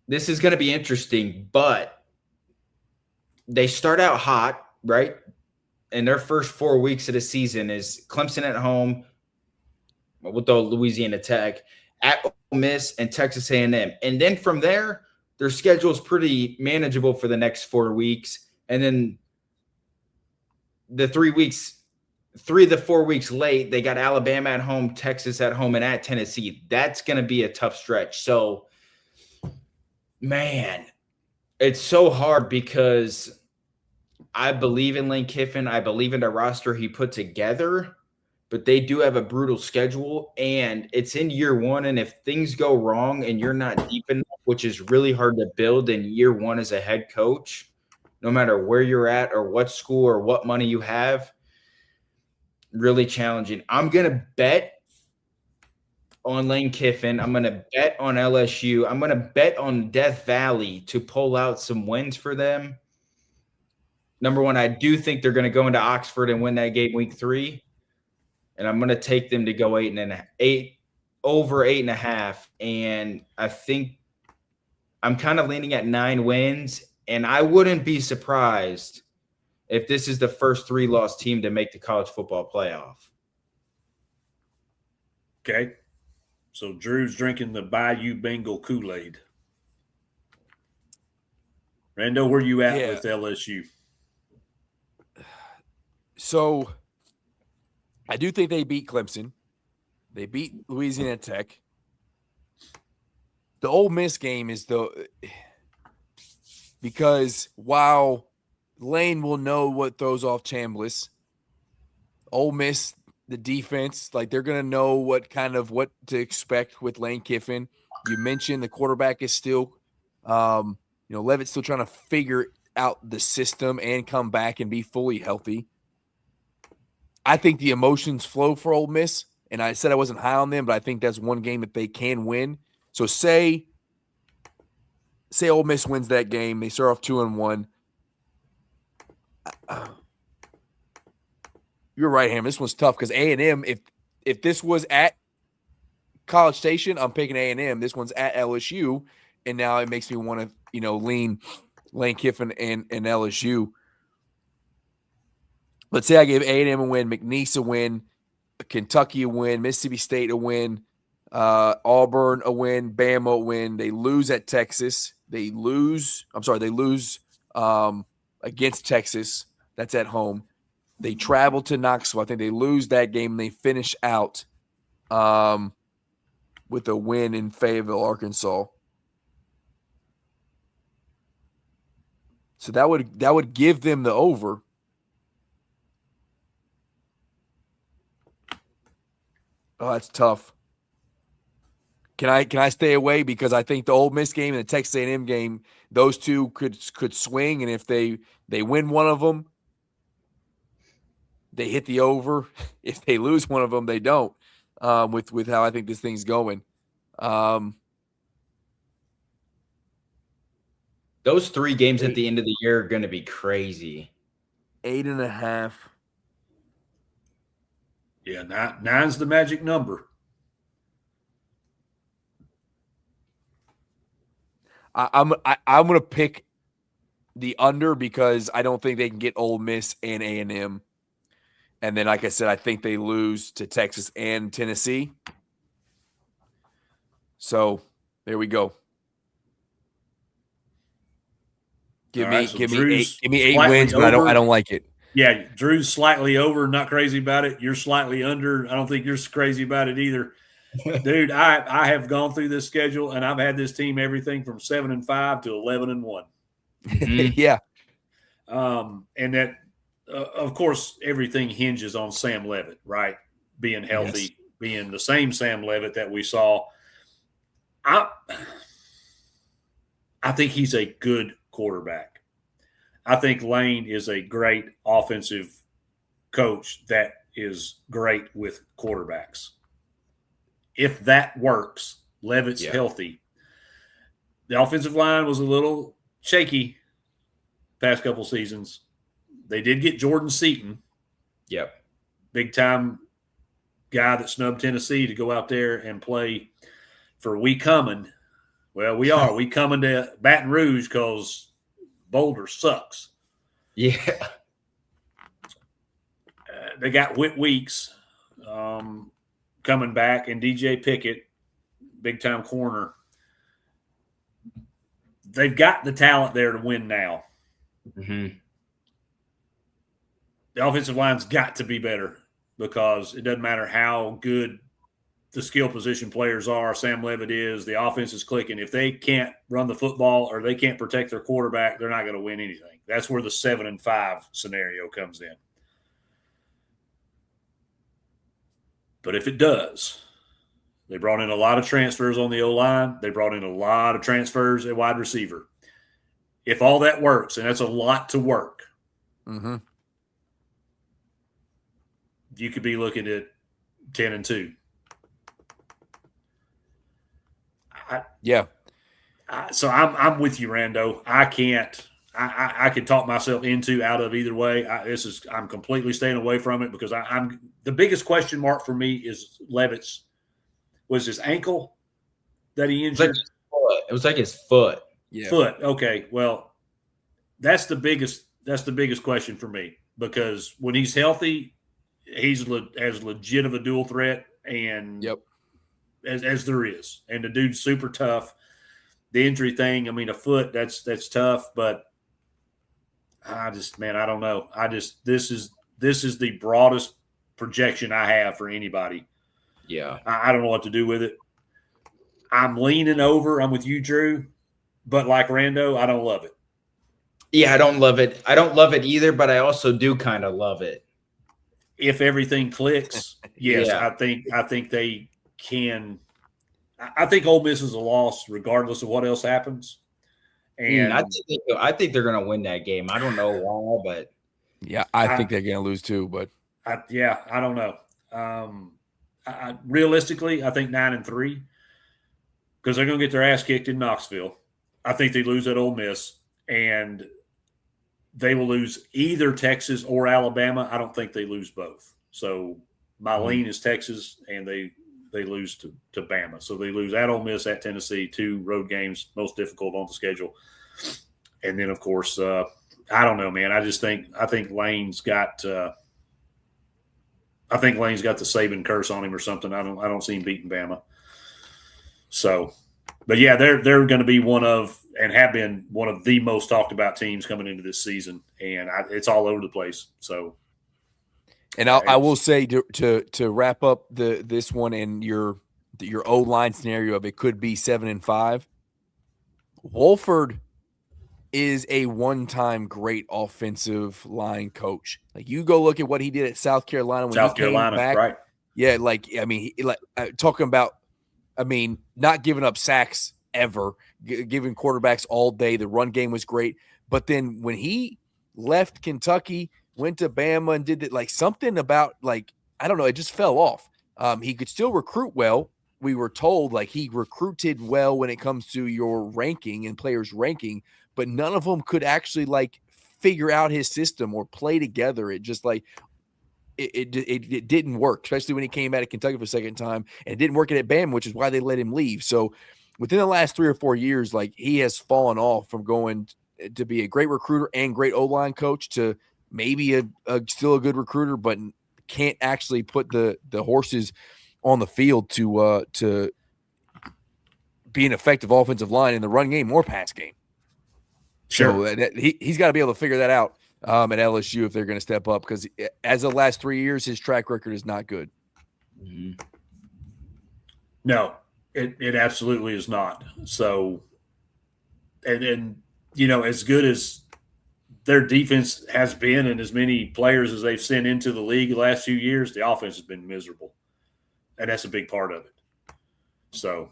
This is going to be interesting, but they start out hot, right? And their first 4 weeks of the season is Clemson at home, with the Louisiana Tech, at Ole Miss, and Texas A&M. And then from there, their schedule is pretty manageable for the next 4 weeks. And then the 3 of the 4 weeks late, they got Alabama at home, Texas at home, and at Tennessee. That's going to be a tough stretch. So, man, it's so hard because I believe in Lane Kiffin. I believe in the roster he put together, but they do have a brutal schedule, and it's in year one. And if things go wrong and you're not deep enough, which is really hard to build in year one as a head coach, no matter where you're at or what school or what money you have, really challenging. I'm going to bet on Lane Kiffin. I'm going to bet on LSU. I'm going to bet on Death Valley to pull out some wins for them. Number one, I do think they're going to go into Oxford and win that game week 3. And I'm going to take them to go over 8.5. And I think I'm kind of leaning at 9 wins. And I wouldn't be surprised if this is the first 3-loss team to make the college football playoff. Okay. So Drew's drinking the Bayou Bengal Kool-Aid. Rando, where you at with LSU? So I do think they beat Clemson. They beat Louisiana Tech. The Ole Miss game is because while Lane will know what throws off Chambliss, Ole Miss, the defense, like they're going to know what to expect with Lane Kiffin. You mentioned the quarterback is still, Levitt's still trying to figure out the system and come back and be fully healthy. I think the emotions flow for Ole Miss, and I said I wasn't high on them, but I think that's one game that they can win. So say Ole Miss wins that game, they start off 2-1. You're right, Ham. This one's tough because A&M. If this was at College Station, I'm picking A&M. This one's at LSU, and now it makes me want to lean Lane Kiffin and LSU. Let's say I gave A&M a win, McNeese a win, Kentucky a win, Mississippi State a win, Auburn a win, Bama a win. They lose at Texas. They lose against Texas. That's at home. They travel to Knoxville. I think they lose that game, and they finish out with a win in Fayetteville, Arkansas. So that would give them the over. Oh, that's tough. Can I stay away because I think the Ole Miss game and the Texas A&M game, those two could swing, and if they win one of them, they hit the over. If they lose one of them, they don't. With how I think this thing's going. Those 3 games at the end of the year are going to be crazy. 8.5. Yeah, 9's the magic number. I'm going to pick the under because I don't think they can get Ole Miss and A&M And then, like I said, I think they lose to Texas and Tennessee. So there we go. Give me eight wins, but I don't like it. Yeah, Drew's slightly over, not crazy about it. You're slightly under. I don't think you're crazy about it either. Dude, I have gone through this schedule, and I've had this team everything from 7-5 to 11-1. Yeah. And that, of course, everything hinges on Sam Levitt, right? Being healthy, being the same Sam Levitt that we saw. I think he's a good quarterback. I think Lane is a great offensive coach that is great with quarterbacks. If that works, Levitt's healthy. The offensive line was a little shaky past couple seasons. They did get Jordan Seaton. Yep. Big time guy that snubbed Tennessee to go out there and play for We Coming. Well, we are. We coming to Baton Rouge because Boulder sucks. Yeah. They got Whit Weeks coming back, and DJ Pickett, big time corner. They've got the talent there to win now. Mm-hmm. The offensive line's got to be better because it doesn't matter how good the skill position players are, Sam Levitt is, the offense is clicking. If they can't run the football or they can't protect their quarterback, they're not going to win anything. That's where the 7-5 scenario comes in. But if it does, they brought in a lot of transfers on the O-line. They brought in a lot of transfers at wide receiver. If all that works, and that's a lot to work, you could be looking at 10-2. So I'm with you, Rando. I can't. I could talk myself out of either way. I'm completely staying away from it because I'm the biggest question mark for me is Levitt's. Was his ankle that he injured? It was like his foot. Yeah. Foot. Okay. Well, that's the biggest question for me because when he's healthy, he's as legit of a dual threat and as there is. And the dude's super tough. The injury thing, I mean, a foot, that's tough, but I don't know. This is the broadest projection I have for anybody. Yeah. I don't know what to do with it. I'm leaning over. I'm with you, Drew. But like Rando, I don't love it. Yeah, I don't love it. I don't love it either, but I also do kind of love it. If everything clicks, yes, I think they can. I think Ole Miss is a loss regardless of what else happens. And I think they're going to win that game. I don't know why, but I think they're going to lose too. But I don't know. Realistically, I think 9-3 because they're going to get their ass kicked in Knoxville. I think they lose at Ole Miss, and they will lose either Texas or Alabama. I don't think they lose both. So my lean is Texas, and they lose to Bama. So they lose at Ole Miss, at Tennessee, 2 road games, most difficult on the schedule. And then, of course, I don't know, man. I think Lane's got the Saban curse on him or something. I don't see him beating Bama. So, but yeah, they're going to be one of the most talked about teams coming into this season, and it's all over the place. So. And I will say to wrap up this one and your O-line scenario of it could be 7-5. Wolford is a one-time great offensive line coach. Like you go look at what he did at South Carolina when he came back. Right? Yeah, talking about, not giving up sacks ever, giving quarterbacks all day. The run game was great, but then when he left Kentucky, went to Bama and did it, like something about I don't know, it just fell off. He could still recruit well. We were told he recruited well when it comes to your ranking and players ranking, but none of them could actually figure out his system or play together. It just it didn't work, especially when he came out of Kentucky for a second time, and it didn't work at Bama, which is why they let him leave. So within the last 3 or 4 years, he has fallen off from going to be a great recruiter and great O-line coach to maybe still a good recruiter, but can't actually put the horses on the field to be an effective offensive line in the run game or pass game. Sure. So he's got to be able to figure that out at LSU if they're going to step up, because as of the last 3 years, his track record is not good. Mm-hmm. No, it absolutely is not. So, and you know, as good as their defense has been and as many players as they've sent into the league the last few years, the offense has been miserable. And that's a big part of it. So,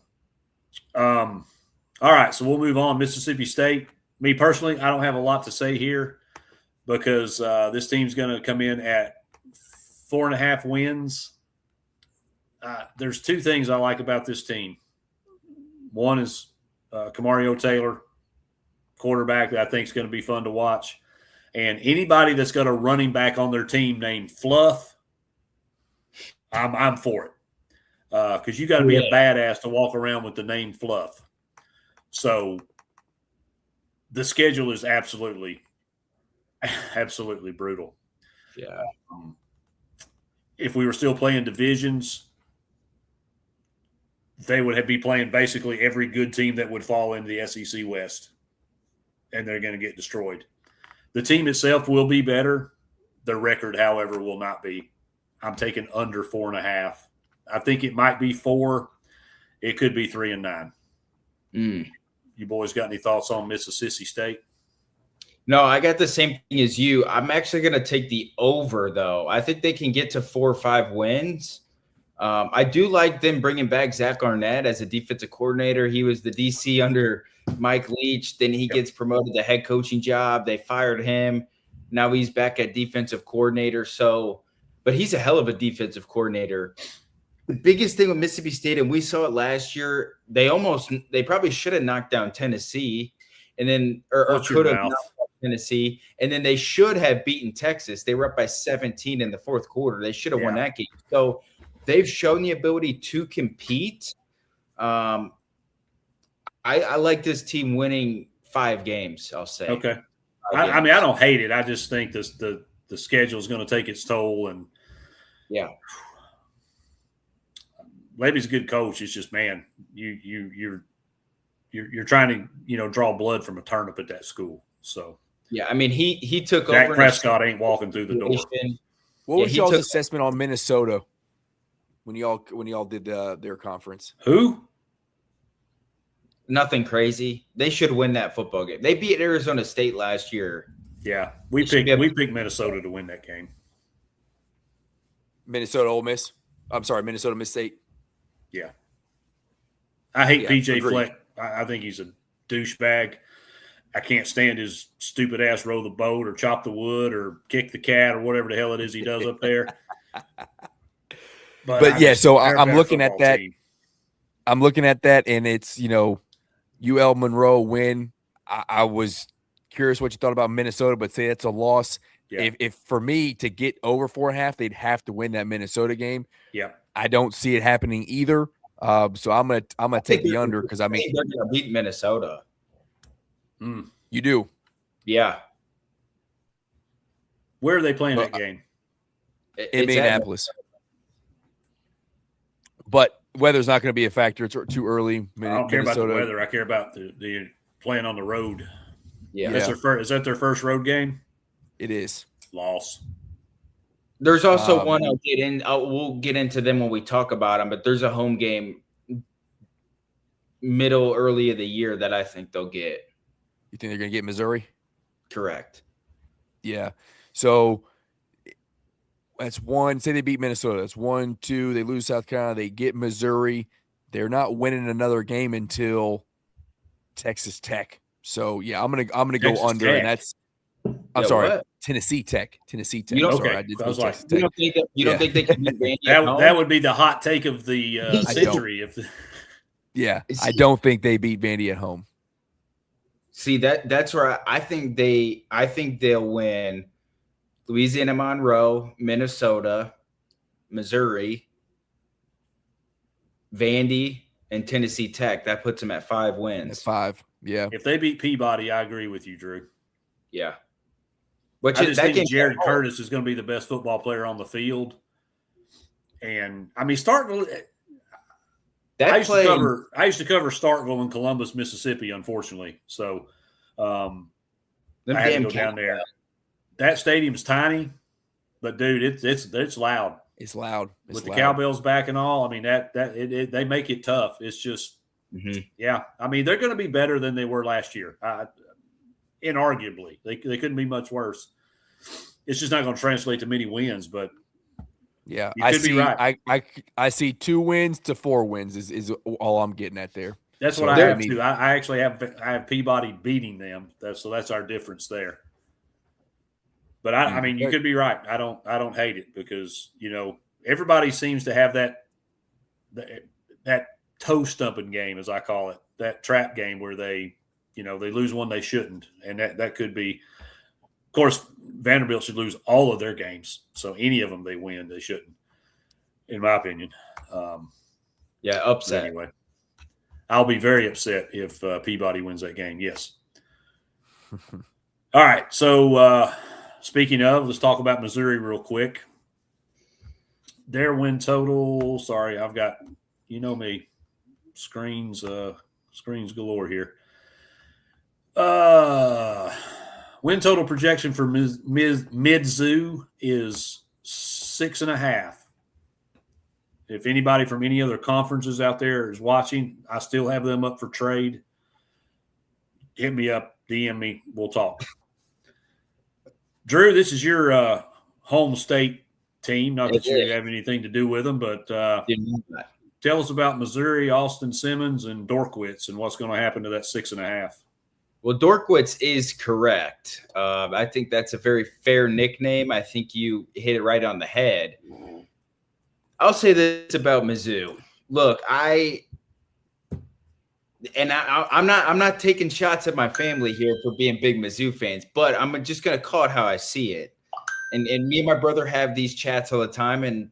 all right, so we'll move on. Mississippi State. Me personally, I don't have a lot to say here because this team's going to come in at 4.5 wins. There's two things I like about this team. One is Camario Taylor, quarterback, that I think is going to be fun to watch. And anybody that's got a running back on their team named Fluff, I'm for it. Because you got to be a badass to walk around with the name Fluff. So the schedule is absolutely brutal. Yeah. If we were still playing divisions, they would be playing basically every good team that would fall into the SEC West, and they're going to get destroyed. The team itself will be better. The record, however, will not be. I'm taking under 4.5. I think it might be 4. It could be 3 and 9. You boys got any thoughts on Mississippi State? No, I got the same thing as you. I'm actually going to take the over, though. I think they can get to 4 or 5 wins. I do like them bringing back Zach Arnett as a defensive coordinator. He was the DC under Mike Leach. Then he gets promoted to head coaching job. They fired him. Now he's back at defensive coordinator. But he's a hell of a defensive coordinator. The biggest thing with Mississippi State, and we saw it last year, they probably should have knocked down Tennessee, and then or could have knocked down Tennessee, and then they should have beaten Texas. They were up by 17 in the fourth quarter. They should have won that game. So they've shown the ability to compete. I like this team winning 5 games, I'll say. Okay. I mean, I don't hate it. I just think the schedule is going to take its toll, and Levy's a good coach. It's just, man, you're trying to draw blood from a turnip at that school. So yeah, I mean he took Dak over. Prescott ain't walking through the door. What was y'all's assessment on Minnesota when y'all did their conference? Who? Nothing crazy. They should win that football game. They beat Arizona State last year. Yeah, we picked Minnesota to win that game. Minnesota Miss State. Yeah. I hate PJ agreed. Fleck. I think he's a douchebag. I can't stand his stupid ass row the boat or chop the wood or kick the cat or whatever the hell it is he does up there. But yeah, so I'm looking at that. Team. I'm looking at that, and it's, UL Monroe win. I was curious what you thought about Minnesota, but say it's a loss. Yeah. If for me to get over 4.5, they'd have to win that Minnesota game. Yeah. I don't see it happening either. So I'm gonna take the under because I mean they're gonna beat Minnesota. You do, yeah. Where are they playing that game? Indianapolis. But weather's not going to be a factor. It's too early. I don't care about the weather. I care about the playing on the road. Yeah. Is that their first road game? It is. Loss. There's also one I'll get in. We'll get into them when we talk about them, but there's a home game early of the year that I think they'll get. You think they're going to get Missouri? Correct. Yeah. So that's one. Say they beat Minnesota. That's 1, 2. They lose South Carolina. They get Missouri. They're not winning another game until Texas Tech. So yeah, I'm gonna go under, Tech. And that's. I'm sorry, what? Tennessee Tech. You don't, sorry, I don't think they can beat Vandy that would be the hot take of the century. I don't think they beat Vandy at home. See, that's where I think they'll win Louisiana Monroe, Minnesota, Missouri, Vandy, and Tennessee Tech. That puts them at 5 wins. At 5, yeah. If they beat Peabody, I agree with you, Drew. Yeah. I just think Jared Curtis is going to be the best football player on the field. And I mean, Starkville. That I used to cover Starkville and Columbus, Mississippi. Unfortunately, so I had to go down there. That stadium's tiny, but dude, it's loud. It's loud. It's with loud. the cowbells back and all. I mean, they make it tough. It's just, yeah. I mean, they're going to be better than they were last year. Inarguably, they couldn't be much worse. It's just not going to translate to many wins, but yeah, you could be right. I see 2 wins to 4 wins is all I'm getting at there. That's what I have too. I actually have Peabody beating them. So that's our difference there. But I mean, you could be right. I don't hate it because, you know, everybody seems to have that toe stumping game, as I call it, that trap game where they lose one they shouldn't. And that could be, of course, Vanderbilt should lose all of their games. So any of them they win, they shouldn't, in my opinion. Upset. Anyway, I'll be very upset if Peabody wins that game. Yes. All right. So, speaking of, let's talk about Missouri real quick. Their win total. Sorry, I've got, you know me, screens galore here. Win total projection for Mizzou is 6.5. If anybody from any other conferences out there is watching, I still have them up for trade. Hit me up, DM me, we'll talk. Drew, this is your home state team. Not that you have anything to do with them, but tell us about Missouri, Austin Simmons, and Dorkwitz, and what's going to happen to that 6.5. Well, Dorkwitz is correct. I think that's a very fair nickname. I think you hit it right on the head. I'll say this about Mizzou. Look, I'm not taking shots at my family here for being big Mizzou fans, but I'm just going to call it how I see it. And me and my brother have these chats all the time, and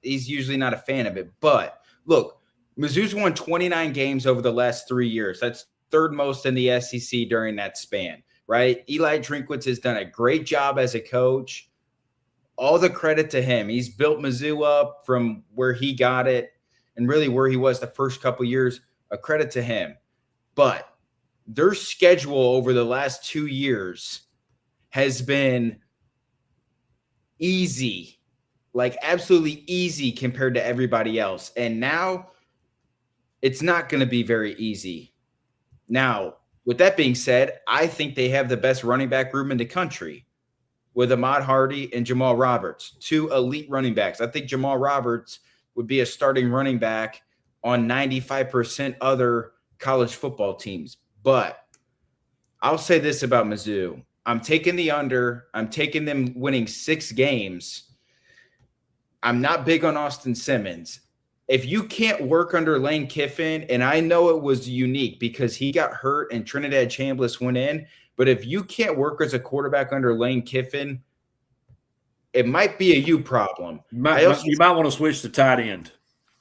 he's usually not a fan of it. But look, Mizzou's won 29 games over the last 3 years. That's third most in the SEC during that span, right? Eli Drinkwitz has done a great job as a coach. All the credit to him. He's built Mizzou up from where he got it and really where he was the first couple years. A credit to him. But their schedule over the last 2 years has been easy, like absolutely easy compared to everybody else. And now it's not going to be very easy. Now, with that being said, I think they have the best running back room in the country with Ahmad Hardy and Jamal Roberts, 2 elite running backs. I think Jamal Roberts would be a starting running back on 95% other college football teams. But I'll say this about Mizzou. I'm taking the under. I'm taking them winning 6 games. I'm not big on Austin Simmons. If you can't work under Lane Kiffin, and I know it was unique because he got hurt and Trinidad Chambliss went in, but if you can't work as a quarterback under Lane Kiffin, it might be a you problem. You might want to switch to tight end.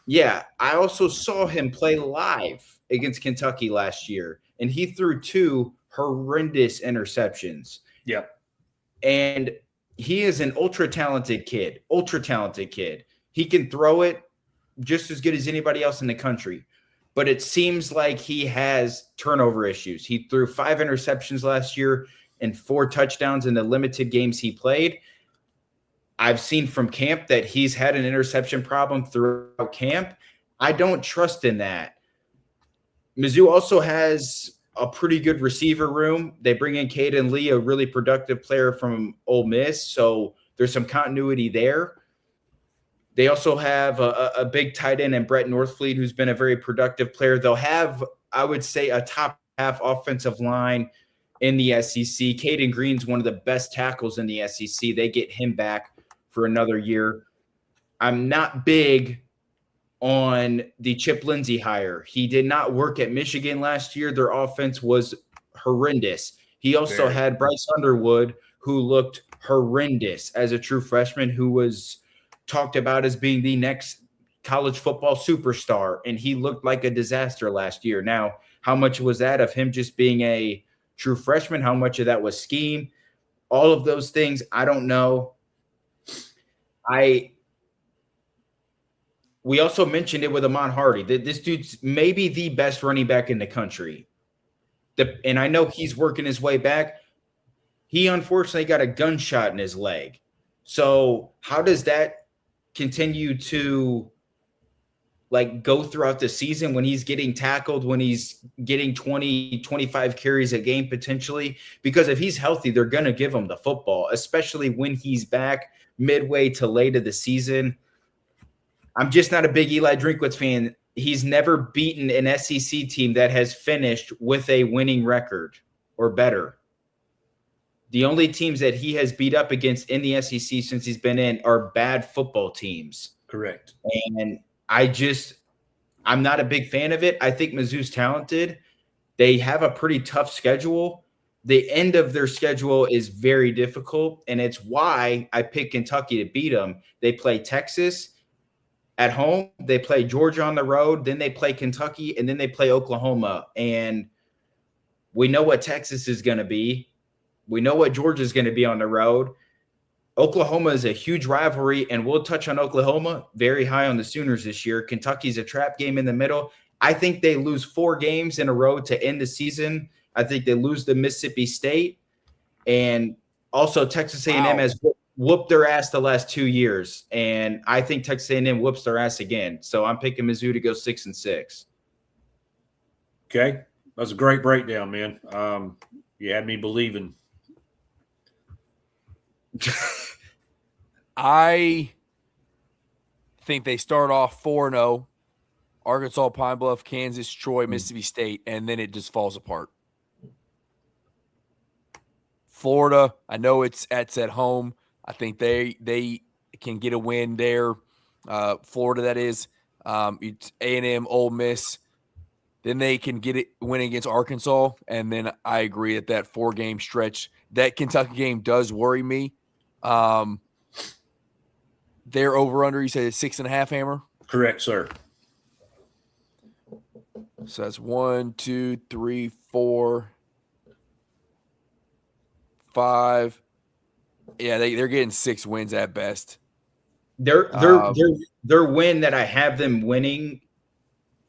Yeah, I also saw him play live against Kentucky last year, and he threw 2 horrendous interceptions. Yep. And he is an ultra-talented kid. He can throw it just as good as anybody else in the country. But it seems like he has turnover issues. He threw 5 interceptions last year and 4 touchdowns in the limited games he played. I've seen from camp that he's had an interception problem throughout camp. I don't trust in that. Mizzou also has a pretty good receiver room. They bring in Caden Lee, a really productive player from Ole Miss, so there's some continuity there. They also have a big tight end in Brett Northfleet, who's been a very productive player. They'll have, I would say, a top half offensive line in the SEC. Caden Green's one of the best tackles in the SEC. They get him back for another year. I'm not big on the Chip Lindsey hire. He did not work at Michigan last year. Their offense was horrendous. He also had Bryce Underwood, who looked horrendous as a true freshman, who was talked about as being the next college football superstar, and he looked like a disaster last year. Now, how much was that of him just being a true freshman? How much of that was scheme? All of those things, I don't know. we also mentioned it with Ahmad Hardy. This dude's maybe the best running back in the country. And I know he's working his way back. He unfortunately got a gunshot in his leg. So how does that continue to like go throughout the season when he's getting tackled, when he's getting 20, 25 carries a game potentially? Because if he's healthy, they're going to give him the football, especially when he's back midway to late of the season. I'm just not a big Eli Drinkwitz fan. He's never beaten an SEC team that has finished with a winning record or better. The only teams that he has beat up against in the SEC since he's been in are bad football teams. Correct. And I'm not a big fan of it. I think Mizzou's talented. They have a pretty tough schedule. The end of their schedule is very difficult, and it's why I picked Kentucky to beat them. They play Texas at home, they play Georgia on the road, then they play Kentucky, and then they play Oklahoma. And we know what Texas is going to be. We know what Georgia is going to be on the road. Oklahoma is a huge rivalry, and we'll touch on Oklahoma very high on the Sooners this year. Kentucky's a trap game in the middle. I think they lose 4 games in a row to end the season. I think they lose to Mississippi State, and also Texas A&M has whooped their ass the last 2 years, and I think Texas A&M whoops their ass again. So I'm picking Mizzou to go 6-6. Okay, that's a great breakdown, man. You had me believing. I think they start off 4-0, Arkansas, Pine Bluff, Kansas, Troy, Mississippi State, and then it just falls apart. Florida, I know it's at home. I think they can get a win there. Florida, that is. It's A&M, Ole Miss. Then they can get it win against Arkansas, and then I agree that 4-game stretch, that Kentucky game does worry me. Their over-under, you said it's 6.5, Hammer? Correct, sir. So that's 1, 2, 3, 4, 5. Yeah, they're getting 6 wins at best. Their win that I have them winning,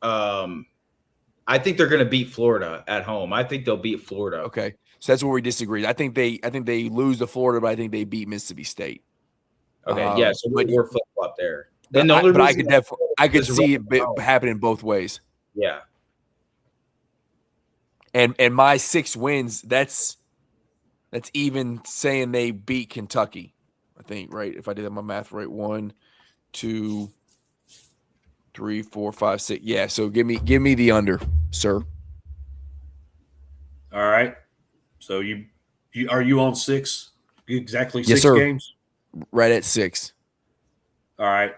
I think they're going to beat Florida at home. I think they'll beat Florida. Okay, so that's where we disagree. I think they lose to Florida, but I think they beat Mississippi State. Okay, yeah, so we're flip flop there. But I could see it happening both ways. Yeah, and my 6 wins, that's even saying they beat Kentucky, I think, right? If I did my math right, 1, 2, 3, 4, 5, 6. Yeah, so give me the under, sir. All right. So you are you on 6? Exactly 6 yes, sir. Games? Right at 6. All right.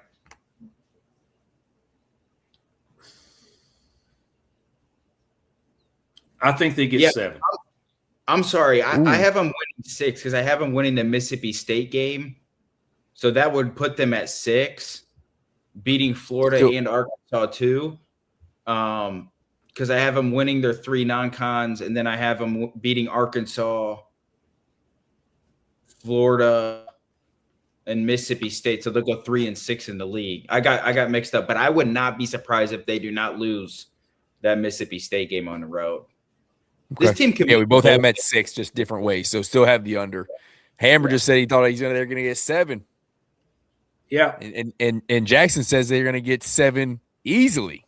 I think they get 7. I'm sorry. I have them winning 6 because I have them winning the Mississippi State game. So that would put them at 6, beating Florida and Arkansas too. Because I have them winning their 3 non-cons, and then I have them beating Arkansas, Florida, and Mississippi State. So they'll go 3-6 in the league. I got mixed up, but I would not be surprised if they do not lose that Mississippi State game on the road. Okay. This team can we both have them at 6, just different ways. So still have the under. Hammer just said he thought they're going to get 7. Yeah, and Jackson says they're going to get 7 easily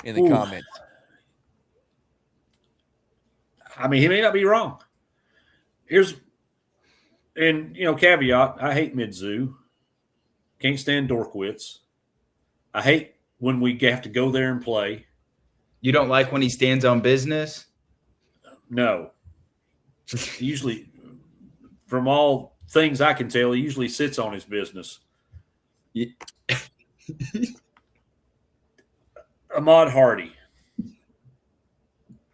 in the comments. I mean, he may not be wrong. Caveat, I hate Mizzou. Can't stand Dorkwitz. I hate when we have to go there and play. You don't like when he stands on business? No. Usually, from all things I can tell, he usually sits on his business. Yeah. Ahmad Hardy.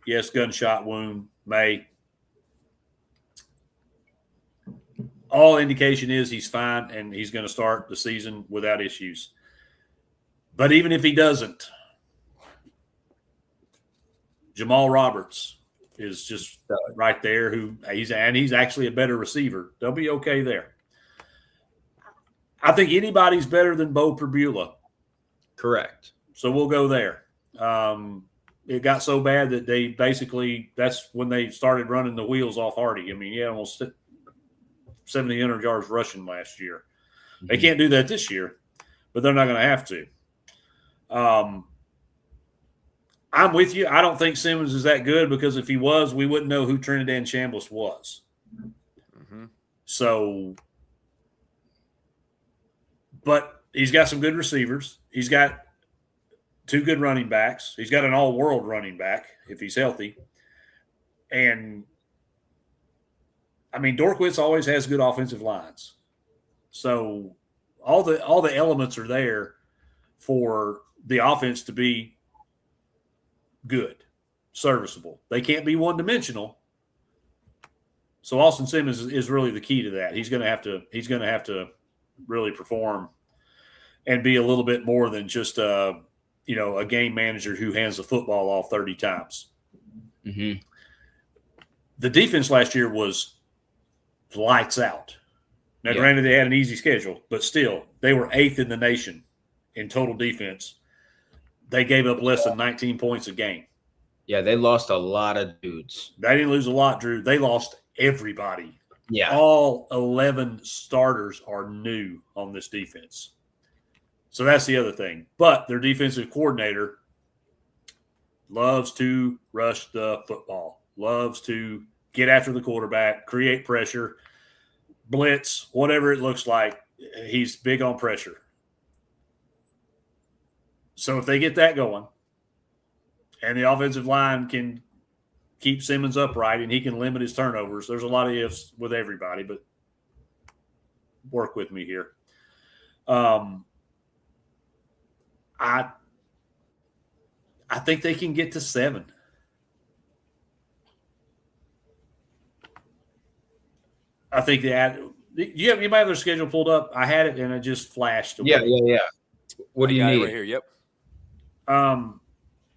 Yes, gunshot wound, May. All indication is he's fine and he's going to start the season without issues. But even if he doesn't, Jamal Roberts is just right there. He's actually a better receiver. They'll be okay there. I think anybody's better than Bo Perbula Correct. So we'll go there. It got so bad that they basically, that's when they started running the wheels off Hardy. I mean, he had almost 1,700 yards rushing last year. They can't do that this year, but they're not going to have to. I'm with you. I don't think Simmons is that good because if he was, we wouldn't know who Trinidad Chambliss was. So, but he's got some good receivers. He's got 2 good running backs. He's got an all-world running back if he's healthy. And, I mean, Dorkwitz always has good offensive lines. So all the elements are there for the offense to be good, serviceable. They can't be one-dimensional. So Austin Simmons is really the key to that. He's going to have to really perform and be a little bit more than just a game manager who hands the football off 30 times. The defense last year was lights out. Now, granted, they had an easy schedule, but still, they were 8th in the nation in total defense. They gave up less than 19 points a game. Yeah, they lost a lot of dudes. They didn't lose a lot, Drew. They lost everybody. Yeah. All 11 starters are new on this defense. So that's the other thing. But their defensive coordinator loves to rush the football, loves to get after the quarterback, create pressure, blitz, whatever it looks like. He's big on pressure. So if they get that going and the offensive line can keep Simmons upright and he can limit his turnovers, there's a lot of ifs with everybody, but work with me here. I think they can get to 7. I think that you might have their schedule pulled up. I had it and it just flashed away. Yeah. What do you need? Right here. Yep.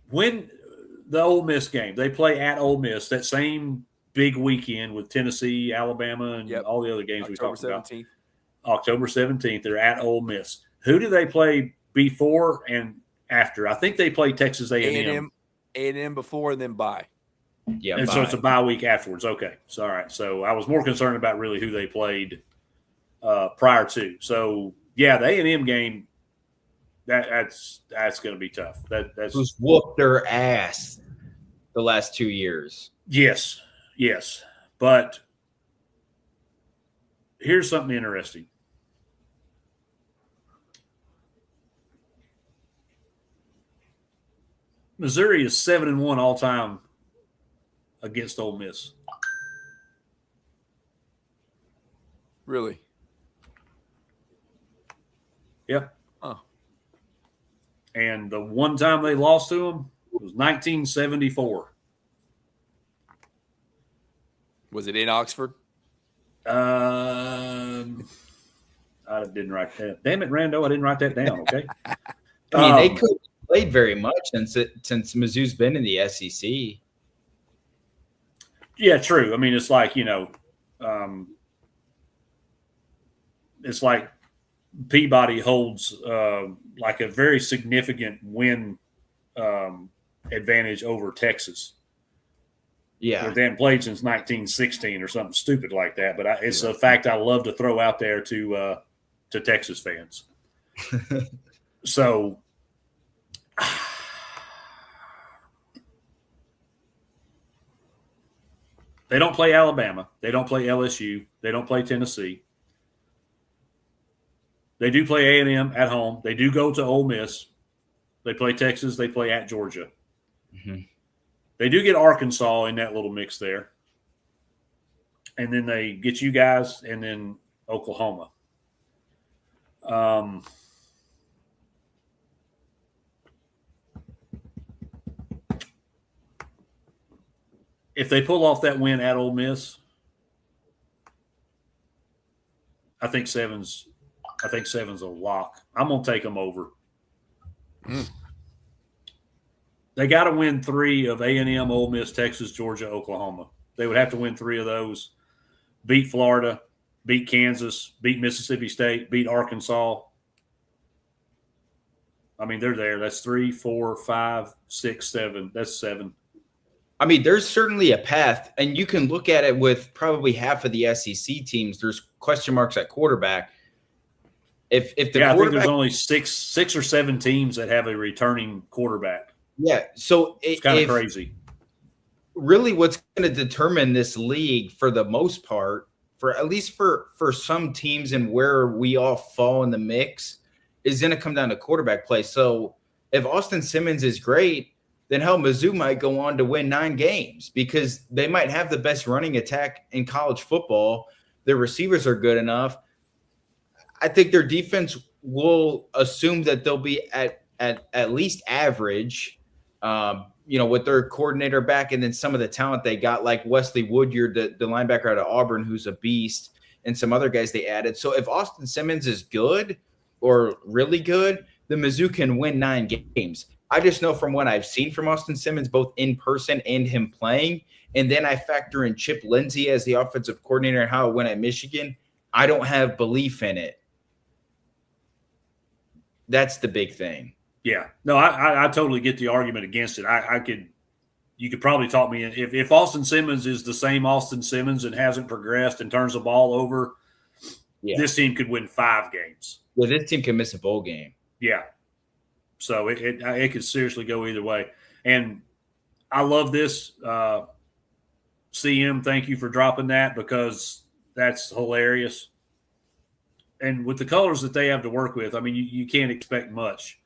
When the Ole Miss game, they play at Ole Miss that same big weekend with Tennessee, Alabama, and all the other games we talked about. October 17th, they're at Ole Miss. Who do they play before and after? I think they play Texas A&M. A&M before and then bye. Yeah, and so it's a bye week afterwards. Okay, so all right. So I was more concerned about really who they played prior to. So yeah, the A&M game, that's going to be tough. That's who's whooped their ass the last 2 years. Yes. But here's something interesting. Missouri is 7-1 all time against Ole Miss. Really? Yep. Oh. And the one time they lost to them was 1974. Was it in Oxford? I didn't write that. Damn it, Rando! I didn't write that down. Okay. I mean, they could have played very much since Mizzou's been in the SEC. Yeah, true. I mean, it's like it's like Peabody holds like a very significant win advantage over Texas. Yeah, they haven't played since 1916 or something stupid like that. But it's a fact I love to throw out there to Texas fans. So they don't play Alabama. They don't play LSU. They don't play Tennessee. They do play A&M at home. They do go to Ole Miss. They play Texas. They play at Georgia. Mm-hmm. They do get Arkansas in that little mix there. And then they get you guys and then Oklahoma. If they pull off that win at Ole Miss, I think seven's a lock. I'm going to take them over. They got to win 3 of A&M, Ole Miss, Texas, Georgia, Oklahoma. They would have to win 3 of those, beat Florida, beat Kansas, beat Mississippi State, beat Arkansas. I mean, they're there. That's 3, 4, 5, 6, 7. That's 7. I mean, there's certainly a path, and you can look at it with probably half of the SEC teams. There's question marks at quarterback. If the I think quarterback, there's only six or 7 teams that have a returning quarterback. yeah, so It's kind of crazy. Really, what's going to determine this league for the most part, for at least for some teams and where we all fall in the mix, is going to come down to quarterback play. So if Austin Simmons is great, then hell, Mizzou might go on to win 9 games because they might have the best running attack in college football. Their receivers are good enough. I think their defense will assume that they'll be at least average, with their coordinator back, and then some of the talent they got, like Wesley Woodyard, the linebacker out of Auburn, who's a beast, and some other guys they added. So if Austin Simmons is good or really good, then Mizzou can win 9 games. I just know from what I've seen from Austin Simmons, both in person and him playing, and then I factor in Chip Lindsey as the offensive coordinator and how it went at Michigan, I don't have belief in it. That's the big thing. Yeah. No, I totally get the argument against it. You could probably talk me in. If Austin Simmons is the same Austin Simmons and hasn't progressed and turns the ball over, this team could win 5 games. Well, this team can miss a bowl game. Yeah. So it could seriously go either way. And I love this. CM, thank you for dropping that because that's hilarious. And with the colors that they have to work with, I mean, you can't expect much.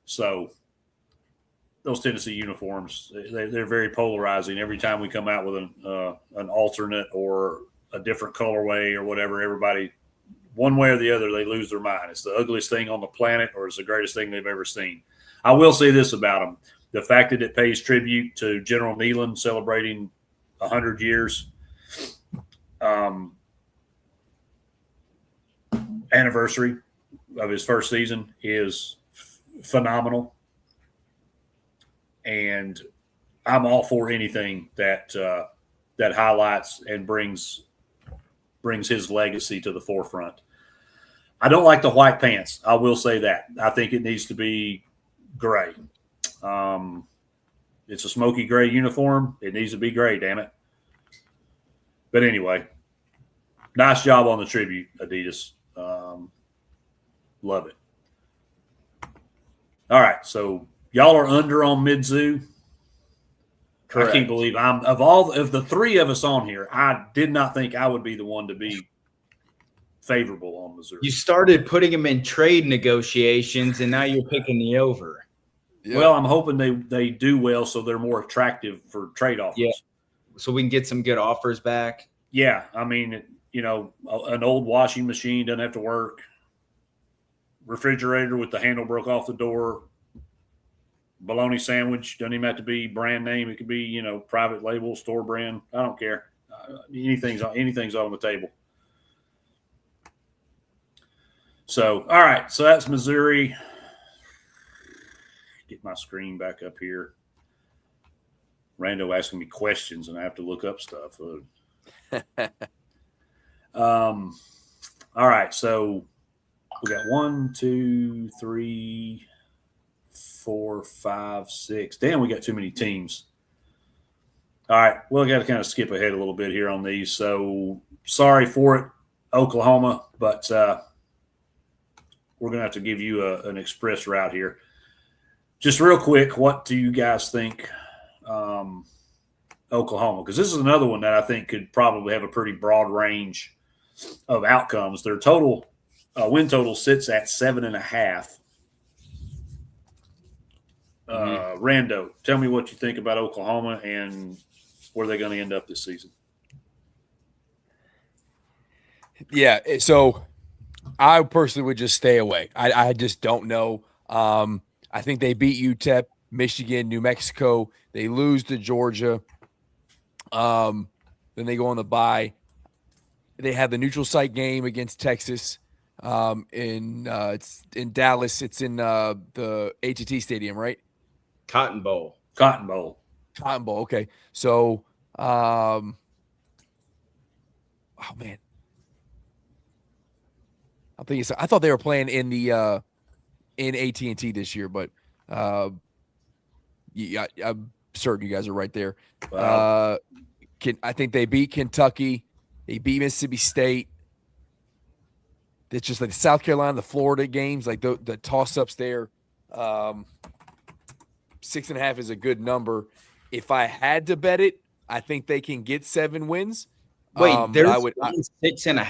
So those Tennessee uniforms, they're very polarizing. Every time we come out with an alternate or a different colorway or whatever, everybody, one way or the other, they lose their mind. It's the ugliest thing on the planet or it's the greatest thing they've ever seen. I will say this about them. The fact that it pays tribute to General Neyland celebrating 100 years anniversary of his first season is phenomenal. And I'm all for anything that highlights and brings his legacy to the forefront. I don't like the white pants. I will say that. I think it needs to be gray. It's a smoky gray uniform. It needs to be gray, damn it. But anyway, nice job on the tribute, Adidas. Love it. All right, so y'all are under on Mizzou. Correct. I can't believe of the 3 of us on here, I did not think I would be the one to be favorable on Missouri. You started putting them in trade negotiations, and now you're picking the over. Yeah. Well, I'm hoping they do well so they're more attractive for trade offers. Yeah, so we can get some good offers back. Yeah, I mean, an old washing machine doesn't have to work. Refrigerator with the handle broke off the door. Bologna sandwich doesn't even have to be brand name. It could be, private label, store brand. I don't care. Anything's on the table. So, all right. So that's Missouri. Get my screen back up here. Rando asking me questions, and I have to look up stuff. All right. So we got 1, 2, 3, 4, 5, 6. Damn, we got too many teams. All right. Well, I got to kind of skip ahead a little bit here on these. So sorry for it, Oklahoma, but we're going to have to give you an express route here. Just real quick, what do you guys think Oklahoma? Because this is another one that I think could probably have a pretty broad range of outcomes. Their total win total sits at 7.5. Rando, tell me what you think about Oklahoma and where they're going to end up this season. Yeah, so I personally would just stay away. I just don't know. I think they beat UTEP, Michigan, New Mexico. They lose to Georgia. Then they go on the bye. They have the neutral site game against Texas. It's in Dallas. It's in the AT&T Stadium, right? Cotton Bowl. Okay. So, oh man, I thought they were playing in the in AT&T this year, but yeah, I'm certain you guys are right there. Wow. I think they beat Kentucky. They beat Mississippi State. It's just like the South Carolina, the Florida games, like the toss-ups there. 6.5 is a good number. If I had to bet it, I think they can get 7 wins. Wait, But there's I would. 6.5. Is that what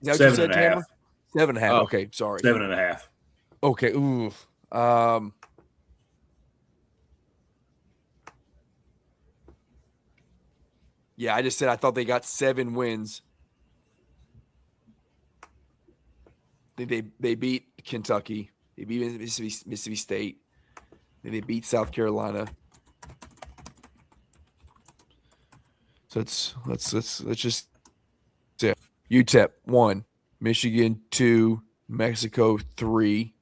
you 7 said, and a Cameron? half. 7.5. Oh. Okay, sorry. 7.5. Okay. Ooh. Yeah, I just said I thought they got 7 wins. They beat Kentucky. They beat Mississippi State. Then they beat South Carolina. So let's just say UTEP 1, Michigan 2, Mexico 3,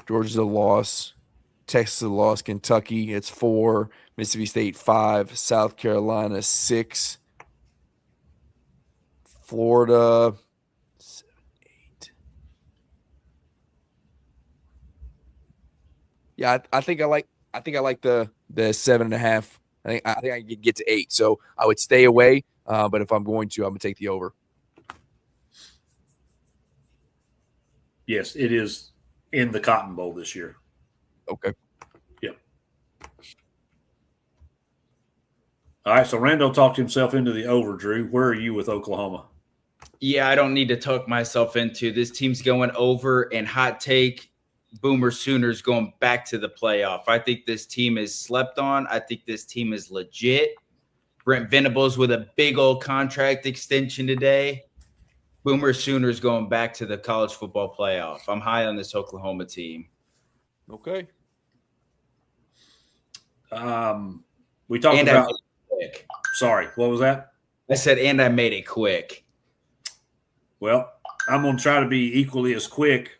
Georgia's a loss, Texas a loss, Kentucky it's 4, Mississippi State 5, South Carolina 6, Florida 7, 8. Yeah, I think I like the 7.5. I think I can get to 8. So I would stay away. But if I'm going to, I'm gonna take the over. Yes, it is in the Cotton Bowl this year. Okay. Yep. All right, so Randall talked himself into the over, Drew. Where are you with Oklahoma? Yeah, I don't need to talk myself into this team's going over, and hot take, Boomer Sooners going back to the playoff. I think this team is slept on. I think this team is legit. Brent Venables with a big old contract extension today. Boomer Sooners going back to the college football playoff. I'm high on this Oklahoma team. Okay. We talked And about. I made it quick. Sorry, what was that? I said, and I made it quick. Well, I'm going to try to be equally as quick.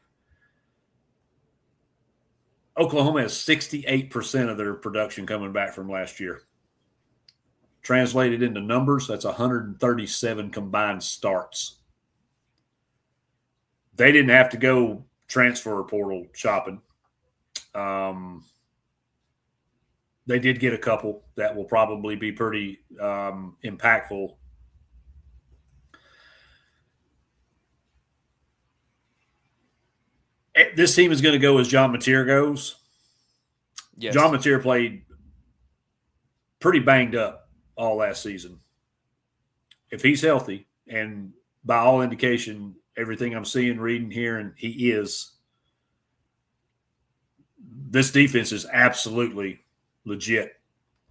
Oklahoma has 68% of their production coming back from last year. Translated into numbers, that's 137 combined starts. They didn't have to go transfer portal shopping. They did get a couple that will probably be pretty impactful. This team is going to go as John Mateer goes. Yes. John Mateer played pretty banged up all last season. If he's healthy, and by all indication, everything I'm seeing, reading, hearing, he is, this defense is absolutely legit.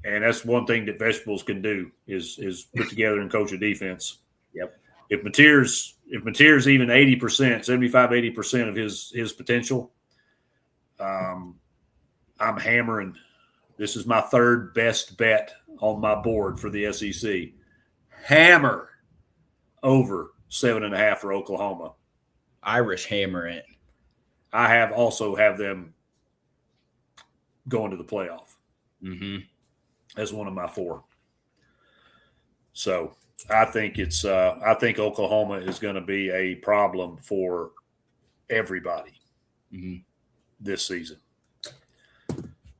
And that's one thing that Vegetables can do is put together and coach a defense. Yep. If Mateer's even 80%, 75, 80% of his potential, I'm hammering. This is my third best bet on my board for the SEC. Hammer over 7.5 for Oklahoma. Irish hammer it. I also have them going to the playoff as one of my 4. So I think I think Oklahoma is going to be a problem for everybody this season.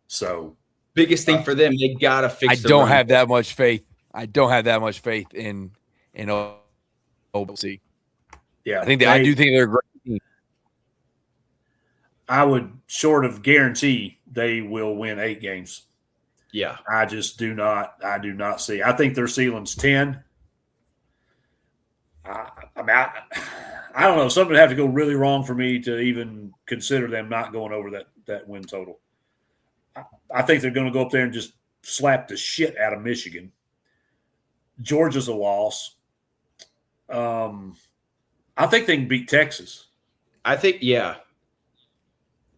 So biggest thing for them, they gotta fix. I don't have that much faith. I don't have that much faith in OC. Yeah, I do think they're a great team. I would, short of guarantee, they will win 8 games. Yeah, I just do not. I do not see. I think their ceiling's 10. I don't know. Something would have to go really wrong for me to even consider them not going over that win total. I think they're going to go up there and just slap the shit out of Michigan. Georgia's a loss. I think they can beat Texas. I think, yeah.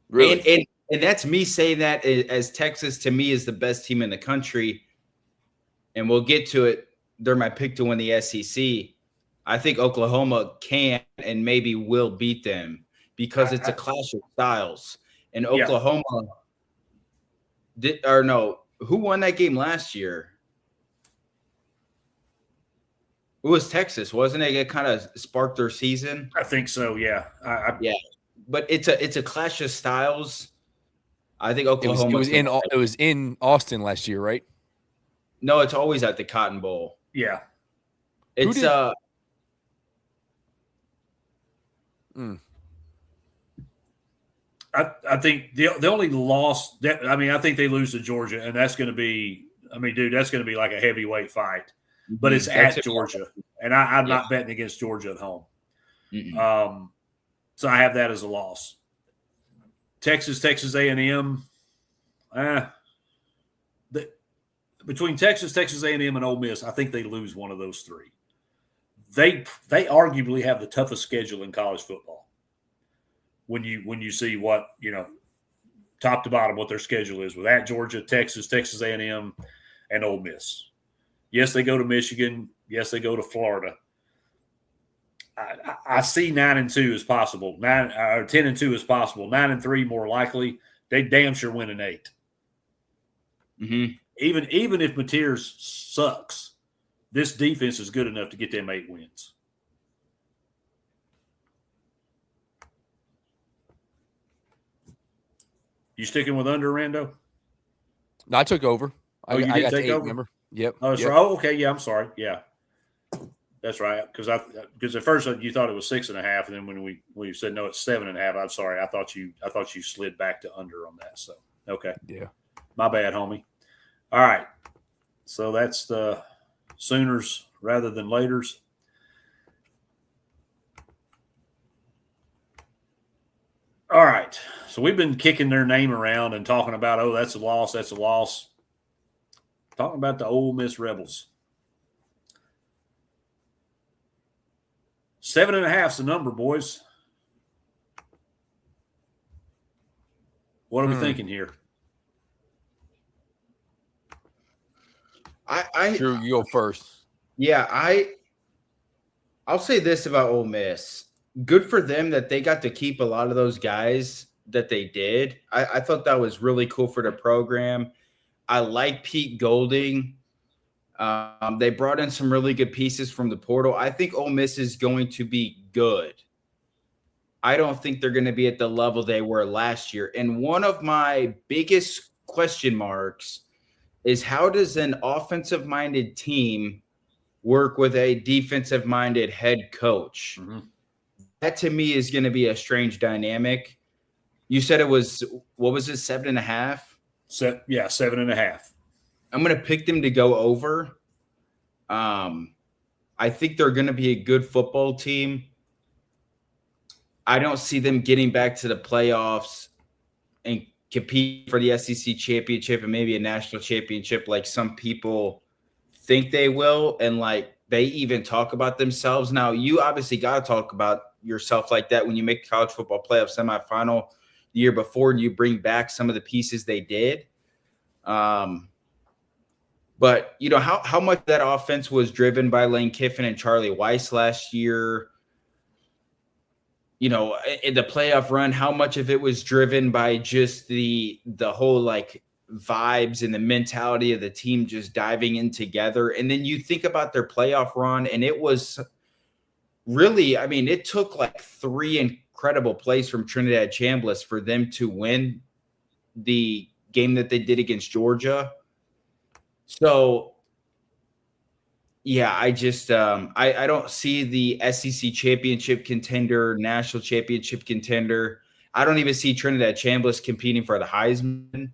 Really? And that's me saying that as Texas, to me, is the best team in the country. And we'll get to it. They're my pick to win the SEC. I think Oklahoma can and maybe will beat them because it's a clash of styles. And Oklahoma who won that game last year? It was Texas, wasn't it? It kind of sparked their season. I think so, yeah. Yeah. but it's a clash of styles. I think It Oklahoma. was in Austin last year, right? No, it's always at the Cotton Bowl. Yeah. It's I think the only loss that I think they lose to Georgia, and that's going to be that's going to be like a heavyweight fight. But it's at Georgia, and I'm not betting against Georgia at home. So I have that as a loss. Texas A&M. Between Texas A&M, and Ole Miss, I think they lose one of those three. They arguably have the toughest schedule in college football. When you see what top to bottom what their schedule is with at Georgia, Texas A&M, and Ole Miss. Yes, they go to Michigan. Yes, they go to Florida. I see 9-2 as possible. 10-2 is possible. 9-3 more likely. They damn sure win an 8. Mm-hmm. Even if Mateers sucks, this defense is good enough to get them 8 wins. You sticking with under, Rando? No, I took over. You I did got take 8, over? remember? Yep. Oh, that's yep. right. Oh, okay. Yeah, I'm sorry. Yeah, that's right. Because at first you thought it was 6.5, and then when we said no, it's 7.5. I'm sorry. I thought you slid back to under on that. So okay. Yeah. My bad, homie. All right. So that's the Sooners rather than Laters. All right. So we've been kicking their name around and talking about, oh, that's a loss, that's a loss. Talking about the Ole Miss Rebels. 7.5 is the number, boys. What are we thinking here? Drew, you go first. Yeah, I'll say this about Ole Miss. Good for them that they got to keep a lot of those guys that they did. I thought that was really cool for the program. I like Pete Golding. They brought in some really good pieces from the portal. I think Ole Miss is going to be good. I don't think they're going to be at the level they were last year. And one of my biggest question marks is how does an offensive-minded team work with a defensive-minded head coach? Mm-hmm. That to me is going to be a strange dynamic. You said it was, what was it, 7.5? 7.5. I'm going to pick them to go over. I think they're going to be a good football team. I don't see them getting back to the playoffs and compete for the SEC championship and maybe a national championship like some people think they will. And like they even talk about themselves. Now, you obviously got to talk about yourself like that when you make the college football playoff semifinal the year before and you bring back some of the pieces they did. But, you know, how much that offense was driven by Lane Kiffin and Charlie Weiss last year, you know, in the playoff run, how much of it was driven by just the whole like vibes and the mentality of the team just diving in together. And then you think about their playoff run, and it was really, I mean, it took like 3 incredible plays from Trinidad Chambliss for them to win the game that they did against Georgia. So, yeah, I just I don't see the SEC championship contender, national championship contender. I don't even see Trinidad Chambliss competing for the Heisman.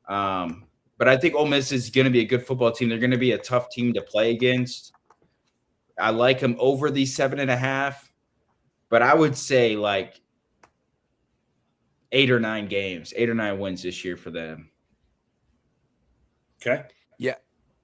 But I think Ole Miss is going to be a good football team. They're going to be a tough team to play against. I like them over the 7.5, but I would say like 8 or 9 games, 8 or 9 wins this year for them. Okay.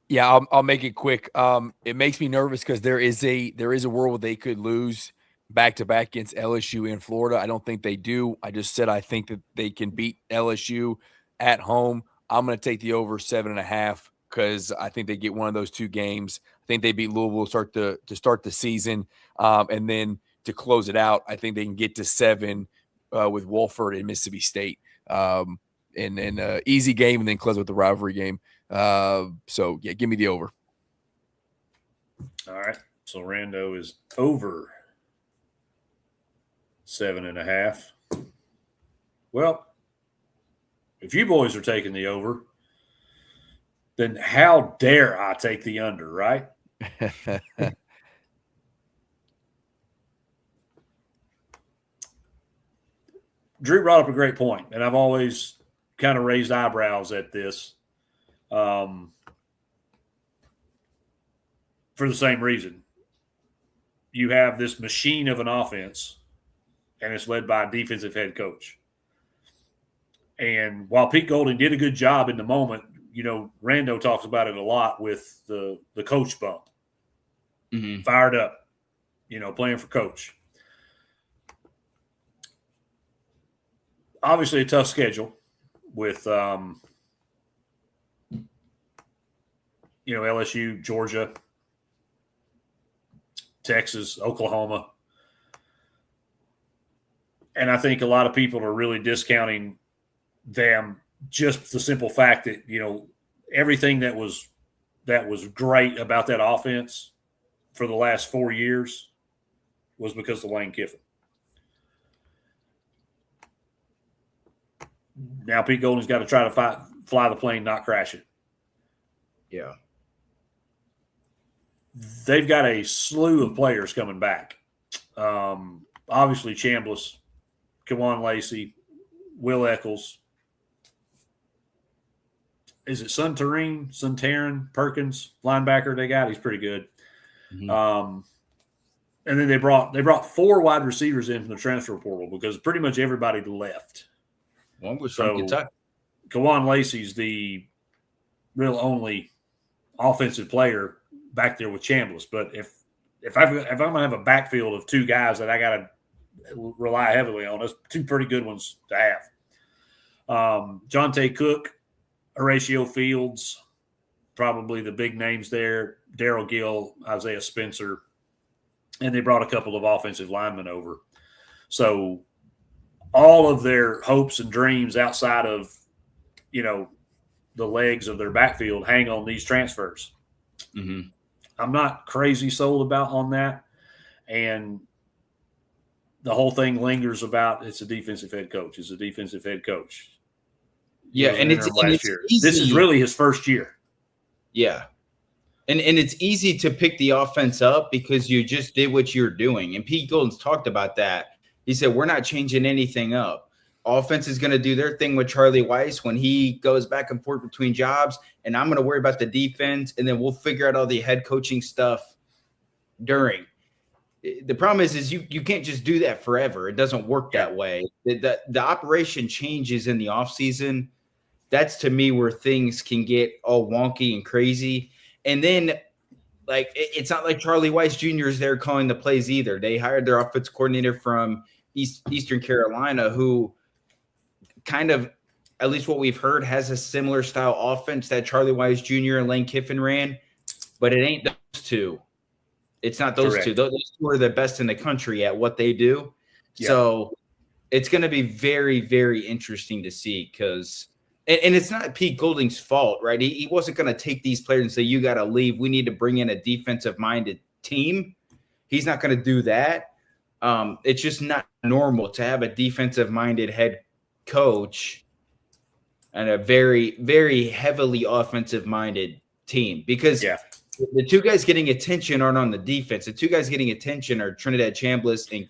Yeah, I'll make it quick. It makes me nervous because there is a world where they could lose back-to-back against LSU in Florida. I don't think they do. I just said I think that they can beat LSU at home. I'm going to take the over 7.5 because I think they get one of those 2 games. I think they beat Louisville to start the season, and then to close it out, I think they can get to 7 with Wofford and Mississippi State, and easy game, and then close with the rivalry game. So yeah, give me the over. All right. So Rando is over 7.5. Well, if you boys are taking the over, then how dare I take the under, right? Drew brought up a great point, and I've always kind of raised eyebrows at this for the same reason. You have this machine of an offense, and it's led by a defensive head coach. And while Pete Golding did a good job in the moment, Rando talks about it a lot with the coach bump. Mm-hmm. Fired up, playing for coach. Obviously a tough schedule with, LSU, Georgia, Texas, Oklahoma. And I think a lot of people are really discounting them, just the simple fact that, everything that was great about that offense for the last 4 years was because of Lane Kiffin. Now Pete Golding's got to try to fly the plane, not crash it. Yeah. They've got a slew of players coming back. Obviously, Chambliss, Kawan Lacey, Will Eccles. Is it Suntaran, Perkins, linebacker they got? He's pretty good. Mm-hmm. And then they brought 4 wide receivers in from the transfer portal because pretty much everybody left. One was from Kentucky. Kawan Lacey's the real only offensive player back there with Chambliss. But if I'm going to have a backfield of 2 guys that I got to rely heavily on, those 2 pretty good ones to have. Jonte Cook, Horatio Fields, probably the big names there. Darryl Gill, Isaiah Spencer, and they brought a couple of offensive linemen over. So all of their hopes and dreams outside of, the legs of their backfield hang on these transfers. Mm-hmm. I'm not crazy sold on that. And the whole thing lingers about it's a defensive head coach. It's a defensive head coach. Yeah, and it's easy. This is really his first year. Yeah. And it's easy to pick the offense up because you just did what you're doing. And Pete Golding's talked about that. He said, we're not changing anything up. Offense is going to do their thing with Charlie Weiss when he goes back and forth between jobs, and I'm going to worry about the defense, and then we'll figure out all the head coaching stuff during. The problem is you can't just do that forever. It doesn't work that way. The operation changes in the offseason. That's, to me, where things can get all wonky and crazy. And then, it's not like Charlie Weiss Jr. is there calling the plays either. They hired their offensive coordinator from Eastern Carolina who kind of, at least what we've heard, has a similar style offense that Charlie Weiss Jr. and Lane Kiffin ran, but it ain't those 2. It's not those Correct. 2. Those 2 are the best in the country at what they do. Yeah. So it's going to be very, very interesting to see because – and it's not Pete Golding's fault, right? He wasn't going to take these players and say, you got to leave. We need to bring in a defensive-minded team. He's not going to do that. It's just not normal to have a defensive-minded head coach and a very, very heavily offensive-minded team because the 2 guys getting attention aren't on the defense. The 2 guys getting attention are Trinidad Chambliss and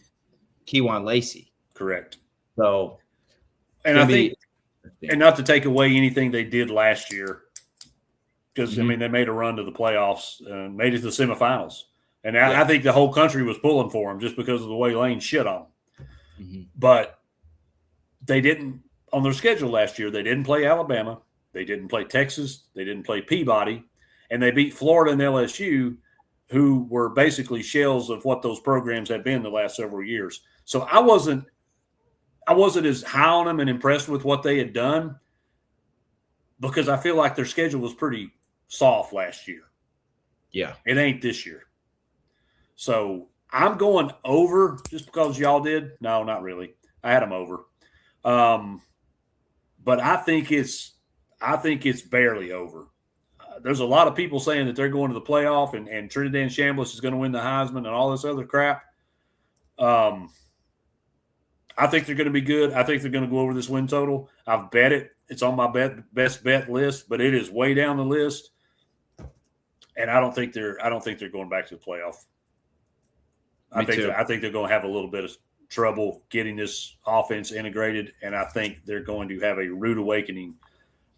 Kewan Lacey. Correct. So, and I think – and not to take away anything they did last year, because, they made a run to the playoffs and made it to the semifinals. And I think the whole country was pulling for them just because of the way Lane shit on them. Mm-hmm. But they didn't – on their schedule last year, they didn't play Alabama. They didn't play Texas. They didn't play Peabody. And they beat Florida and LSU, who were basically shells of what those programs had been the last several years. So I wasn't as high on them and impressed with what they had done because I feel like their schedule was pretty soft last year. Yeah. It ain't this year. So I'm going over just because y'all did. No, not really. I had them over. But I think it's barely over. There's a lot of people saying that they're going to the playoff and Trinidad Chambliss is going to win the Heisman and all this other crap. I think they're going to be good. I think they're going to go over this win total. I've bet it. It's on my best bet list, but it is way down the list. And I don't think they're going back to the playoff. I think they're going to have a little bit of trouble getting this offense integrated, and I think they're going to have a rude awakening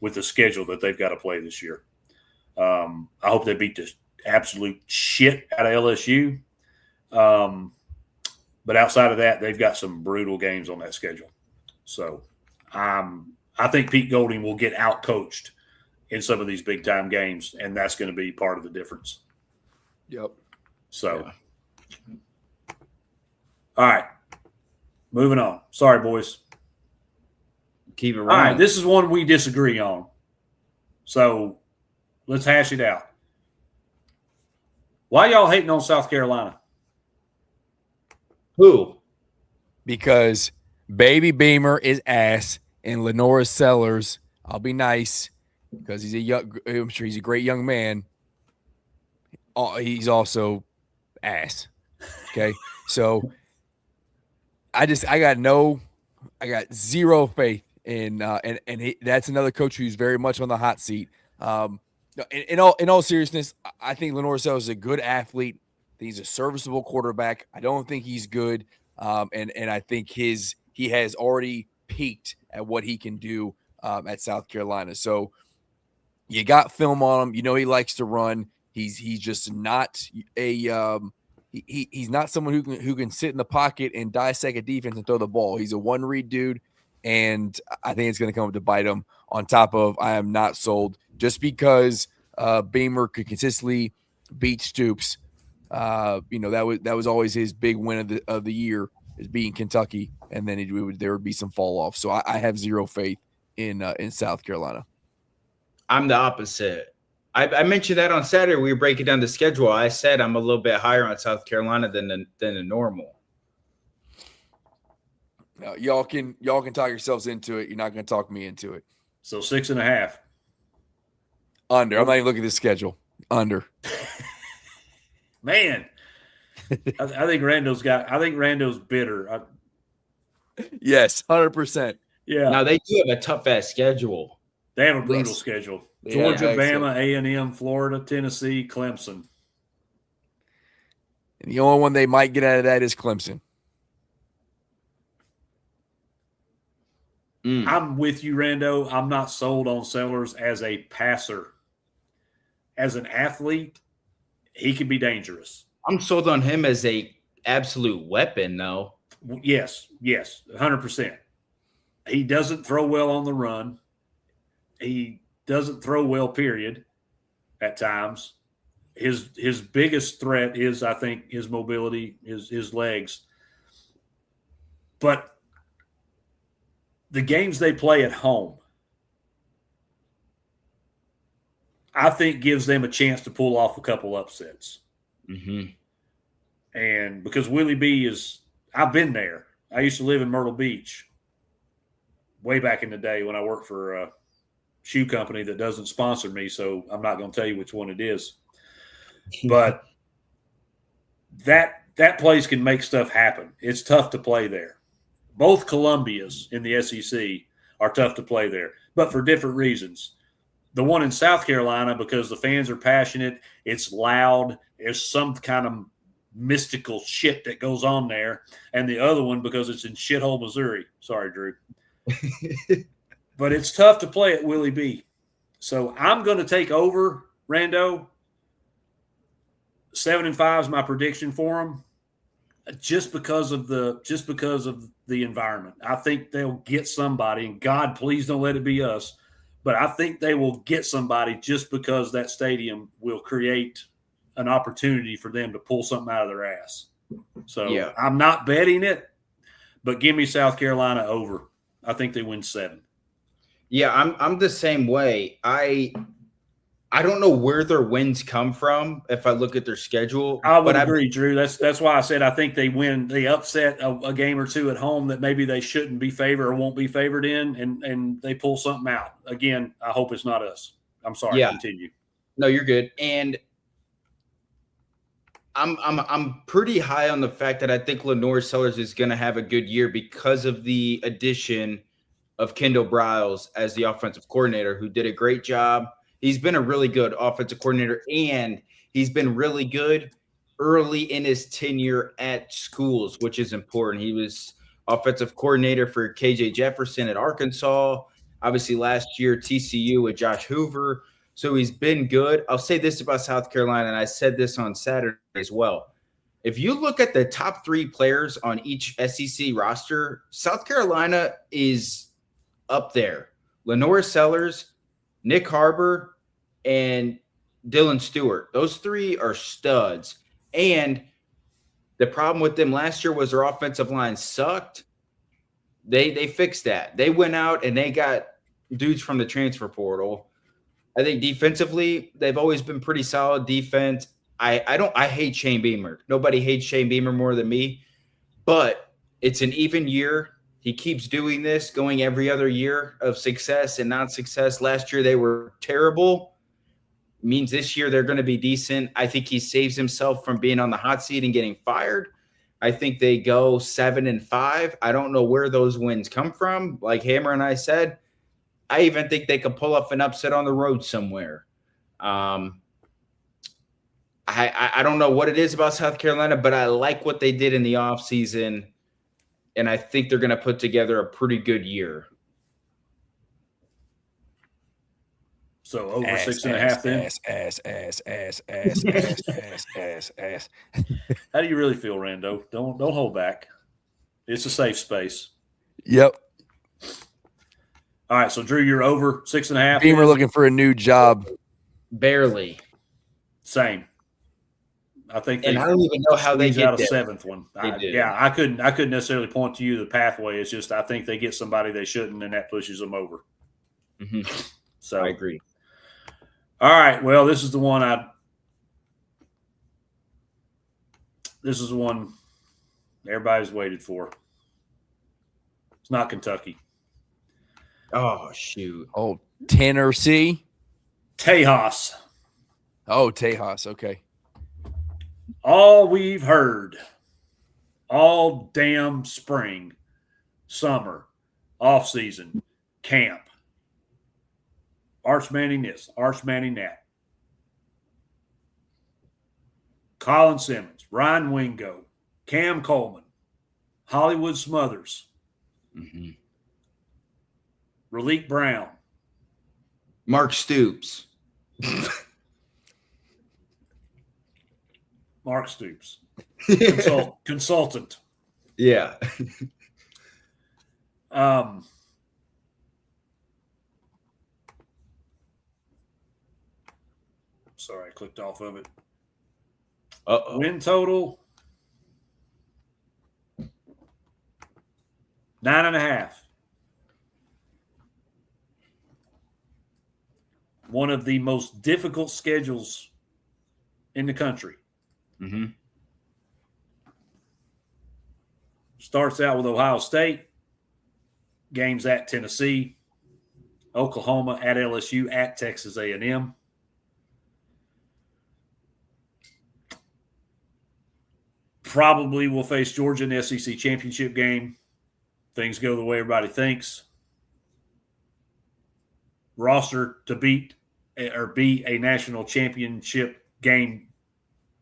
with the schedule that they've got to play this year. I hope they beat the absolute shit out of LSU. But outside of that, they've got some brutal games on that schedule. So I think Pete Golding will get out-coached in some of these big-time games, and that's going to be part of the difference. Yep. So, All right. Moving on. Sorry, boys. Keep it All rolling. right, this is one we disagree on. So let's hash it out. Why y'all hating on South Carolina? Who? Because Baby Beamer is ass and Lenora Sellers, I'll be nice because I'm sure he's a great young man. He's also ass. Okay. So I got zero faith in that's another coach who's very much on the hot seat. In all seriousness, I think Lenore Sellers is a good athlete. He's a serviceable quarterback. I don't think he's good. And I think he has already peaked at what he can do at South Carolina. So you got film on him. You know he likes to run. He's just not he's not someone who can sit in the pocket and dissect a defense and throw the ball. He's a one-read dude, and I think it's going to come up to bite him. On top of, I am not sold just because Beamer could consistently beat Stoops. That was always his big win of the year is beating Kentucky, and then there would be some fall off. So I have zero faith in South Carolina. I'm the opposite. I mentioned that on Saturday. We were breaking down the schedule. I said I'm a little bit higher on South Carolina than the normal. Y'all can talk yourselves into it. You're not going to talk me into it. So 6.5. Under. I'm not even looking at the schedule. Under. Man, I think Rando's bitter. Yes, 100%. Yeah. Now they do have a tough ass schedule. They have a brutal schedule. Georgia, Bama, A&M, Florida, Tennessee, Clemson. And the only one they might get out of that is Clemson. I'm with you, Rando. I'm not sold on Sellers as a passer. As an athlete, he can be dangerous. I'm sold on him as a absolute weapon, though. Yes, 100%. He doesn't throw well on the run. He doesn't throw well, period, at times. His biggest threat is, I think, his mobility, his legs. But the games they play at home, I think gives them a chance to pull off a couple upsets. Mm-hmm. And because Willie B I've been there. I used to live in Myrtle Beach way back in the day when I worked for a shoe company that doesn't sponsor me, so I'm not going to tell you which one it is. But that place can make stuff happen. It's tough to play there. Both Columbias in the SEC are tough to play there, but for different reasons. The one in South Carolina, because the fans are passionate, it's loud, there's some kind of mystical shit that goes on there. And the other one, because it's in shithole Missouri. Sorry, Drew. But it's tough to play at Willie B. So I'm going to take over, Rando. 7-5 is my prediction for them. Just because of the environment. I think they'll get somebody, and God, please don't let it be us. But I think they will get somebody just because that stadium will create an opportunity for them to pull something out of their ass. So yeah. I'm not betting it, but give me South Carolina over. I think they win 7. Yeah, I'm the same way. I don't know where their wins come from if I look at their schedule. I would agree, Drew. That's why I said I think they win. They upset a game or two at home that maybe they shouldn't be favored or won't be favored in, and they pull something out. Again, I hope it's not us. I'm sorry. Yeah. Continue. No, you're good. And I'm pretty high on the fact that I think Lenore Sellers is going to have a good year because of the addition of Kendall Briles as the offensive coordinator, who did a great job. He's been a really good offensive coordinator, and he's been really good early in his tenure at schools, which is important. He was offensive coordinator for KJ Jefferson at Arkansas, obviously last year TCU with Josh Hoover. So he's been good. I'll say this about South Carolina, and I said this on Saturday as well. If you look at the top 3 players on each SEC roster, South Carolina is up there. Lenore Sellers, Nick Harbor, and Dylan Stewart. Those 3 are studs. And the problem with them last year was their offensive line sucked. They fixed that. They went out and they got dudes from the transfer portal. I think defensively, they've always been pretty solid defense. I hate Shane Beamer. Nobody hates Shane Beamer more than me, but it's an even year. He keeps doing this, going every other year of success and not success. Last year, they were terrible. Means this year they're going to be decent. I think he saves himself from being on the hot seat and getting fired. I think they go 7-5. I don't know where those wins come from. Like Hammer and I said, I even think they could pull off an upset on the road somewhere. I don't know what it is about South Carolina, but I like what they did in the offseason, and I think they're going to put together a pretty good year. So over 6.5 then? Ass. How do you really feel, Rando? Don't hold back. It's a safe space. Yep. All right, so Drew, you're over 6.5. Beamer looking for a new job. Barely. Same. I think, and I don't even know how they get out a there. 7th one. Yeah, I couldn't necessarily point to you the pathway. It's just I think they get somebody they shouldn't, and that pushes them over. Mm-hmm. So I agree. All right. Well, this is the one everybody's waited for. It's not Kentucky. Oh, shoot. Oh, Tennessee. Tejas. Oh, Tejas. Okay. All we've heard all damn spring, summer, off season, camp. Arch Manning this, Arch Manning that. Colin Simmons, Ryan Wingo, Cam Coleman, Hollywood Smothers, Raleek Brown, Mark Stoops. Mark Stoops, consultant. Yeah. Sorry, I clicked off of it. Uh-oh. Win total 9.5. One of the most difficult schedules in the country. Mm-hmm. Starts out with Ohio State, games at Tennessee, Oklahoma, at LSU, at Texas A&M. Probably will face Georgia in the SEC championship game. Things go the way everybody thinks. Roster to beat or be a national championship game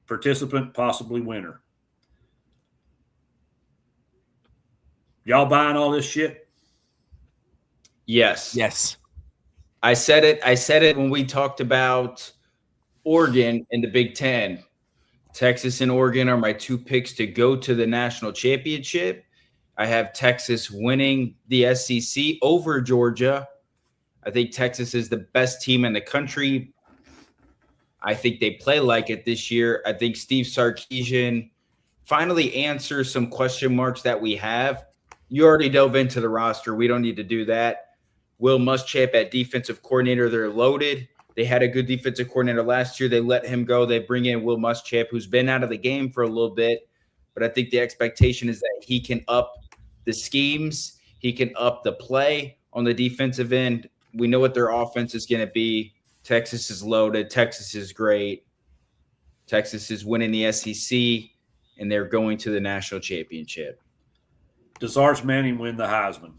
participant, possibly winner. Y'all buying all this shit? Yes. Yes. I said it when we talked about Oregon in the Big Ten. Texas and Oregon are my 2 picks to go to the national championship. I have Texas winning the SEC over Georgia. I think Texas is the best team in the country. I think they play like it this year. I think Steve Sarkisian finally answers some question marks that we have. You already dove into the roster. We don't need to do that. Will Muschamp at defensive coordinator, they're loaded. They had a good defensive coordinator last year. They let him go. They bring in Will Muschamp, who's been out of the game for a little bit. But I think the expectation is that he can up the schemes. He can up the play on the defensive end. We know what their offense is going to be. Texas is loaded. Texas is great. Texas is winning the SEC, and they're going to the national championship. Does Arch Manning win the Heisman?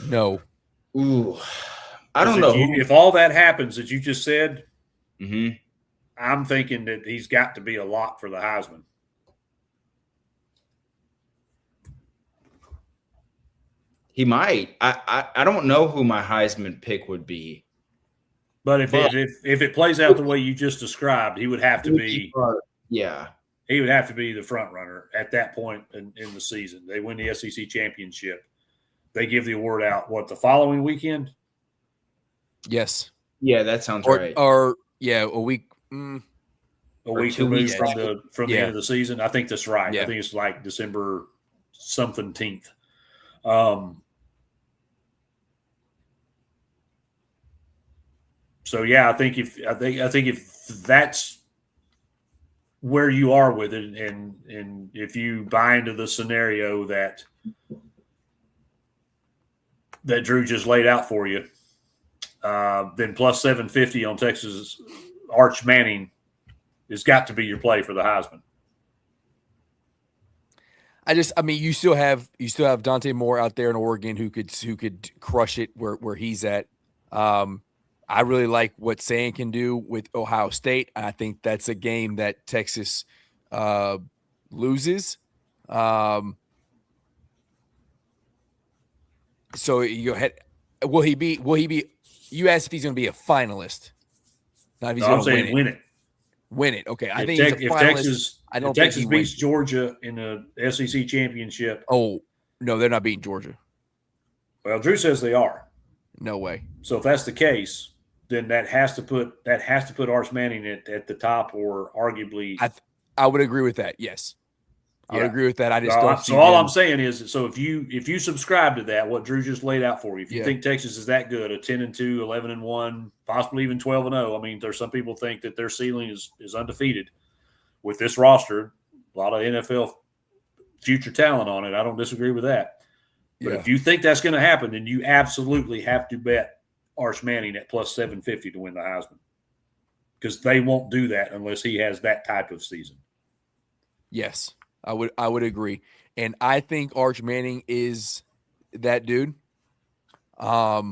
No. Ooh, I don't know. If all that happens that you just said, Mm-hmm. I'm thinking that he's got to be a lock for the Heisman. He might. I don't know who my Heisman pick would be. But if it plays out the way you just described, he would have to be. Yeah. He would have to be the front runner at that point in the season. They win the SEC championship. They give the award out, the following weekend? Yes. Yeah, that sounds right. Or a week. A week 2 weeks removed from the end of the season. I think that's right. Yeah. I think it's like December something 10th. So yeah, I think if that's where you are with it, and if you buy into the scenario that Drew just laid out for you, then plus 750 on Texas Arch Manning has got to be your play for the Heisman. You still have Dante Moore out there in Oregon who could crush it where he's at. I really like what Sand can do with Ohio State. I think that's a game that Texas loses. So you ahead. Will he be? You asked if he's going to be a finalist. Not if he's going to win it. Win it. Okay. I think he's a finalist. If Texas beats Georgia in the SEC championship. Oh, no, they're not beating Georgia. Well, Drew says they are. No way. So if that's the case, then that has to put Arch Manning at the top, or arguably. I would agree with that. Yes. I would agree with that. I just don't see. So all I'm saying is, so if you subscribe to that, what Drew just laid out for you, if you think Texas is that good, a 10-2, 11-1, possibly even 12-0. I mean, there's some people think that their ceiling is undefeated with this roster. A lot of NFL future talent on it. I don't disagree with that. But if you think that's going to happen, then you absolutely have to bet Arch Manning at plus 750 to win the Heisman, because they won't do that unless he has that type of season. Yes. I would agree. And I think Arch Manning is that dude. I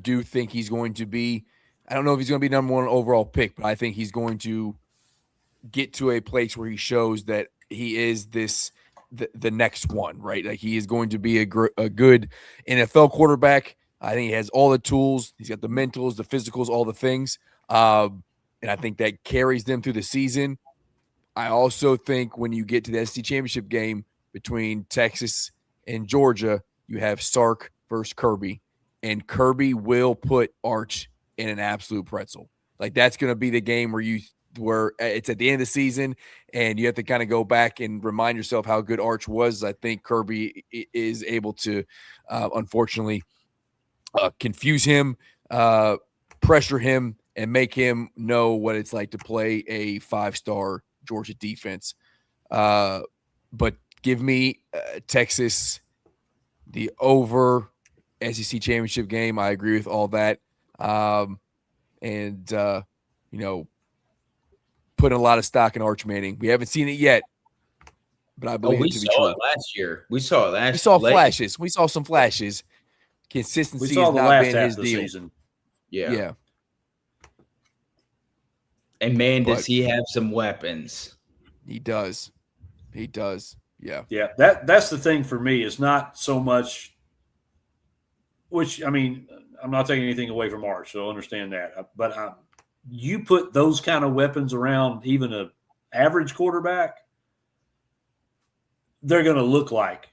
do think he's going to be, I don't know if he's going to be number one overall pick, but I think he's going to get to a place where he shows that he is the next one, right? Like he is going to be a good NFL quarterback. I think he has all the tools. He's got the mentals, the physicals, all the things. And I think that carries them through the season. I also think when you get to the SEC championship game between Texas and Georgia, you have Sark versus Kirby, and Kirby will put Arch in an absolute pretzel. Like that's going to be the game where it's at the end of the season and you have to kind of go back and remind yourself how good Arch was. I think Kirby is able to, unfortunately, confuse him, pressure him, and make him know what it's like to play a 5-star Georgia defense. But give me Texas, the over SEC championship game. I agree with all that. Putting a lot of stock in Arch Manning. We haven't seen it yet, but I believe it to be true. Last year. We saw that. We saw flashes. We saw some flashes. Consistency has not been his deal. Season. Yeah. And man, does he have some weapons. He does. Yeah. Yeah. That's the thing for me. It's not so much, which, I mean, I'm not taking anything away from Arch, so I understand that. But you put those kind of weapons around even an average quarterback, they're going to look like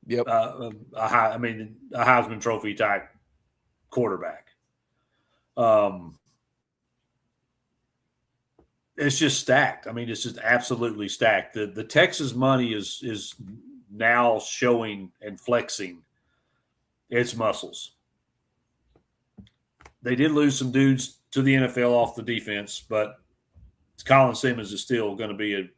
a Heisman Trophy type quarterback. It's just stacked. I mean, it's just absolutely stacked. The Texas money is now showing and flexing its muscles. They did lose some dudes to the NFL off the defense, but Colin Simmons is still going to be a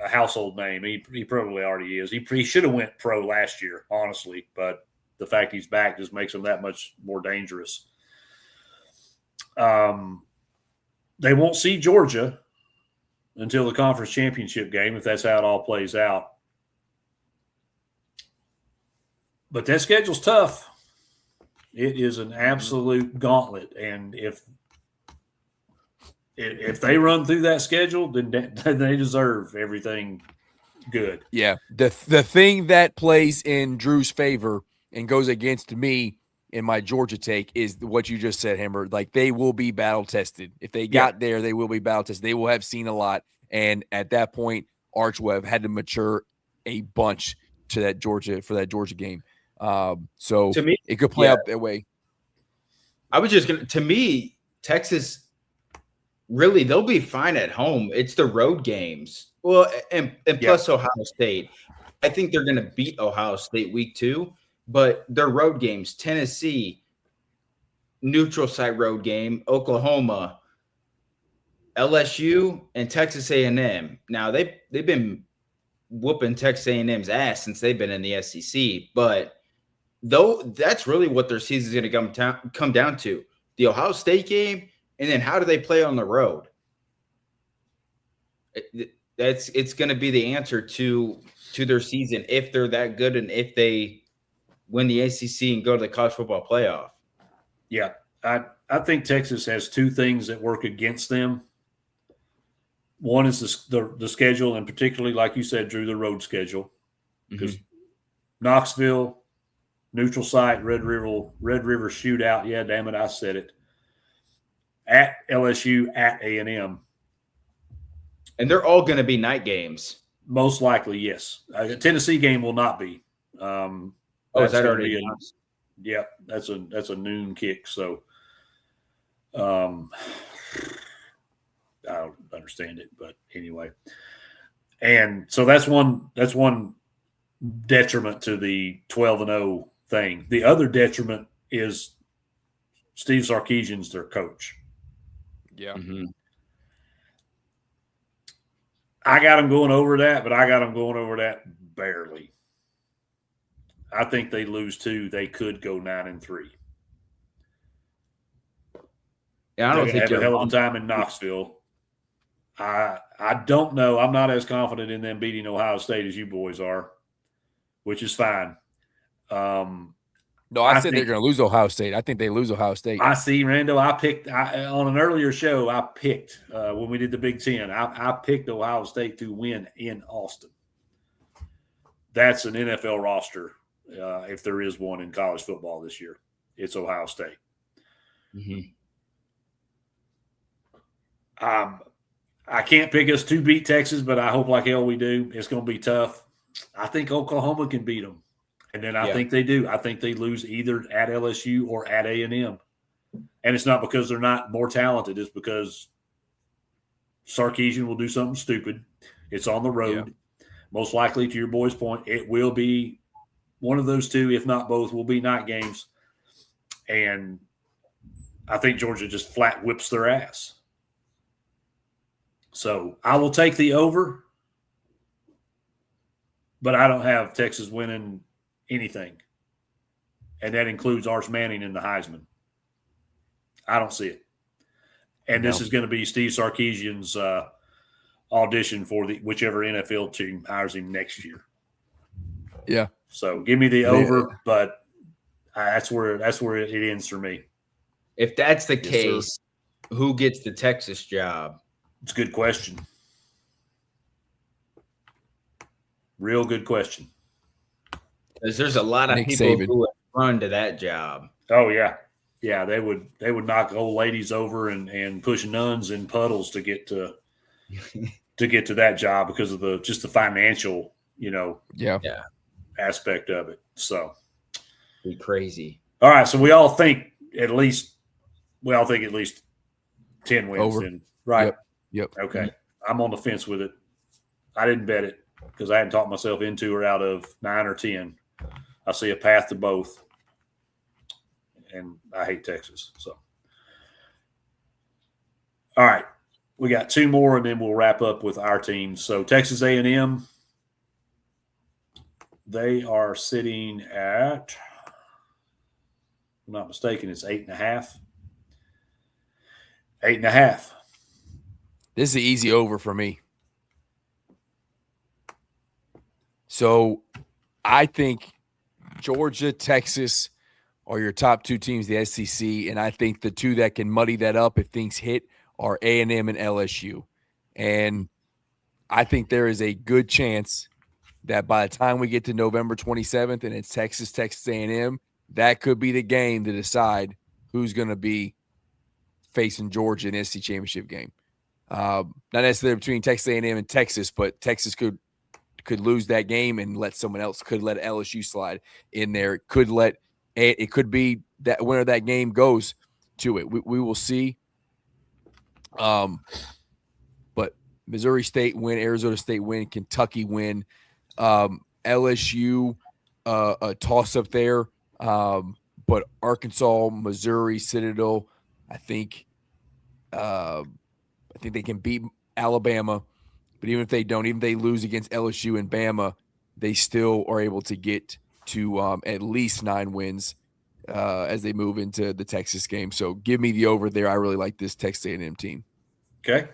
household name. He probably already is. He should have went pro last year, honestly, but the fact he's back just makes him that much more dangerous. They won't see Georgia until the conference championship game, if that's how it all plays out. But that schedule's tough. It is an absolute gauntlet, and if they run through that schedule, then they deserve everything good. Yeah, the thing that plays in Drew's favor and goes against me in my Georgia take is what you just said, Hammer. Like, they will be battle tested. If they got there, they will be battle tested. They will have seen a lot, and at that point, Arch will have had to mature a bunch to that Georgia game. So to me, it could play out that way. I was just to me, Texas, really, they'll be fine at home. It's the road games. Well, and plus Ohio State. I think they're going to beat Ohio State week 2, but their road games, Tennessee, neutral site road game, Oklahoma, LSU, and Texas A&M. Now, they've been whooping Texas A&M's ass since they've been in the SEC, but though that's really what their season is going to come down to. The Ohio State game, and then how do they play on the road? It's going to be the answer to their season if they're that good and if they win the ACC and go to the college football playoff. Yeah, I think Texas has two things that work against them. One is the schedule, and particularly, like you said, Drew, the road schedule. Because Knoxville, neutral site, Red River shootout. Yeah, damn it, I said it. At LSU, at A&M. And they're all going to be night games. Most likely, yes. A Tennessee game will not be. Is that already announced? Yeah, that's a noon kick. So, I don't understand it, but anyway. And so that's one detriment to the 12-0 thing. The other detriment is Steve Sarkisian's their coach. Yeah. Mm-hmm. I got them going over that, but I got them going over that barely. I think they lose 2. They could go 9-3. Yeah, I don't think have a hell of a time in Knoxville. I don't know. I'm not as confident in them beating Ohio State as you boys are, which is fine. No, I said they're going to lose Ohio State. I think they lose Ohio State. I see, Rando. I picked on an earlier show. I picked when we did the Big Ten. I picked Ohio State to win in Austin. That's an NFL roster, if there is one in college football this year. It's Ohio State. Mm-hmm. I can't pick us to beat Texas, but I hope like hell we do. It's going to be tough. I think Oklahoma can beat them. And then I think they do. I think they lose either at LSU or at A&M. And it's not because they're not more talented. It's because Sarkisian will do something stupid. It's on the road. Yeah. Most likely, to your boy's point, it will be one of those two, if not both, will be night games. And I think Georgia just flat whips their ass. So I will take the over, but I don't have Texas winning anything. And that includes Arch Manning in the Heisman. I don't see it. And this is going to be Steve Sarkisian's audition for whichever NFL team hires him next year. Yeah. So give me the over, but that's where it ends for me. If that's the case, who gets the Texas job? It's a good question. Real good question. Because there's a lot of Nick people Saban. who would run to that job. Oh yeah, yeah. They would knock old ladies over and push nuns in puddles to get to that job because of the financial, aspect of it. So be crazy. All right, so we all think at least 10 wins. Over. Right? Yep. Okay. I'm on the fence with it. I didn't bet it because I hadn't talked myself into or out of 9 or 10. I see a path to both, and I hate Texas. So, all right, we got 2 more, and then we'll wrap up with our teams. So Texas A&M, they are sitting at, if I'm not mistaken, it's 8.5. 8.5. This is an easy over for me. So I think Georgia, Texas are your top two teams, the SEC, and I think the two that can muddy that up if things hit are A&M and LSU. And I think there is a good chance that by the time we get to November 27th and it's Texas A&M, that could be the game to decide who's going to be facing Georgia in the SEC championship game. Not necessarily between Texas A&M and Texas, but Texas could lose that game and let someone else, could let LSU slide in there. It could be that winner of that game goes to it. We will see. But Missouri State win, Arizona State win, Kentucky win, LSU a toss up there. But Arkansas, Missouri, Citadel, I think they can beat Alabama. But even if they don't, even if they lose against LSU and Bama, they still are able to get to at least 9 wins as they move into the Texas game. So give me the over there. I really like this Texas A&M team. Okay.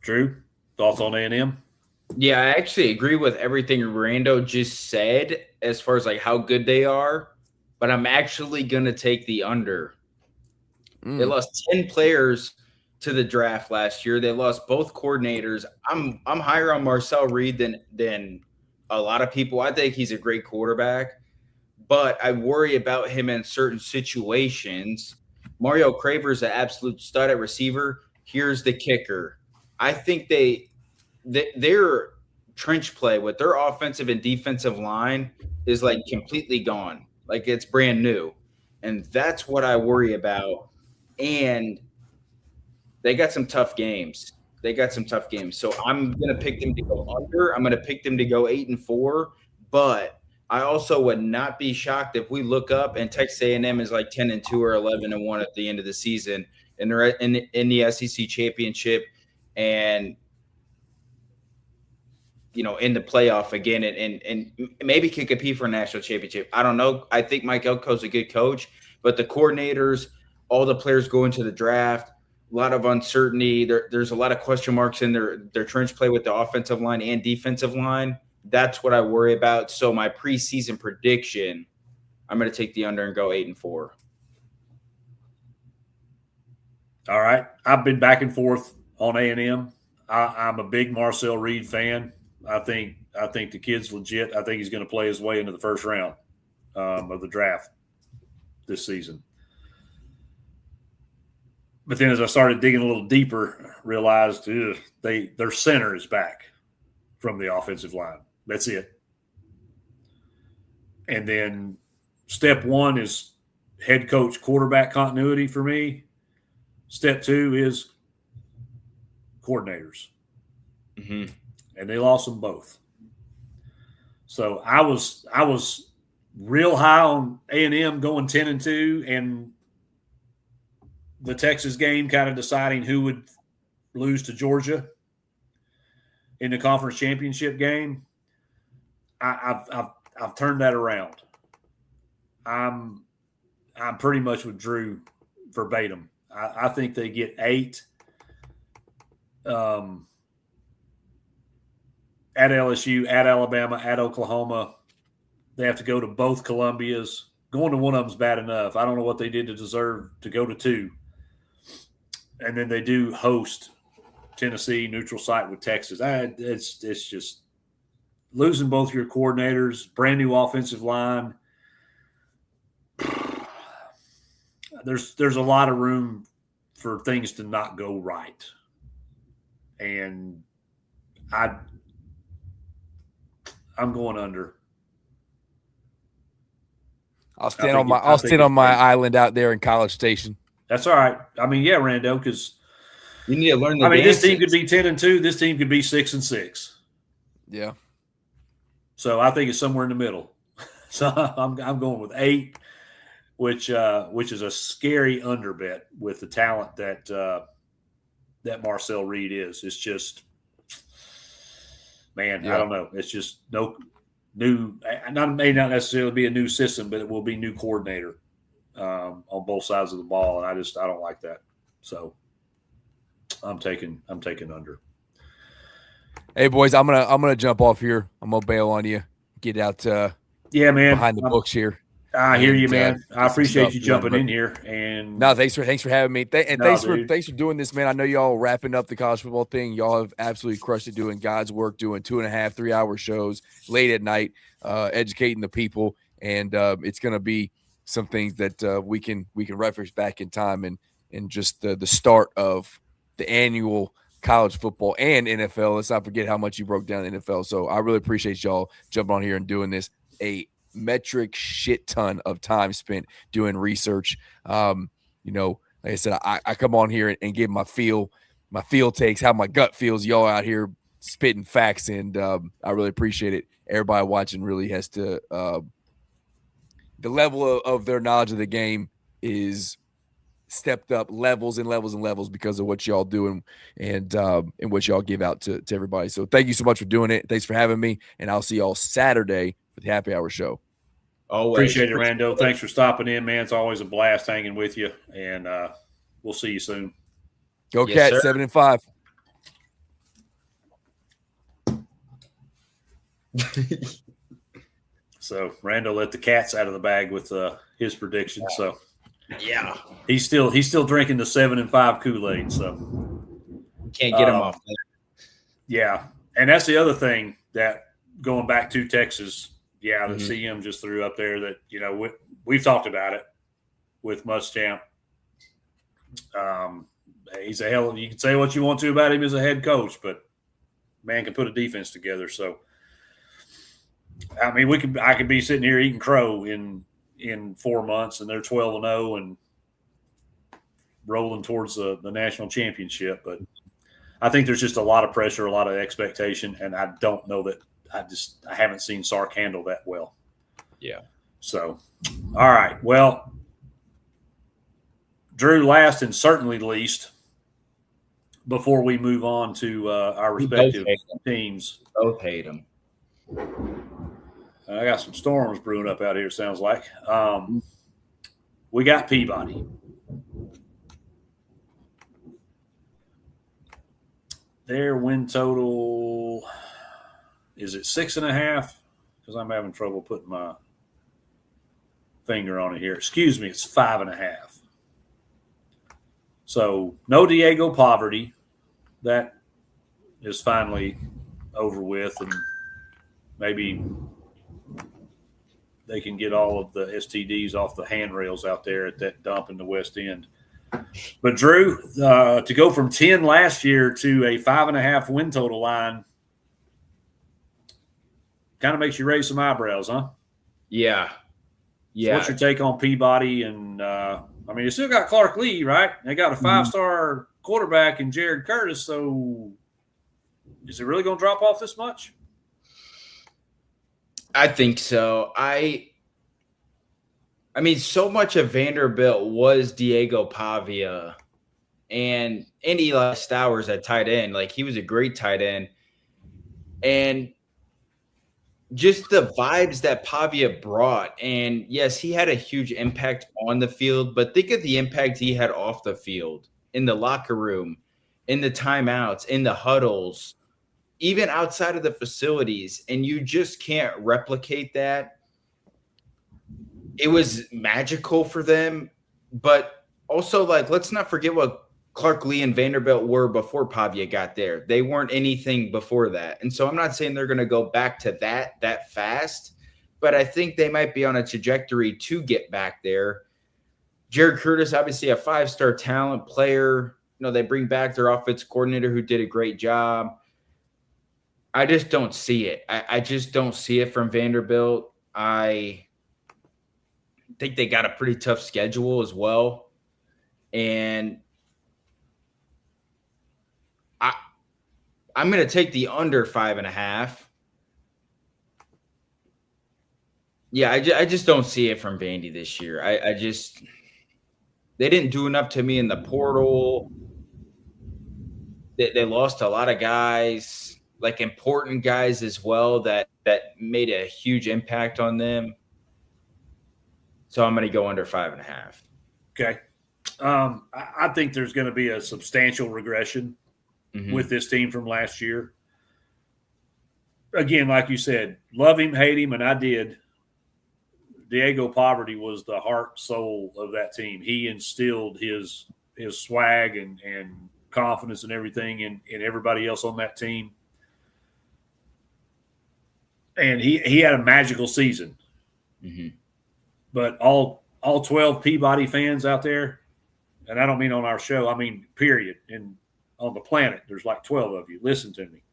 Drew, thoughts on A&M? Yeah, I actually agree with everything Rando just said as far as like how good they are, but I'm actually going to take the under. They lost 10 players to the draft last year. They lost both coordinators. I'm higher on Marcel Reed than a lot of people. I think he's a great quarterback, but I worry about him in certain situations. Mario Craver's an absolute stud at receiver. Here's the kicker. I think their trench play with their offensive and defensive line is like completely gone. Like it's brand new. And that's what I worry about. And they got some tough games. So I'm going to pick them to go under. I'm going to pick them to go 8-4. But I also would not be shocked if we look up and Texas A&M is like 10-2 or 11-1 at the end of the season, and they're in the SEC championship and in the playoff again, and maybe can compete for a national championship. I don't know. I think Mike Elko's a good coach, but the coordinators, all the players going to the draft, a lot of uncertainty. There's a lot of question marks in their trench play with the offensive line and defensive line. That's what I worry about. So my preseason prediction, I'm going to take the under and go 8-4. All right. I've been back and forth on A&M. I'm a big Marcel Reed fan. I think the kid's legit. I think he's going to play his way into the first round of the draft this season. But then as I started digging a little deeper, realized their center is back from the offensive line. That's it. And then step 1 is head coach quarterback continuity for me. Step 2 is coordinators. Mm-hmm. And they lost them both. So I was real high on A&M going 10-2, and the Texas game kind of deciding who would lose to Georgia in the conference championship game. I've turned that around. I'm pretty much with Drew verbatim. I think they get 8. At LSU, at Alabama, at Oklahoma. They have to go to both Columbias. Going to one of them is bad enough. I don't know what they did to deserve to go to 2. And then they do host Tennessee, neutral site with Texas. It's just losing both your coordinators, brand new offensive line. There's a lot of room for things to not go right. And I'm going under. I'll stand on my island out there in College Station. That's all right. I mean, yeah, Rando, because you need to learn the this team could be 10-2. This team could be 6-6. Yeah. So I think it's somewhere in the middle. So I'm going with 8, which is a scary under bet with the talent that Marcel Reed is. It's just, man, yeah. I don't know. It's just may not necessarily be a new system, but it will be new coordinator. on both sides of the ball, and I don't like that. So I'm taking under. Hey boys, I'm gonna jump off here. I'm gonna bail on you. Get out Yeah, man. behind the books here. I hear you, man. I appreciate you done, jumping in here. And no, thanks for having me. Thanks for doing this, man. I know y'all wrapping up the college football thing. Y'all have absolutely crushed it doing God's work, doing 2.5, 3 hour shows late at night, educating the people. And it's gonna be some things that we can reference back in time and just the start of the annual college football and NFL. Let's not forget how much you broke down the NFL. So I really appreciate y'all jumping on here and doing this. A metric shit ton of time spent doing research. Like I said, I come on here and give my field takes, how my gut feels. Y'all out here spitting facts, and I really appreciate it. Everybody watching really has to the level of their knowledge of the game is stepped up levels and levels and levels because of what y'all do and what y'all give out to everybody. So thank you so much for doing it. Thanks for having me, and I'll see y'all Saturday for the Happy Hour show. Always. Appreciate it, Rando. Thanks for stopping in, man. It's always a blast hanging with you, and we'll see you soon. Go Cats, 7-5. So Rando let the cats out of the bag with his prediction. So yeah, he's still drinking the 7-5 Kool-Aid. So can't get him off there. Yeah, and that's the other thing that going back to Texas. Yeah, the CM just threw up there that we've talked about it with Muschamp. He's a hell. You can say what you want to about him as a head coach, but man can put a defense together. So, I mean, I could be sitting here eating crow in 4 months, and they're 12-0 and rolling towards the national championship. But I think there's just a lot of pressure, a lot of expectation, and I don't know that. I haven't seen Sark handle that well. Yeah. So, all right. Well, Drew, last and certainly least, before we move on to our respective teams. Both hate them. I got some storms brewing up out here, sounds like. We got Peabody. Their win total, is it 6.5? Because I'm having trouble putting my finger on it here. Excuse me, it's 5.5. So no Diego Poverty. That is finally over with, and maybe they can get all of the STDs off the handrails out there at that dump in the West End. But Drew, to go from 10 last year to a 5.5 win total line kind of makes you raise some eyebrows, huh? Yeah. So what's your take on Peabody? And you still got Clark Lee, right? They got a 5-star quarterback in Jared Curtis. So is it really going to drop off this much? I think so. So much of Vanderbilt was Diego Pavia and Eli Stowers at tight end. Like, he was a great tight end. And just the vibes that Pavia brought. And yes, he had a huge impact on the field, but think of the impact he had off the field, in the locker room, in the timeouts, in the huddles, even outside of the facilities. And you just can't replicate that. It was magical for them, but also, let's not forget what Clark Lee and Vanderbilt were before Pavia got there. They weren't anything before that. And so I'm not saying they're going to go back to that fast, but I think they might be on a trajectory to get back there. Jared Curtis, obviously a 5-star talent player. They bring back their offensive coordinator who did a great job. I just don't see it. I just don't see it from Vanderbilt. I think they got a pretty tough schedule as well. And I'm going to take the under 5.5. Yeah, I just don't see it from Vandy this year. They didn't do enough to me in the portal. They lost a lot of guys, important guys as well, that made a huge impact on them. So I'm going to go under 5.5. Okay. I think there's going to be a substantial regression with this team from last year. Again, like you said, love him, hate him, and I did. Diego Poverty was the heart, soul of that team. He instilled his swag and confidence and everything in everybody else on that team. And he had a magical season. But all 12 Peabody fans out there, and I don't mean on our show, I mean period, and on the planet, there's like 12 of you. Listen to me.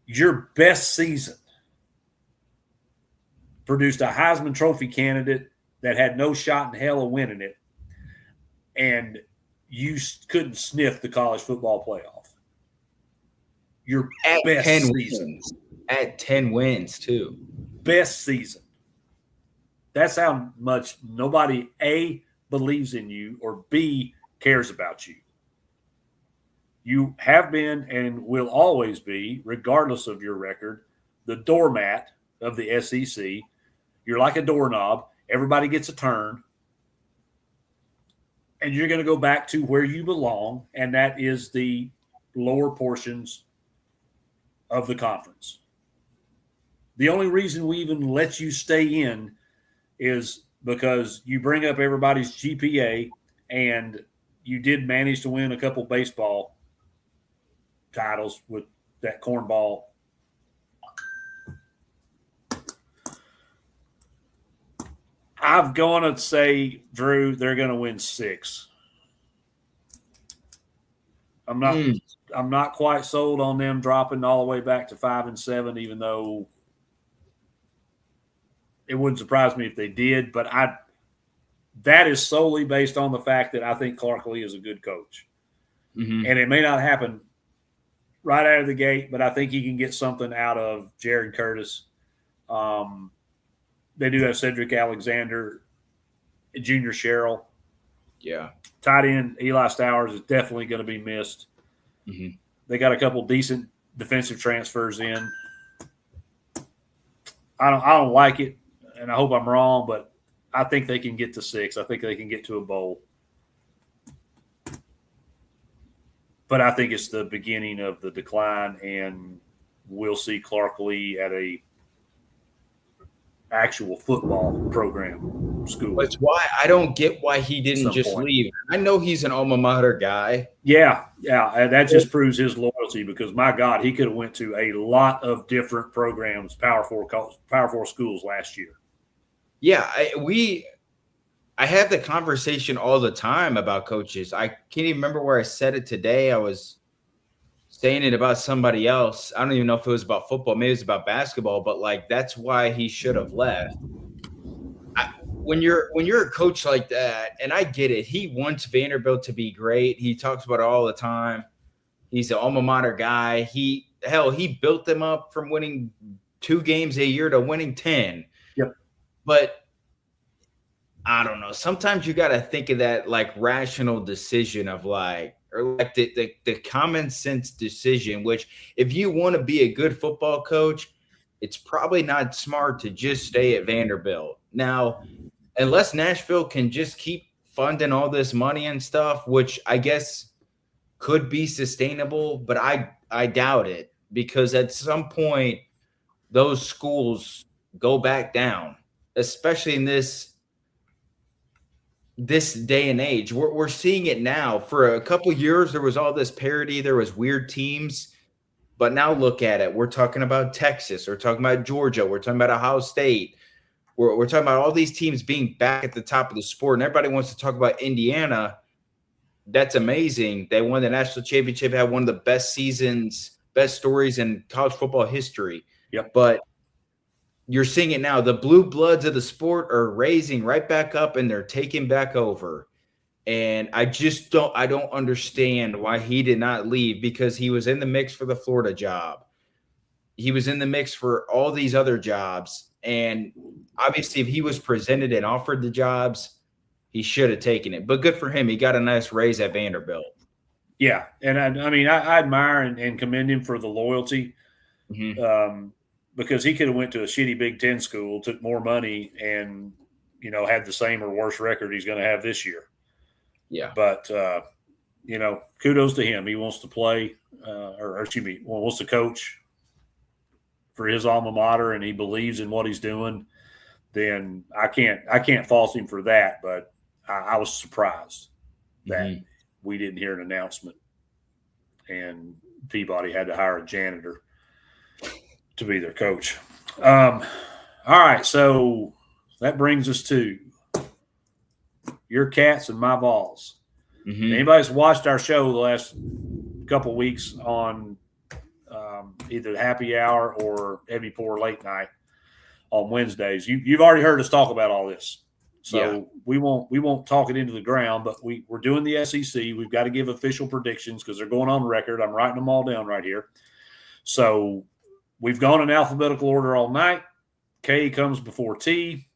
Your best season produced a Heisman Trophy candidate that had no shot in hell of winning it, and you couldn't sniff the college football playoff. Your best 10 season. Wins. At 10 wins, too. Best season. That's how much nobody, A, believes in you, or B, cares about you. You have been and will always be, regardless of your record, the doormat of the SEC. You're like a doorknob. Everybody gets a turn. And you're going to go back to where you belong, and that is the lower portions of the conference. The only reason we even let you stay in is because you bring up everybody's GPA, and you did manage to win a couple baseball titles with that cornball. I'm going to say, Drew, they're going to win 6. I'm not quite sold on them dropping all the way back to 5 and 7, even though it wouldn't surprise me if they did. But that is solely based on the fact that I think Clark Lee is a good coach. And it may not happen right out of the gate, but I think he can get something out of Jared Curtis. They do have Cedric Alexander, Junior Sherrill. Yeah. Tight end Eli Stowers is definitely going to be missed. They got a couple decent defensive transfers in. I don't like it, and I hope I'm wrong, but I think they can get to 6. I think they can get to a bowl. But I think it's the beginning of the decline, and we'll see Clark Lee at a actual football program school. That's why I don't get why he didn't just leave. I know he's an alma mater guy. Yeah, and that just proves his loyalty, because my God, he could have went to a lot of different programs, Power 4 schools last year. Yeah, I have the conversation all the time about coaches. I can't even remember where I said it today. I was saying it about somebody else. I don't even know if it was about football. Maybe it was about basketball, but like, that's why he should have left. When you're a coach like that, and I get it, he wants Vanderbilt to be great. He talks about it all the time. He's an alma mater guy. He built them up from winning 2 games a year to winning 10. Yep. But I don't know. Sometimes you got to think of that like rational decision of like, or like the common sense decision, which if you want to be a good football coach, it's probably not smart to just stay at Vanderbilt. Now, unless Nashville can just keep funding all this money and stuff, which I guess could be sustainable, but I doubt it, because at some point those schools go back down, especially in this day and age. We're seeing it now. For a couple years, there was all this parity. There was weird teams. But now look at it. We're talking about Texas. We're talking about Georgia. We're talking about Ohio State. We're talking about all these teams being back at the top of the sport. And everybody wants to talk about Indiana. That's amazing. They won the national championship, had one of the best seasons, best stories in college football history. Yep. But you're seeing it now. The blue bloods of the sport are raising right back up, and they're taking back over. And I don't understand why he did not leave, because he was in the mix for the Florida job. He was in the mix for all these other jobs. And obviously, if he was presented and offered the jobs, he should have taken it. But good for him. He got a nice raise at Vanderbilt. Yeah. And I mean, I admire and commend him for the loyalty. because he could have went to a shitty Big Ten school, took more money, and had the same or worse record he's going to have this year. Yeah. But kudos to him. He wants to play, wants to coach for his alma mater, and he believes in what he's doing. Then I can't fault him for that. But I was surprised that we didn't hear an announcement, and Peabody had to hire a janitor to be their coach. All right, so that brings us to your Cats and my Vols. Anybody's watched our show the last couple weeks on either the happy hour or heavy pour late night on Wednesdays, you've already heard us talk about all this. So we won't talk it into the ground, but we're doing the SEC. We've got to give official predictions because they're going on record. I'm writing them all down right here. So we've gone in alphabetical order all night. K comes before T.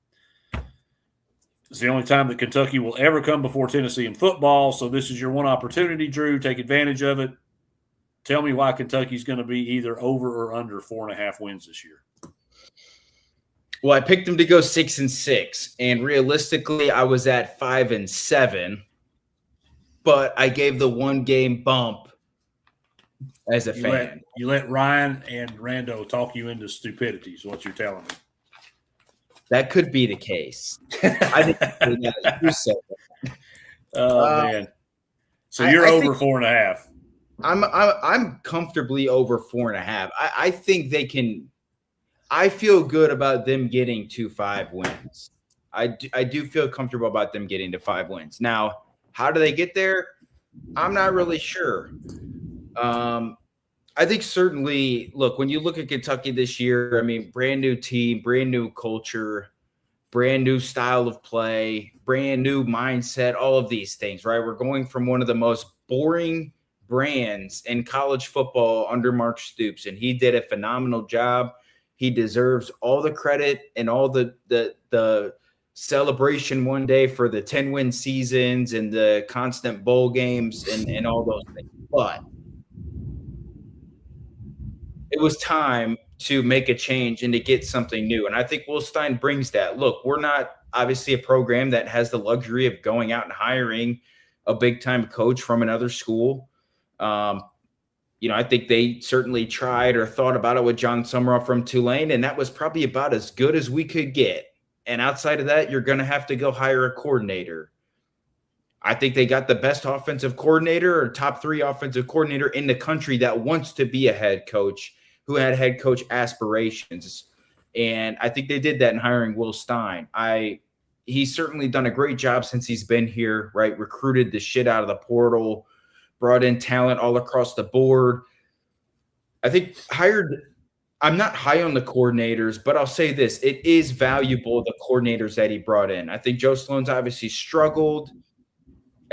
It's the only time that Kentucky will ever come before Tennessee in football. So this is your one opportunity, Drew. Take advantage of it. Tell me why Kentucky's going to be either over or under 4.5 wins this year. Well, I picked them to go 6-6, and realistically, I was at 5-7, but I gave the 1-game bump as a fan. You let Ryan and Rando talk you into stupidity is what you're telling me. That could be the case. I think you said that. Oh man! So you're over 4.5. I'm comfortably over 4.5. I think they can. I feel good about them getting to 5 wins. I do feel comfortable about them getting to 5 wins. Now, how do they get there? I'm not really sure. I think certainly, look, when you look at Kentucky this year, I mean, brand new team, brand new culture, brand new style of play, brand new mindset, all of these things, right? We're going from one of the most boring brands in college football under Mark Stoops, and he did a phenomenal job. He deserves all the credit and all the celebration one day for the 10-win seasons and the constant bowl games and all those things. But it was time to make a change and to get something new. And I think Will Stein brings that. Look, we're not obviously a program that has the luxury of going out and hiring a big-time coach from another school. I think they certainly tried or thought about it with John Summerall from Tulane, and that was probably about as good as we could get. And outside of that, you're going to have to go hire a coordinator. I think they got the best offensive coordinator or top 3 offensive coordinator in the country that wants to be a head coach, who had head coach aspirations. And I think they did that in hiring Will Stein. He's certainly done a great job since he's been here, right? Recruited the shit out of the portal, brought in talent all across the board. I think I'm not high on the coordinators, but I'll say this. It is valuable, the coordinators that he brought in. I think Joe Sloan's obviously struggled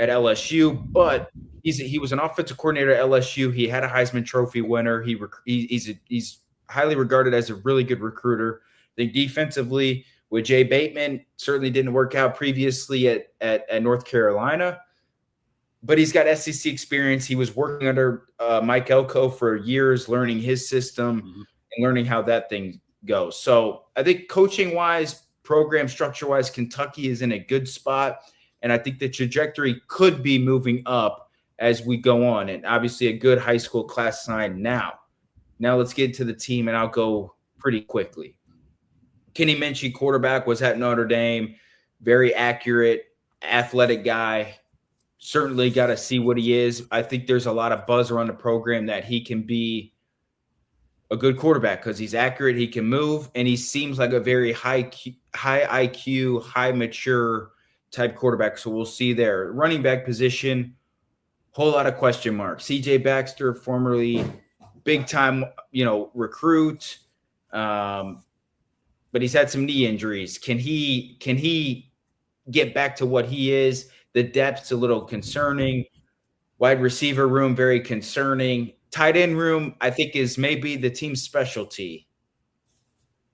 at LSU, but he was an offensive coordinator at LSU. He had a Heisman Trophy winner. He's highly regarded as a really good recruiter. I think defensively with Jay Bateman certainly didn't work out previously at North Carolina, but he's got SEC experience. He was working under Mike Elko for years, learning his system and learning how that thing goes. So I think coaching-wise, program structure-wise, Kentucky is in a good spot. And I think the trajectory could be moving up as we go on. And obviously a good high school class sign now. Now let's get to the team, and I'll go pretty quickly. Kenny Minchie, quarterback, was at Notre Dame. Very accurate, athletic guy. Certainly got to see what he is. I think there's a lot of buzz around the program that he can be a good quarterback because he's accurate, he can move, and he seems like a very high IQ, high mature type quarterback. So we'll see there. Running back position, whole lot of question marks. CJ Baxter, formerly big time, recruit, but he's had some knee injuries. Can he get back to what he is? The depth's a little concerning. Wide receiver room, very concerning. Tight end room, I think, is maybe the team's specialty.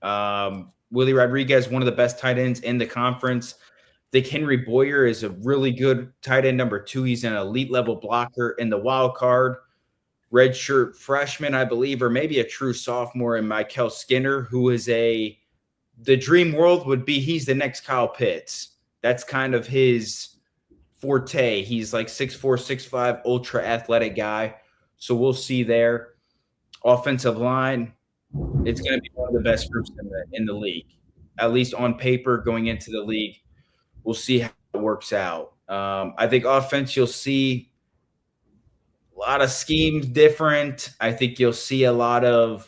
Willie Rodriguez, one of the best tight ends in the conference. I think Henry Boyer is a really good tight end number 2. He's an elite level blocker in the wild card. redshirt freshman, I believe, or maybe a true sophomore, and Michael Skinner, who is the dream world would be he's the next Kyle Pitts. That's kind of his forte. He's like 6'4", 6'5", ultra athletic guy. So we'll see there. Offensive line, it's going to be one of the best groups in the league, at least on paper going into the league. We'll see how it works out. I think offense, you'll see a lot of schemes different. I think you'll see a lot of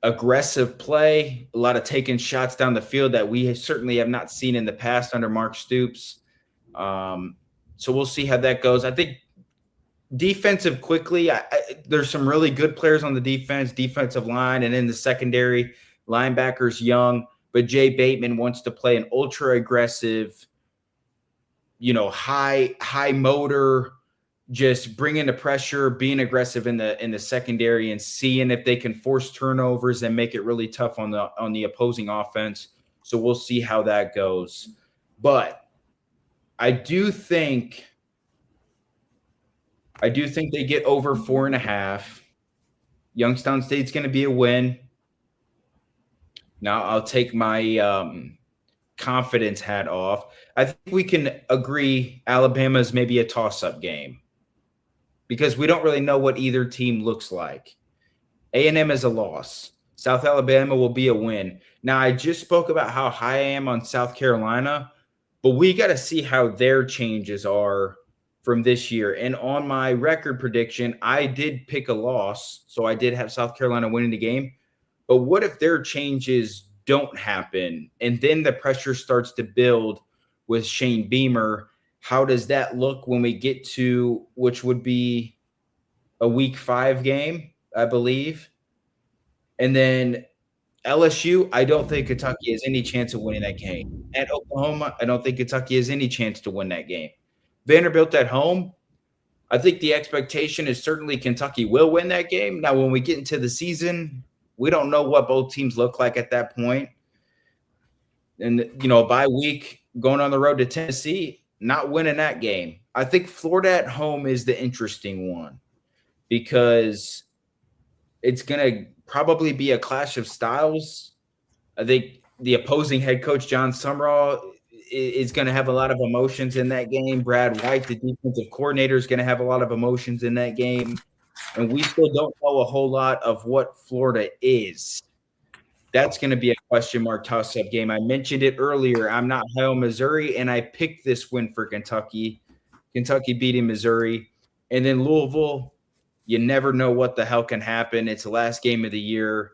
aggressive play, a lot of taking shots down the field that we certainly have not seen in the past under Mark Stoops. So we'll see how that goes. I think defensive quickly, there's some really good players on the defensive line, and in the secondary, linebackers young, but Jay Bateman wants to play an ultra aggressive, high motor, just bringing the pressure, being aggressive in the secondary, and seeing if they can force turnovers and make it really tough on the opposing offense. So we'll see how that goes. But I do think they get over 4.5. Youngstown State's going to be a win. Now I'll take my confidence hat off. I think we can agree Alabama is maybe a toss-up game because we don't really know what either team looks like. A&M is a loss. South Alabama will be a win. Now, I just spoke about how high I am on South Carolina, but we got to see how their changes are from this year. And on my record prediction, I did pick a loss, so I did have South Carolina winning the game. But what if their changes don't happen, and then the pressure starts to build with Shane Beamer? How does that look when we get to, which would be a week 5 game, I believe? And then LSU, I don't think Kentucky has any chance of winning that game. At Oklahoma, I don't think Kentucky has any chance to win that game. Vanderbilt at home, I think the expectation is certainly Kentucky will win that game. Now, when we get into the season, we don't know what both teams look like at that point. And, bye week, going on the road to Tennessee, not winning that game. I think Florida at home is the interesting one because it's going to probably be a clash of styles. I think the opposing head coach, John Summerall, is going to have a lot of emotions in that game. Brad White, the defensive coordinator, is going to have a lot of emotions in that game. And we still don't know a whole lot of what Florida is. That's going to be a question mark toss-up game. I mentioned it earlier. I'm not high on Missouri, and I picked this win for Kentucky. Kentucky beating Missouri. And then Louisville, you never know what the hell can happen. It's the last game of the year.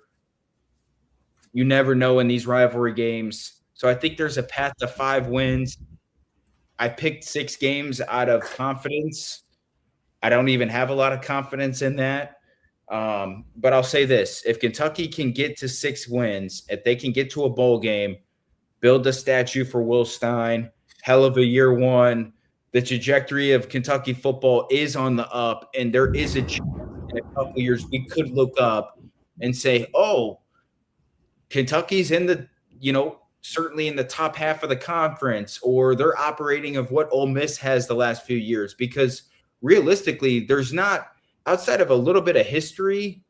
You never know in these rivalry games. So I think there's a path to 5 wins. I picked 6 games out of confidence. I don't even have a lot of confidence in that. But I'll say this. If Kentucky can get to 6 wins, if they can get to a bowl game, build a statue for Will Stein, hell of a year 1, the trajectory of Kentucky football is on the up, and there is a chance in a couple of years we could look up and say, oh, Kentucky's in the, certainly in the top half of the conference, or they're operating of what Ole Miss has the last few years. Because realistically, there's not, outside of a little bit of history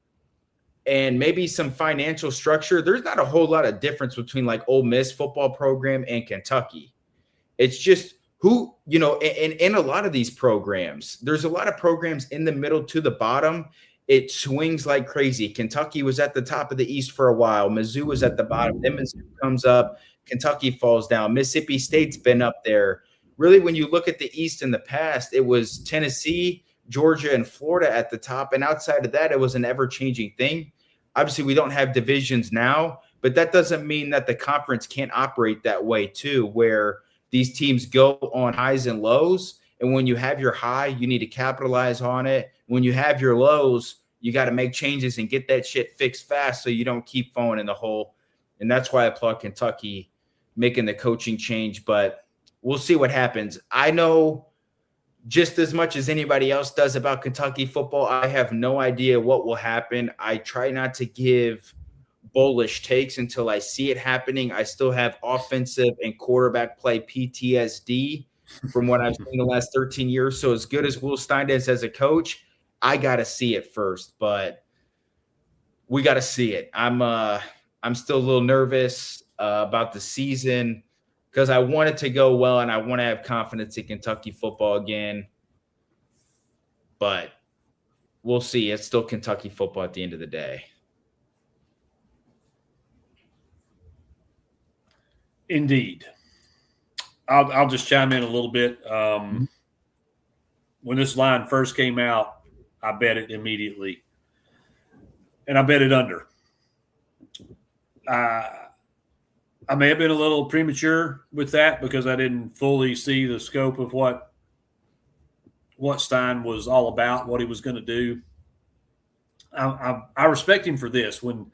and maybe some financial structure, there's not a whole lot of difference between like Ole Miss football program and Kentucky. It's just who, in a lot of these programs, there's a lot of programs in the middle to the bottom. It swings like crazy. Kentucky was at the top of the East for a while. Mizzou was at the bottom. Then Mizzou comes up. Kentucky falls down. Mississippi State's been up there. Really, when you look at the East in the past, it was Tennessee, Georgia, and Florida at the top. And outside of that, it was an ever-changing thing. Obviously, we don't have divisions now, but that doesn't mean that the conference can't operate that way too, where these teams go on highs and lows. And when you have your high, you need to capitalize on it. When you have your lows, you got to make changes and get that shit fixed fast so you don't keep falling in the hole. And that's why I applaud Kentucky making the coaching change. But we'll see what happens. I know just as much as anybody else does about Kentucky football. I have no idea what will happen. I try not to give bullish takes until I see it happening. I still have offensive and quarterback play PTSD from what I've seen the last 13 years. So as good as Will Stein is as a coach, I got to see it first, but we got to see it. I'm still a little nervous about the season because I want it to go well and I want to have confidence in Kentucky football again. But we'll see. It's still Kentucky football at the end of the day. Indeed. I'll just chime in a little bit. When this line first came out, I bet it immediately. And I bet it under. I may have been a little premature with that because I didn't fully see the scope of what Stein was all about, what he was going to do. I respect him for this. When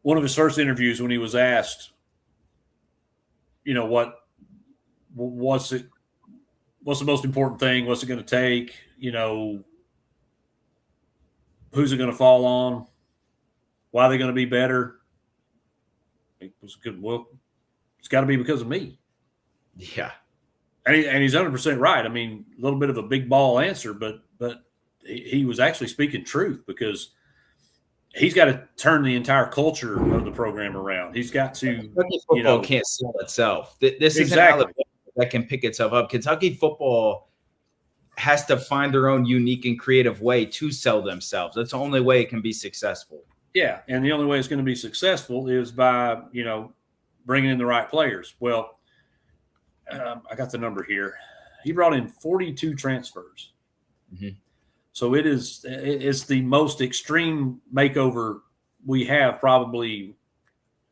one of his first interviews, when he was asked, what's the most important thing? What's it going to take? Who's it going to fall on? Why are they going to be better? It was good. Well, it's got to be because of me. Yeah. And he's 100% right. I mean, a little bit of a big ball answer, but he was actually speaking truth because he's got to turn the entire culture of the program around. He's got to. Kentucky football can't sell itself. This is exactly. Alabama that can pick itself up. Kentucky football has to find their own unique and creative way to sell themselves. That's the only way it can be successful. Yeah, and the only way it's going to be successful is by bringing in the right players. Well, I got the number here. He brought in 42 transfers. Mm-hmm. So it's the most extreme makeover we have probably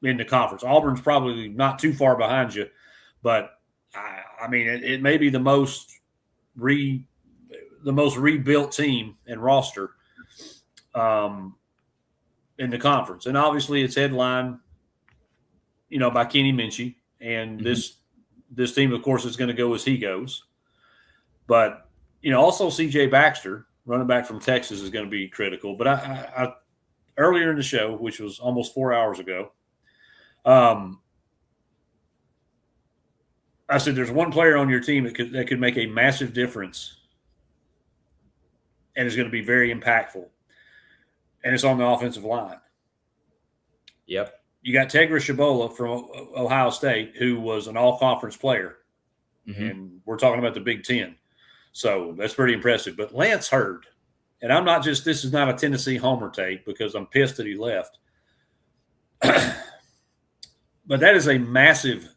in the conference. Auburn's probably not too far behind you, but I mean it may be the most rebuilt team and roster in the conference. And obviously it's headlined, by Kenny Minchie. And this team, of course, is going to go as he goes. But, also C.J. Baxter, running back from Texas, is going to be critical. But I earlier in the show, which was almost 4 hours ago, I said there's one player on your team that could make a massive difference and is going to be very impactful. And it's on the offensive line. Yep. You got Tegra Shabola from Ohio State, who was an all-conference player. Mm-hmm. And we're talking about the Big Ten. So that's pretty impressive. But Lance Hurd, and this is not a Tennessee homer take because I'm pissed that he left. But that is a massive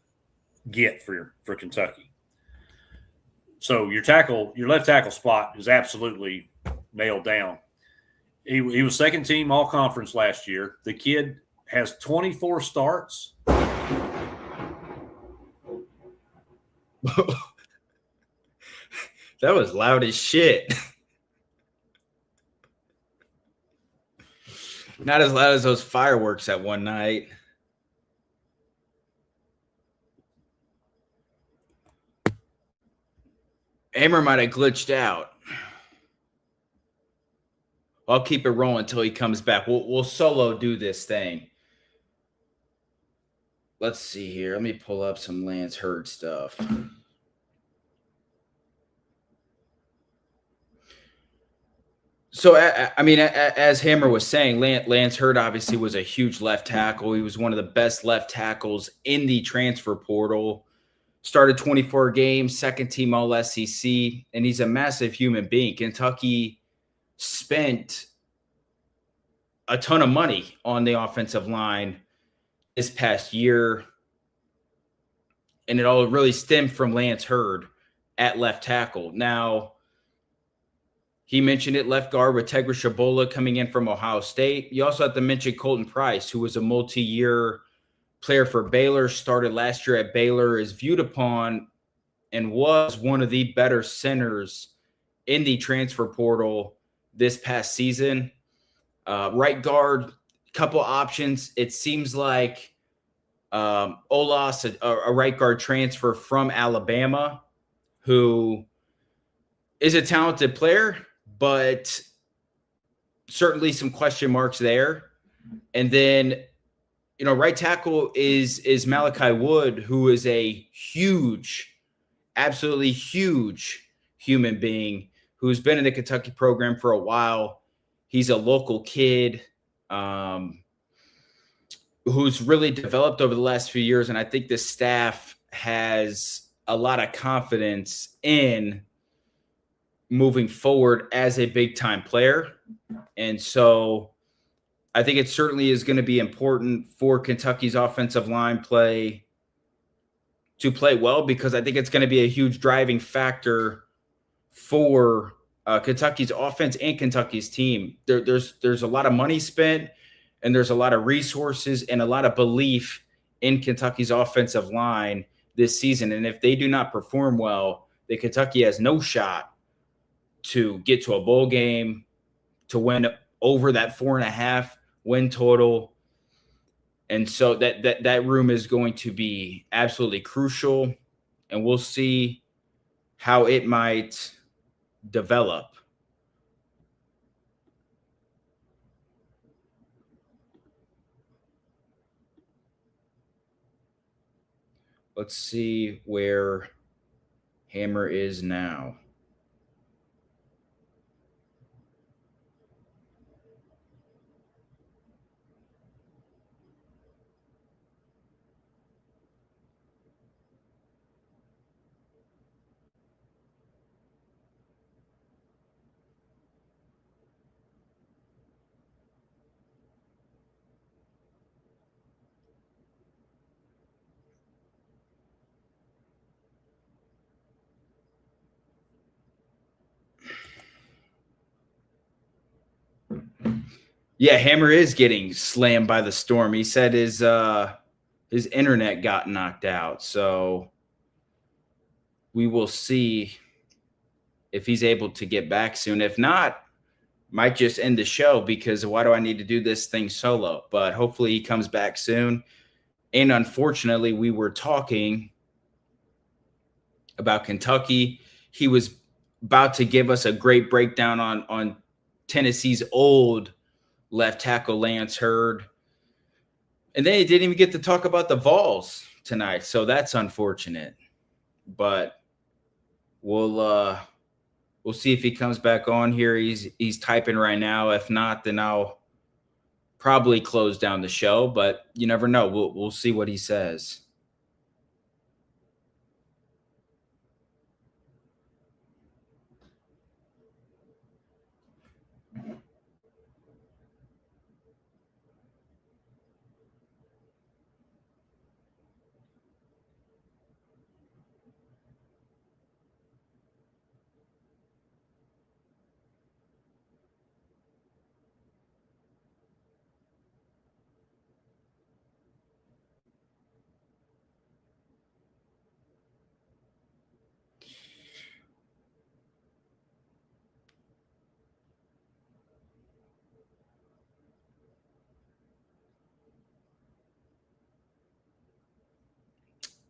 get for Kentucky. So your left tackle spot is absolutely nailed down. He was second team all conference last year. The kid has 24 starts. That was loud as shit. Not as loud as those fireworks that one night. Amer might have glitched out. I'll keep it rolling until he comes back. We'll solo do this thing. Let's see here. Let me pull up some Lance Hurd stuff. So, as Hammer was saying, Lance Hurd obviously was a huge left tackle. He was one of the best left tackles in the transfer portal. Started 24 games, second team All-SEC, and he's a massive human being. Kentucky spent a ton of money on the offensive line this past year, and it all really stemmed from Lance Hurd at left tackle. Now, he mentioned it, left guard with Tegra Shabola coming in from Ohio State. You also have to mention Colton Price, who was a multi-year player for Baylor, started last year at Baylor, is viewed upon and was one of the better centers in the transfer portal this past season. Right guard, couple options. It seems like Olas, a right guard transfer from Alabama, who is a talented player, but certainly some question marks there. And then, right tackle is Malachi Wood, who is a huge, absolutely huge human being who's been in the Kentucky program for a while. He's a local kid who's really developed over the last few years. And I think the staff has a lot of confidence in moving forward as a big time player. And so I think it certainly is going to be important for Kentucky's offensive line play to play well, because I think it's going to be a huge driving factor for Kentucky's offense and Kentucky's team. There's a lot of money spent, and there's a lot of resources and a lot of belief in Kentucky's offensive line this season. And if they do not perform well, then Kentucky has no shot to get to a bowl game, to win over that 4.5 win total. And so that room is going to be absolutely crucial, and we'll see how it might develop. Let's see where Hammer is now. Yeah, Hammer is getting slammed by the storm. He said his internet got knocked out. So we will see if he's able to get back soon. If not, might just end the show, because why do I need to do this thing solo? But hopefully he comes back soon. And unfortunately, we were talking about Kentucky. He was about to give us a great breakdown on Tennessee's old left tackle, Lance Hurd. And then he didn't even get to talk about the Vols tonight. So that's unfortunate. But we'll see if he comes back on here. He's typing right now. If not, then I'll probably close down the show. But you never know. We'll see what he says.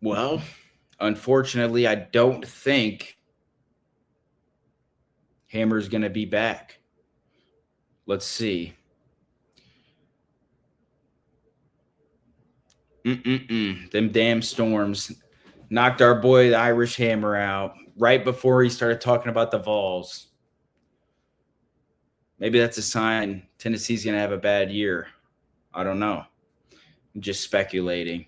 Well, unfortunately, I don't think Hammer's going to be back. Let's see. Them damn storms knocked our boy, the Irish Hammer, out right before he started talking about the Vols. Maybe that's a sign Tennessee's going to have a bad year. I don't know. I'm just speculating.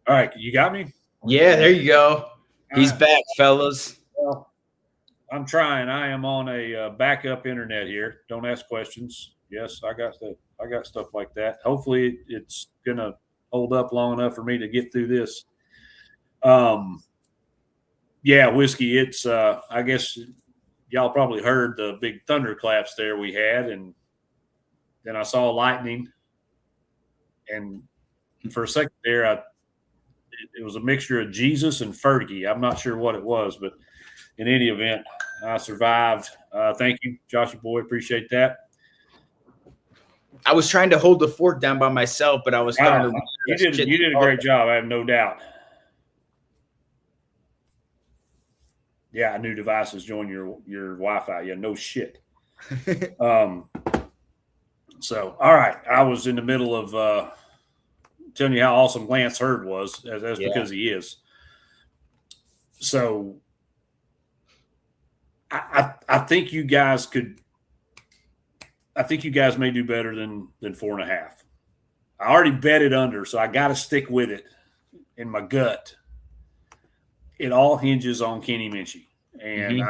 All right, you got me? Yeah, there you go. He's back, fellas. Well, I'm trying. I am on a backup internet here. Don't ask questions. Yes, I got stuff like that. Hopefully, it's gonna hold up long enough for me to get through this. Yeah, Whiskey. It's I guess y'all probably heard the big thunderclaps there we had, and then I saw lightning, and for a second there, it was a mixture of Jesus and Fergie. I'm not sure what it was, but in any event, I survived. Thank you, Joshy boy. Appreciate that. I was trying to hold the fort down by myself, but I was starting to. You did a great job. I have no doubt. Yeah, new devices join your Wi-Fi. Yeah, no shit. So, all right. I was in the middle of telling you how awesome Lance Hurd was. That's because he is. So, I think you guys could. I think you guys may do better than 4.5. I already bet it under, so I got to stick with it in my gut. It all hinges on Kenny Minchie. And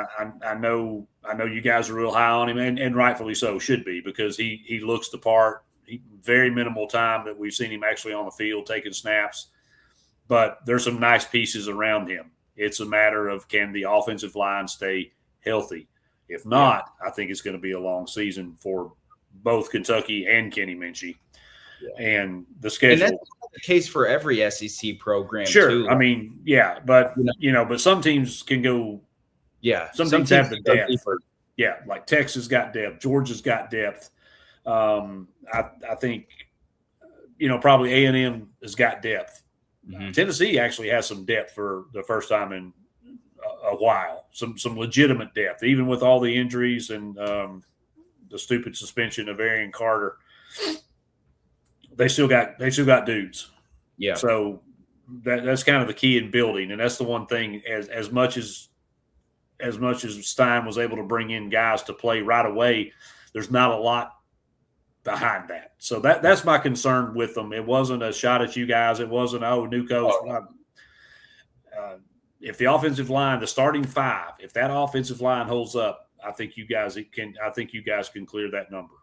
I know you guys are real high on him, and rightfully so, should be, because he looks the part. Very minimal time that we've seen him actually on the field taking snaps, but there's some nice pieces around him. It's a matter of, can the offensive line stay healthy? If not, I think it's going to be a long season for both Kentucky and Kenny Minchie. Yeah. And the schedule. And that's the case for every SEC program. Sure. Too. I mean, yeah, but but some teams can go. Yeah. Some teams have the depth. Yeah, like Texas got depth. Georgia's got depth. I think, probably A&M has got depth. Mm-hmm. Tennessee actually has some depth for the first time in a while. Some legitimate depth, even with all the injuries and the stupid suspension of Arian Carter. They still got dudes. Yeah. So that's kind of the key in building, and that's the one thing. As much as Stein was able to bring in guys to play right away, there's not a lot behind that. So that's my concern with them. It wasn't a shot at you guys. It wasn't, new coach. If the offensive line, the starting 5, if that offensive line holds up, I think you guys can clear that number.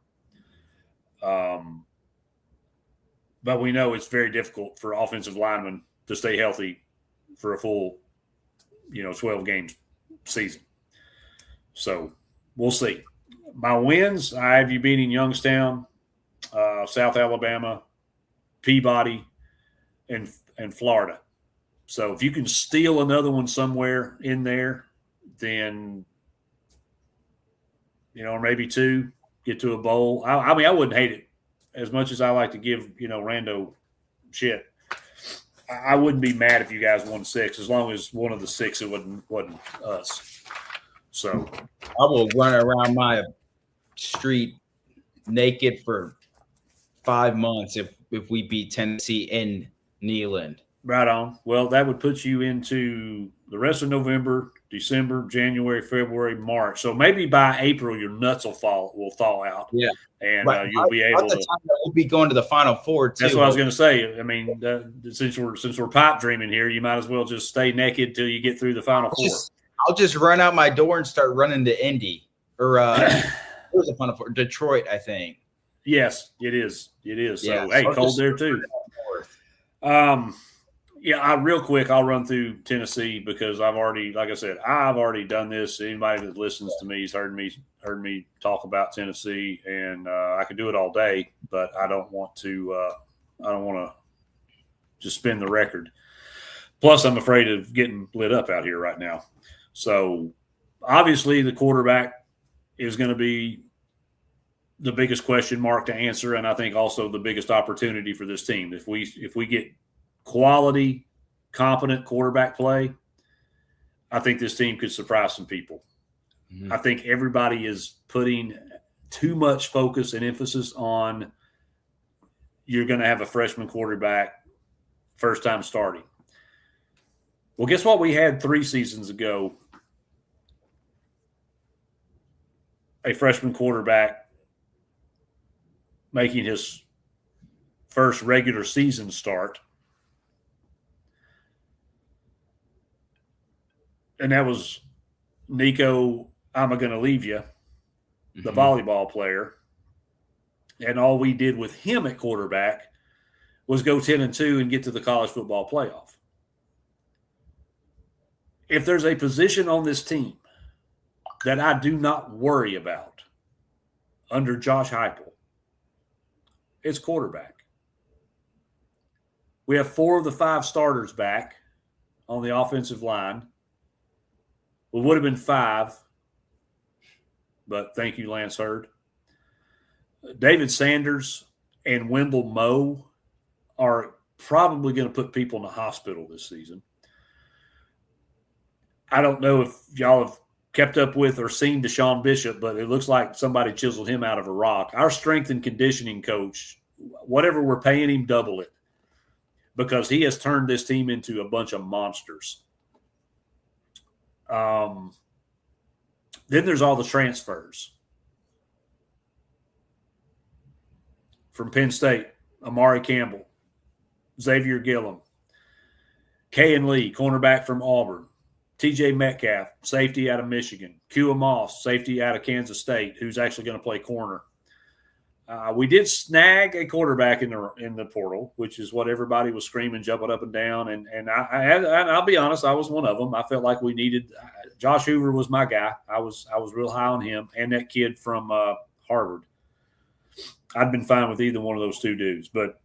But we know it's very difficult for offensive linemen to stay healthy for a full, 12 games season. So we'll see. My wins, I have you beating Youngstown, South Alabama, Peabody, and Florida. So if you can steal another one somewhere in there, then, or maybe 2, get to a bowl. I mean, I wouldn't hate it. As much as I like to give, rando shit, I wouldn't be mad if you guys won 6, as long as one of the 6 it wasn't us. So I will run around my street naked for 5 months if we beat Tennessee in Neyland. Right on. Well, that would put you into the rest of November, December, January, February, March. So maybe by April your nuts will thaw out. Yeah. And you'll be able to. We'll be going to the Final Four too. That's what I was going to say. I mean, since we're pipe dreaming here, you might as well just stay naked till you get through the Final Four. I'll just run out my door and start running to Indy or where's the Final Four? Detroit, I think. Yes, it is. It is. So yeah, hey, cold there too. Yeah, real quick, I'll run through Tennessee because I've already done this. Anybody that listens to me has heard me talk about Tennessee, and I could do it all day, but I don't want to. I don't want to just spin the record. Plus, I'm afraid of getting lit up out here right now. So, obviously, the quarterback is going to be the biggest question mark to answer, and I think also the biggest opportunity for this team. If we get quality, competent quarterback play, I think this team could surprise some people. Mm-hmm. I think everybody is putting too much focus and emphasis on you're going to have a freshman quarterback first time starting. Well, guess what we had 3 seasons ago? A freshman quarterback making his first regular season start. And that was Nico, I'm going to leave you, the volleyball player. And all we did with him at quarterback was go 10-2 and get to the college football playoff. If there's a position on this team that I do not worry about under Josh Heupel, it's quarterback. We have 4 of the 5 starters back on the offensive line. It would have been 5, but thank you, Lance Hurd. David Sanders and Wendell Moe are probably going to put people in the hospital this season. I don't know if y'all have kept up with or seen Deshaun Bishop, but it looks like somebody chiseled him out of a rock. Our strength and conditioning coach, whatever we're paying him, double it, because he has turned this team into a bunch of monsters. Then there's all the transfers. From Penn State, Amari Campbell, Xavier Gillum, Kayan Lee, cornerback from Auburn, TJ Metcalf, safety out of Michigan, Kua Moss, safety out of Kansas State, who's actually going to play corner. We did snag a quarterback in the portal, which is what everybody was screaming, jumping up and down. And I'll be honest, I was one of them. I felt like we needed Josh Hoover was my guy. I was real high on him, and that kid from Harvard. I'd been fine with either one of those two dudes. But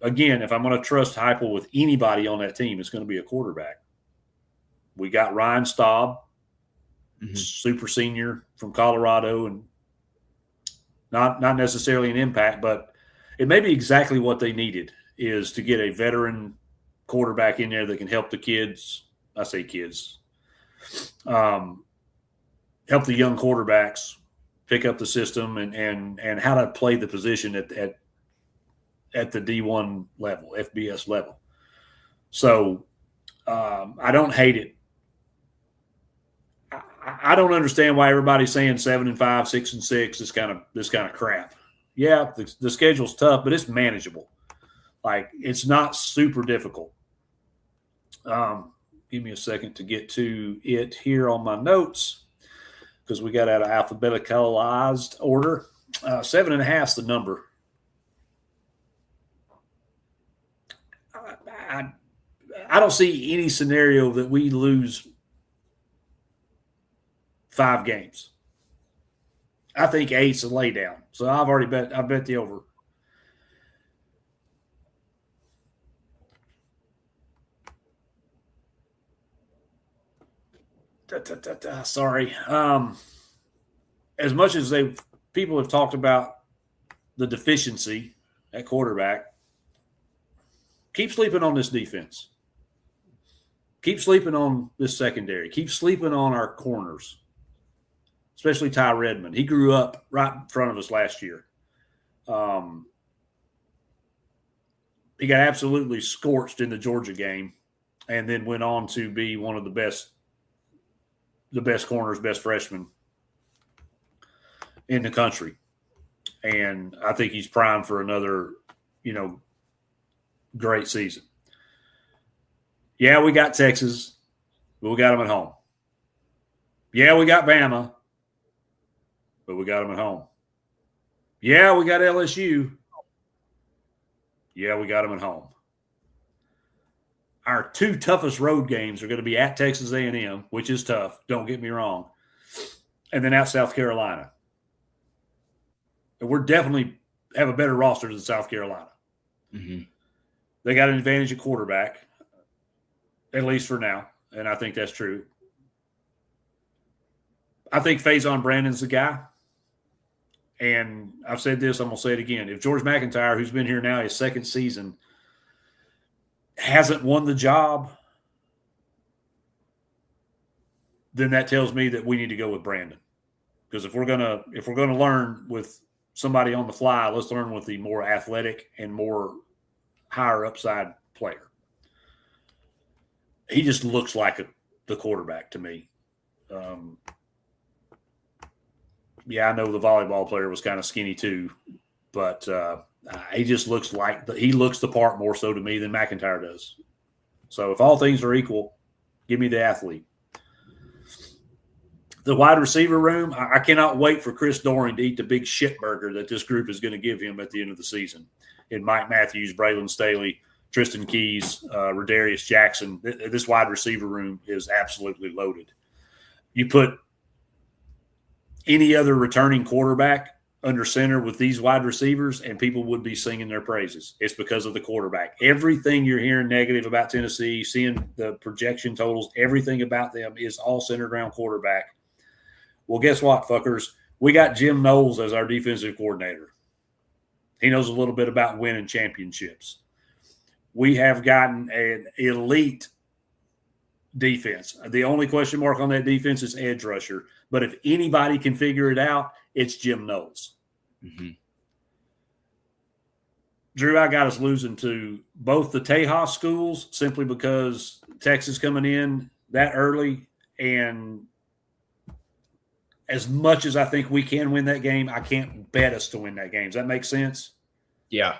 again, if I'm going to trust Heupel with anybody on that team, it's going to be a quarterback. We got Ryan Staub, super senior from Colorado, and not necessarily an impact, but it may be exactly what they needed, is to get a veteran quarterback in there that can help the kids. I say kids. Help the young quarterbacks pick up the system and how to play the position at the D1 level, FBS level. So I don't hate it. I don't understand why everybody's saying 7-5, 6-6, this kind of crap. Yeah, the schedule's tough, but it's manageable. Like, it's not super difficult. Give me a second to get to it here on my notes, because we got out of alphabeticalized order. 7.5 is the number. I don't see any scenario that we lose 5 games. I think 8's a lay down. So I bet the over. Sorry. As much as people have talked about the deficiency at quarterback, keep sleeping on this defense. Keep sleeping on this secondary. Keep sleeping on our corners, especially Ty Redmond. He grew up right in front of us last year. He got absolutely scorched in the Georgia game and then went on to be one of the best corners, best freshmen in the country. And I think he's primed for another, great season. Yeah, we got Texas, but we got them at home. Yeah, we got Bama, but we got them at home. Yeah, we got LSU. Yeah, we got them at home. Our 2 toughest road games are going to be at Texas A&M, which is tough, don't get me wrong, and then at South Carolina. And we're definitely have a better roster than South Carolina. Mm-hmm. They got an advantage at quarterback, at least for now, and I think that's true. I think Faison Brandon's the guy. And I've said this, I'm going to say it again. If George McIntyre, who's been here now his second season, hasn't won the job, then that tells me that we need to go with Brandon. Because if we're gonna learn with somebody on the fly, let's learn with the more athletic and more higher upside player. He just looks like the quarterback to me. Yeah, I know the volleyball player was kind of skinny too, but he just looks like he looks the part more so to me than McIntyre does. So if all things are equal, give me the athlete. The wide receiver room, I cannot wait for Chris Doering to eat the big shit burger that this group is going to give him at the end of the season. In Mike Matthews, Braylon Staley, Tristan Keys, Rodarius Jackson, this wide receiver room is absolutely loaded. You put any other returning quarterback under center with these wide receivers, and people would be singing their praises. It's because of the quarterback. Everything you're hearing negative about Tennessee, seeing the projection totals, everything about them is all centered around quarterback. Well, guess what, fuckers? We got Jim Knowles as our defensive coordinator. He knows a little bit about winning championships. We have gotten an elite defense. The only question mark on that defense is edge rusher. But if anybody can figure it out, it's Jim Knowles. Mm-hmm. Drew, I got us losing to both the Tejas schools simply because Texas coming in that early, and as much as I think we can win that game, I can't bet us to win that game. Does that make sense? Yeah.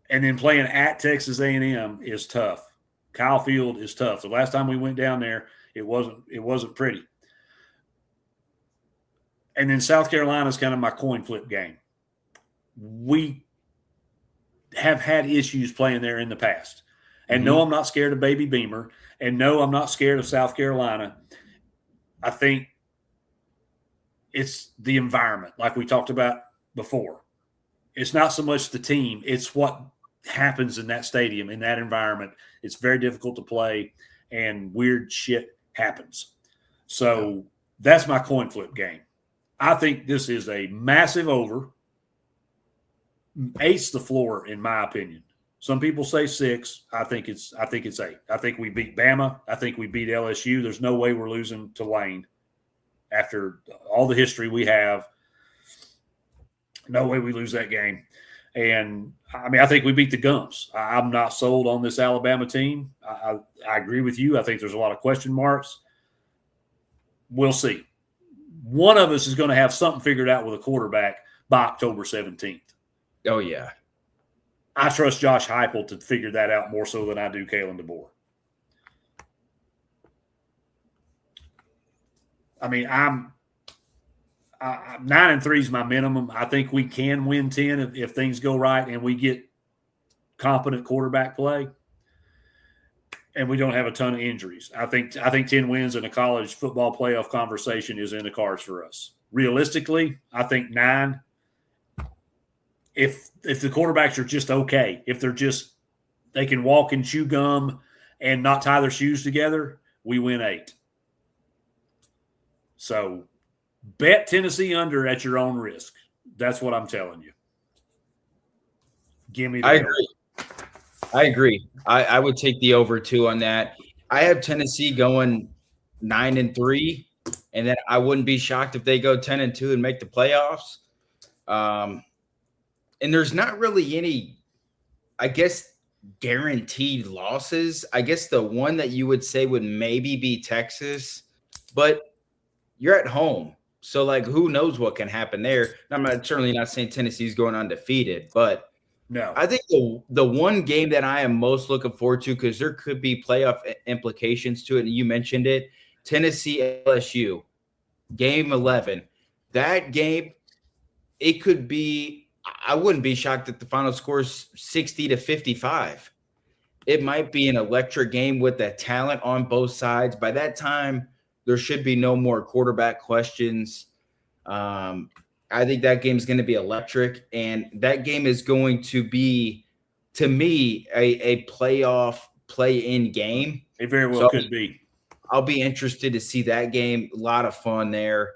And then playing at Texas A&M is tough. Kyle Field is tough. The last time we went down there, it wasn't pretty. And then South Carolina is kind of my coin flip game. We have had issues playing there in the past. And no, I'm not scared of Baby Beamer. And no, I'm not scared of South Carolina. I think it's the environment, like we talked about before. It's not so much the team. It's what happens in that stadium, in that environment. It's very difficult to play, and weird shit happens. So that's my coin flip game. I think this is a massive over. 8's the floor, in my opinion. Some people say 6. I think it's 8. I think we beat Bama. I think we beat LSU. There's no way we're losing to Lane after all the history we have. No way we lose that game. And I mean, I think we beat the Gumps. I'm not sold on this Alabama team. I agree with you. I think there's a lot of question marks. We'll see. One of us is going to have something figured out with a quarterback by October 17th. Oh, yeah. I trust Josh Heupel to figure that out more so than I do Kalen DeBoer. I mean, I'm 9-3 is my minimum. I think we can win 10 if things go right and we get competent quarterback play, and we don't have a ton of injuries. I think 10 wins in a college football playoff conversation is in the cards for us. Realistically, I think 9. If the quarterbacks are just okay, if they can walk and chew gum and not tie their shoes together, we win 8. So bet Tennessee under at your own risk. That's what I'm telling you. Give me the I agree. I would take the over 2 on that. I have Tennessee going 9-3, and then I wouldn't be shocked if they go 10-2 and make the playoffs. And there's not really any, I guess, guaranteed losses. I guess the one that you would say would maybe be Texas, but you're at home. So, like, who knows what can happen there? I'm certainly not saying Tennessee's going undefeated, but no. I think the one game that I am most looking forward to, because there could be playoff implications to it, and you mentioned it, Tennessee LSU, game 11. That game, it could be, I wouldn't be shocked if the final score is 60-55. It might be an electric game with the talent on both sides. By that time, there should be no more quarterback questions. I think that game is going to be electric, and that game is going to be, to me, a playoff play-in game. It very well could be. I'll be interested to see that game. A lot of fun there.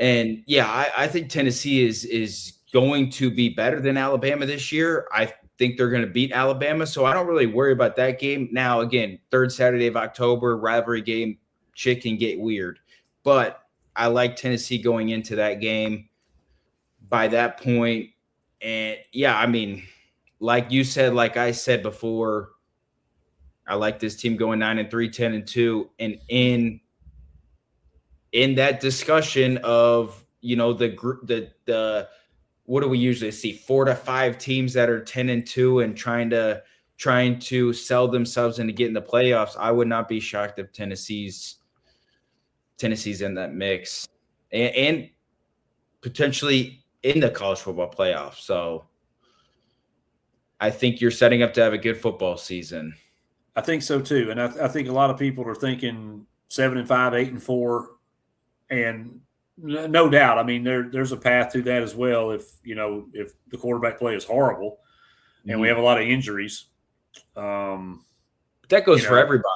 And, yeah, I think Tennessee is going to be better than Alabama this year. I think they're going to beat Alabama, so I don't really worry about that game. Now, again, 3rd Saturday of October, rivalry game, shit can get weird. But I like Tennessee going into that game by that point. And, yeah, I mean, like you said, like I said before, I like this team going 9-3, 10-2. And in that discussion of, you know, the group, the what do we usually see? 4 to 5 teams that are 10-2 and trying to sell themselves into getting the playoffs. I would not be shocked if Tennessee's in that mix and potentially in the college football playoff. So I think you're setting up to have a good football season. I think so too. And I think a lot of people are thinking 7-5, 8-4, and no doubt. I mean, there's a path to that as well. If the quarterback play is horrible and we have a lot of injuries, that goes for everybody.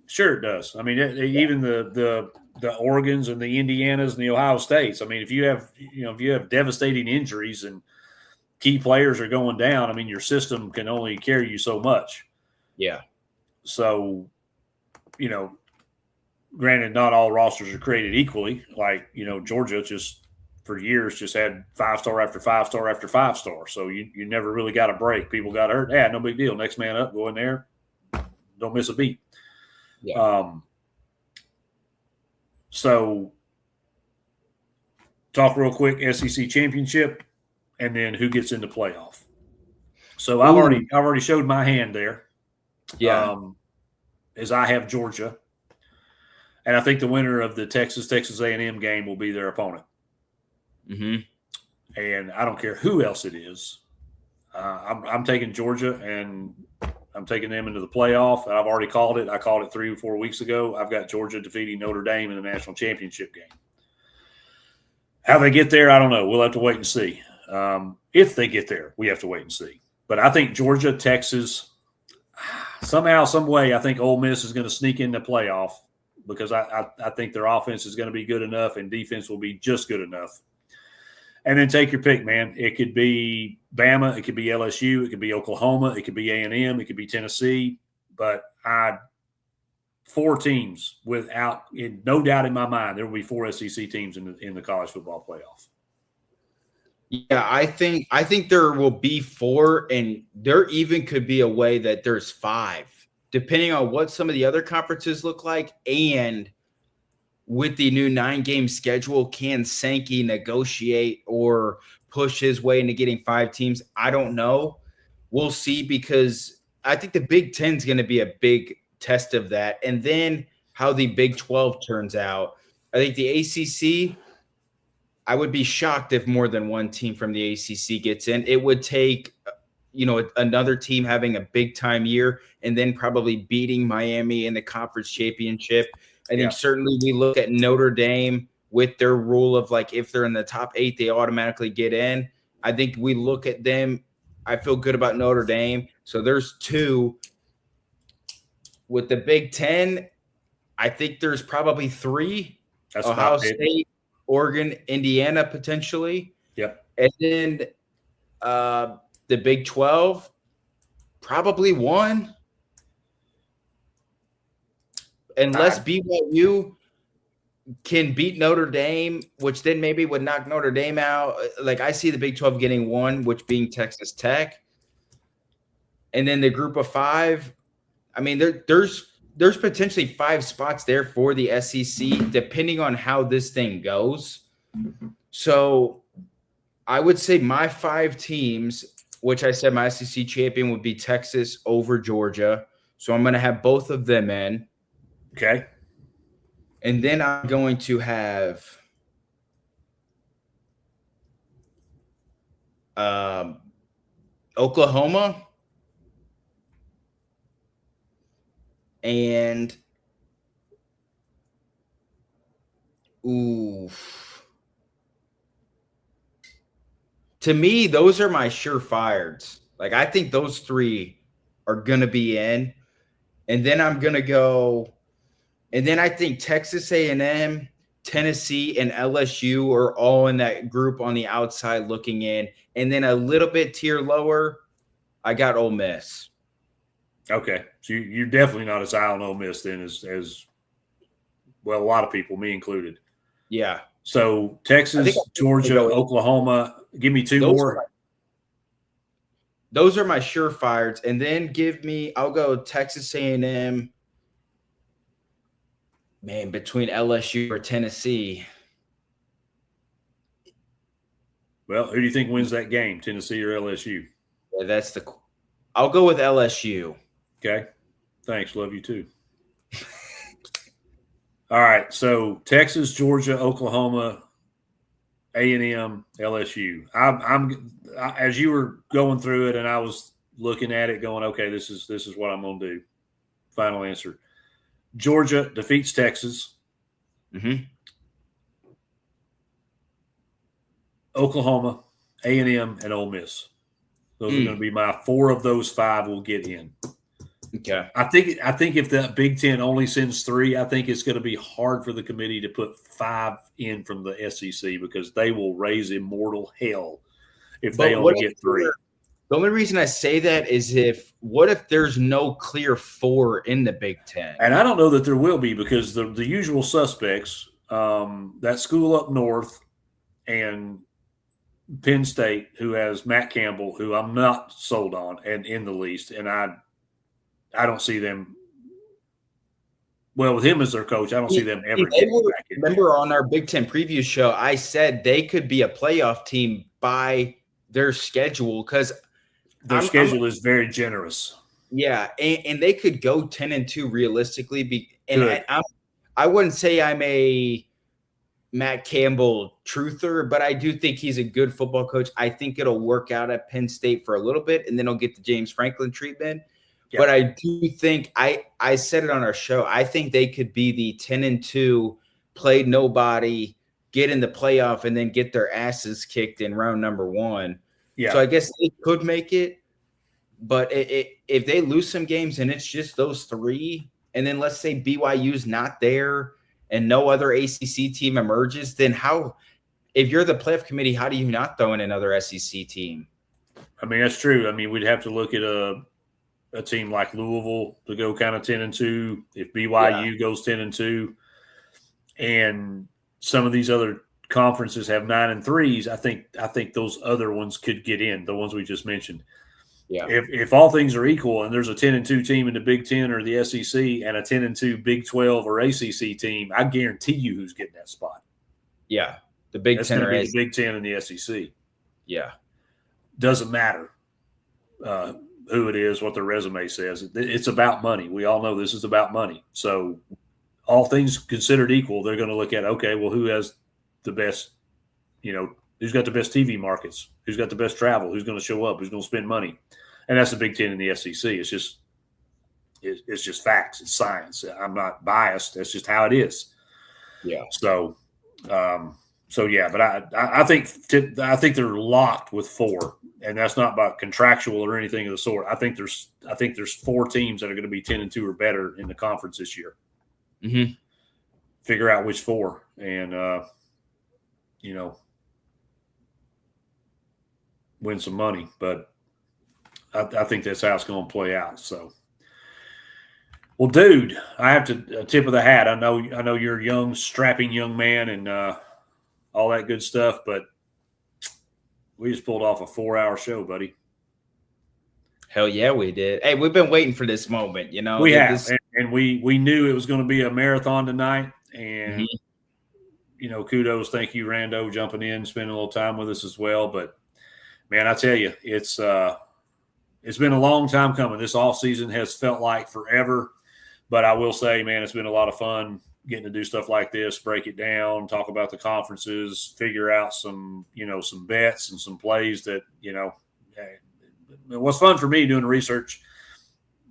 Sure, it does. I mean, even the the Oregons and the Indianas and the Ohio States. I mean, if you have devastating injuries and key players are going down, I mean, your system can only carry you so much. Yeah. So, granted, not all rosters are created equally. Like, Georgia just for years just had 5-star after 5-star after 5-star. So you never really got a break. People got hurt. Yeah, no big deal. Next man up, go in there. Don't miss a beat. Yeah. So talk real quick, SEC championship, and then who gets into playoff. So I've already showed my hand there. Yeah. As I have Georgia. And I think the winner of the Texas A&M game will be their opponent. Mm-hmm. And I don't care who else it is. I'm taking Georgia, and I'm taking them into the playoff. I've already called it. I called it 3 or 4 weeks ago. I've got Georgia defeating Notre Dame in the national championship game. How they get there, I don't know. We'll have to wait and see. If they get there, we have to wait and see. But I think Georgia, Texas, somehow, some way, I think Ole Miss is going to sneak in the playoff because I think their offense is going to be good enough and defense will be just good enough. And then take your pick, man. It could be Bama, it could be LSU, it could be Oklahoma, it could be A&M, it could be Tennessee. But 4 teams without no doubt in my mind, there will be 4 SEC teams in the college football playoff. Yeah, I think there will be 4, and there even could be a way that there's 5, depending on what some of the other conferences look like. And with the new 9-game schedule, can Sankey negotiate or push his way into getting 5 teams? I don't know. We'll see, because I think the Big Ten is going to be a big test of that. And then how the Big 12 turns out. I think the ACC, I would be shocked if more than one team from the ACC gets in. It would take, another team having a big time year and then probably beating Miami in the conference championship. I think certainly we look at Notre Dame with their rule of, like, if they're in the top 8, they automatically get in. I think we look at them. I feel good about Notre Dame. So there's 2. With the Big Ten, I think there's probably 3. That's Ohio State, Oregon, Indiana, potentially. Yep. And then the Big 12, probably 1. Unless BYU can beat Notre Dame, which then maybe would knock Notre Dame out. Like, I see the Big 12 getting 1, which being Texas Tech. And then the group of 5, I mean, there's potentially 5 spots there for the SEC, depending on how this thing goes. So I would say my 5 teams, which I said my SEC champion would be Texas over Georgia. So I'm going to have both of them in. Okay. And then I'm going to have Oklahoma and to me, those are my surefires. Like, I think those 3 are going to be in. And then I'm going to go. And then I think Texas A&M, Tennessee, and LSU are all in that group on the outside looking in. And then a little bit tier lower, I got Ole Miss. Okay. So you're definitely not as high on Ole Miss then as well, a lot of people, me included. Yeah. So Texas, Georgia, Oklahoma. Give me 2 more. Those are my surefires. And then I'll go Texas A&M. Man, between LSU or Tennessee. Well, who do you think wins that game, Tennessee or LSU? Yeah, I'll go with LSU. Okay. Thanks. Love you too. All right. So Texas, Georgia, Oklahoma, A&M, LSU. I'm as you were going through it and I was looking at it going, okay, this is what I'm going to do. Final answer. Georgia defeats Texas. Mm-hmm. Oklahoma, A&M, and Ole Miss. Those are going to be my 4 of those 5 will get in. Okay. I think if the Big Ten only sends 3, I think it's going to be hard for the committee to put 5 in from the SEC because they will raise immortal hell if they only get 3. The only reason I say that is what if there's no clear 4 in the Big Ten? And I don't know that there will be because the usual suspects, that school up north and Penn State, who has Matt Campbell, who I'm not sold on and in the least, and I don't see them. Well, with him as their coach, I don't see them ever getting back in. Remember on our Big Ten preview show, I said they could be a playoff team by their schedule because their schedule is very generous. Yeah, and they could go 10-2 realistically. I wouldn't say I'm a Matt Campbell truther, but I do think he's a good football coach. I think it'll work out at Penn State for a little bit, and then he'll get the James Franklin treatment. Yeah. But I do think I said it on our show. I think they could be the 10-2, play nobody, get in the playoff, and then get their asses kicked in round number 1. Yeah. So I guess they could make it. But if they lose some games and it's just those 3, and then let's say BYU's not there and no other ACC team emerges, then if you're the playoff committee, how do you not throw in another SEC team? I mean, that's true. I mean, we'd have to look at a team like Louisville to go kind of 10-2. If BYU goes 10-2, and some of these other conferences have 9-3s, I think those other ones could get in, the ones we just mentioned. Yeah. If all things are equal and there's a 10-2 team in the Big Ten or the SEC and a 10-2 Big 12 or ACC team, I guarantee you who's getting that spot. Yeah, the Big Ten or the Big Ten and the SEC. Yeah, doesn't matter who it is, what their resume says. It's about money. We all know this is about money. So, all things considered equal, they're going to look at, okay, well, who has the best, who's got the best TV markets? Who's got the best travel? Who's going to show up? Who's going to spend money? And that's the Big Ten and the SEC. It's just facts. It's science. I'm not biased. That's just how it is. Yeah. So yeah. But I think they're locked with 4, and that's not about contractual or anything of the sort. I think there's 4 teams that are going to be 10-2 or better in the conference this year. Mm-hmm. Figure out which 4, and win some money, but I think that's how it's going to play out. So, well, dude, I have to tip of the hat. I know you're a young, strapping young man and all that good stuff, but we just pulled off a 4-hour show, buddy. Hell yeah, we did. Hey, we've been waiting for this moment, We have, and we knew it was going to be a marathon tonight, and kudos, thank you, Rando, jumping in, spending a little time with us as well. But man, I tell you, it's been a long time coming. This off season has felt like forever, but I will say, man, it's been a lot of fun getting to do stuff like this, break it down, talk about the conferences, figure out some bets and some plays that, it was fun for me doing research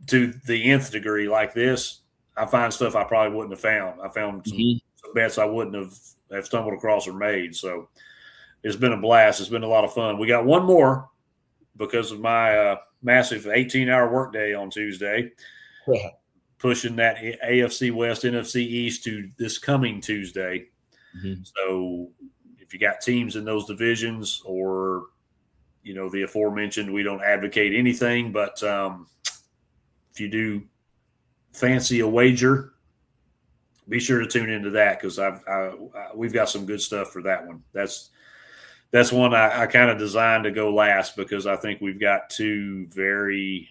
to the nth degree like this. I find stuff I probably wouldn't have found. I found some bets I wouldn't have stumbled across or made. So it's been a blast. It's been a lot of fun. We got one more because of my massive 18-hour workday on Tuesday, pushing that AFC West, NFC East to this coming Tuesday. Mm-hmm. So if you got teams in those divisions or, the aforementioned, we don't advocate anything, but if you do fancy a wager, be sure to tune into that because we've got some good stuff for that one. That's one I kind of designed to go last because I think we've got 2 very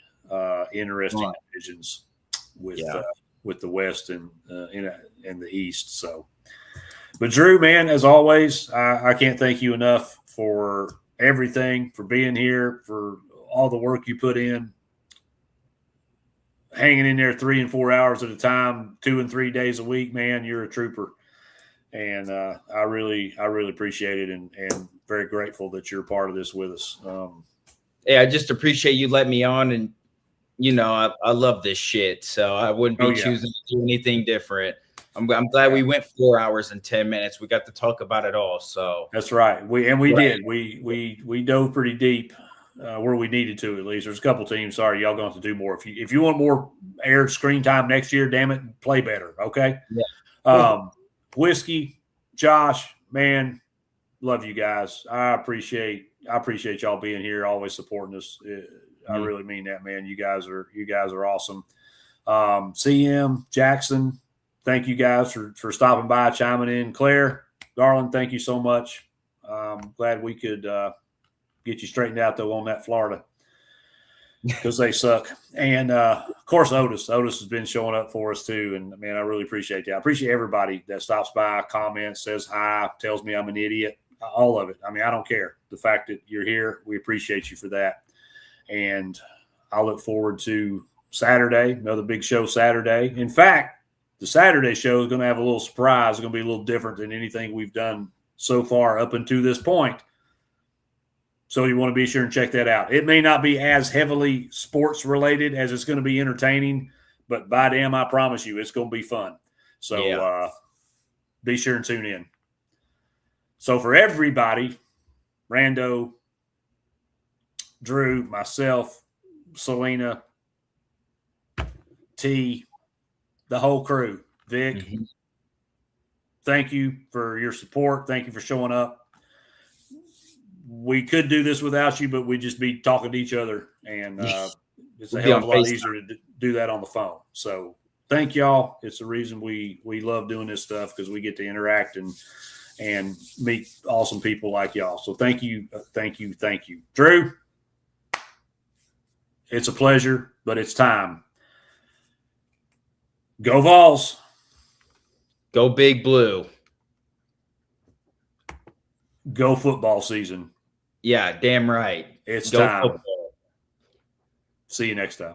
interesting divisions with the West and the East. So, but Drew, man, as always, I can't thank you enough for everything, for being here, for all the work you put in, hanging in there 3 and 4 hours at a time, 2 and 3 days a week. Man, you're a trooper. And I really appreciate it and very grateful that you're a part of this with us. Hey, I just appreciate you letting me on. And, I love this shit. So I wouldn't be choosing to do anything different. I'm glad we went 4 hours and 10 minutes. We got to talk about it all. So that's right. We did. We dove pretty deep where we needed to. At least there's a couple teams. Sorry, y'all going to have to do more. If you want more air screen time next year, damn it, play better. Okay. Yeah. Whiskey, Josh, man, love you guys. I appreciate y'all being here, always supporting us. I really mean that, man. You guys are awesome. CM, Jackson, thank you guys for stopping by, chiming in. Claire, Garland, thank you so much. Glad we could get you straightened out though on that Florida, because they suck. And of course, Otis has been showing up for us too. And man, I really appreciate that. I appreciate everybody that stops by, comments, says hi, tells me I'm an idiot. All of it. I mean, I don't care. The fact that you're here, we appreciate you for that. And I look forward to Saturday, another big show Saturday. In fact, the Saturday show is going to have a little surprise. It's going to be a little different than anything we've done so far up until this point. So you want to be sure and check that out. It may not be as heavily sports related as it's going to be entertaining, but by damn, I promise you, it's going to be fun. So be sure and tune in. So for everybody, Rando, Drew, myself, Selena, T, the whole crew, Vic, thank you for your support. Thank you for showing up. We could do this without you, but we'd just be talking to each other, and it's a hell of a lot easier to do that on the phone. So thank y'all. It's the reason we love doing this stuff, because we get to interact and meet awesome people like y'all. So thank you. Drew, it's a pleasure, but it's time. Go Vols. Go Big Blue. Go football season. Yeah, damn right. It's Go time. football. See you next time.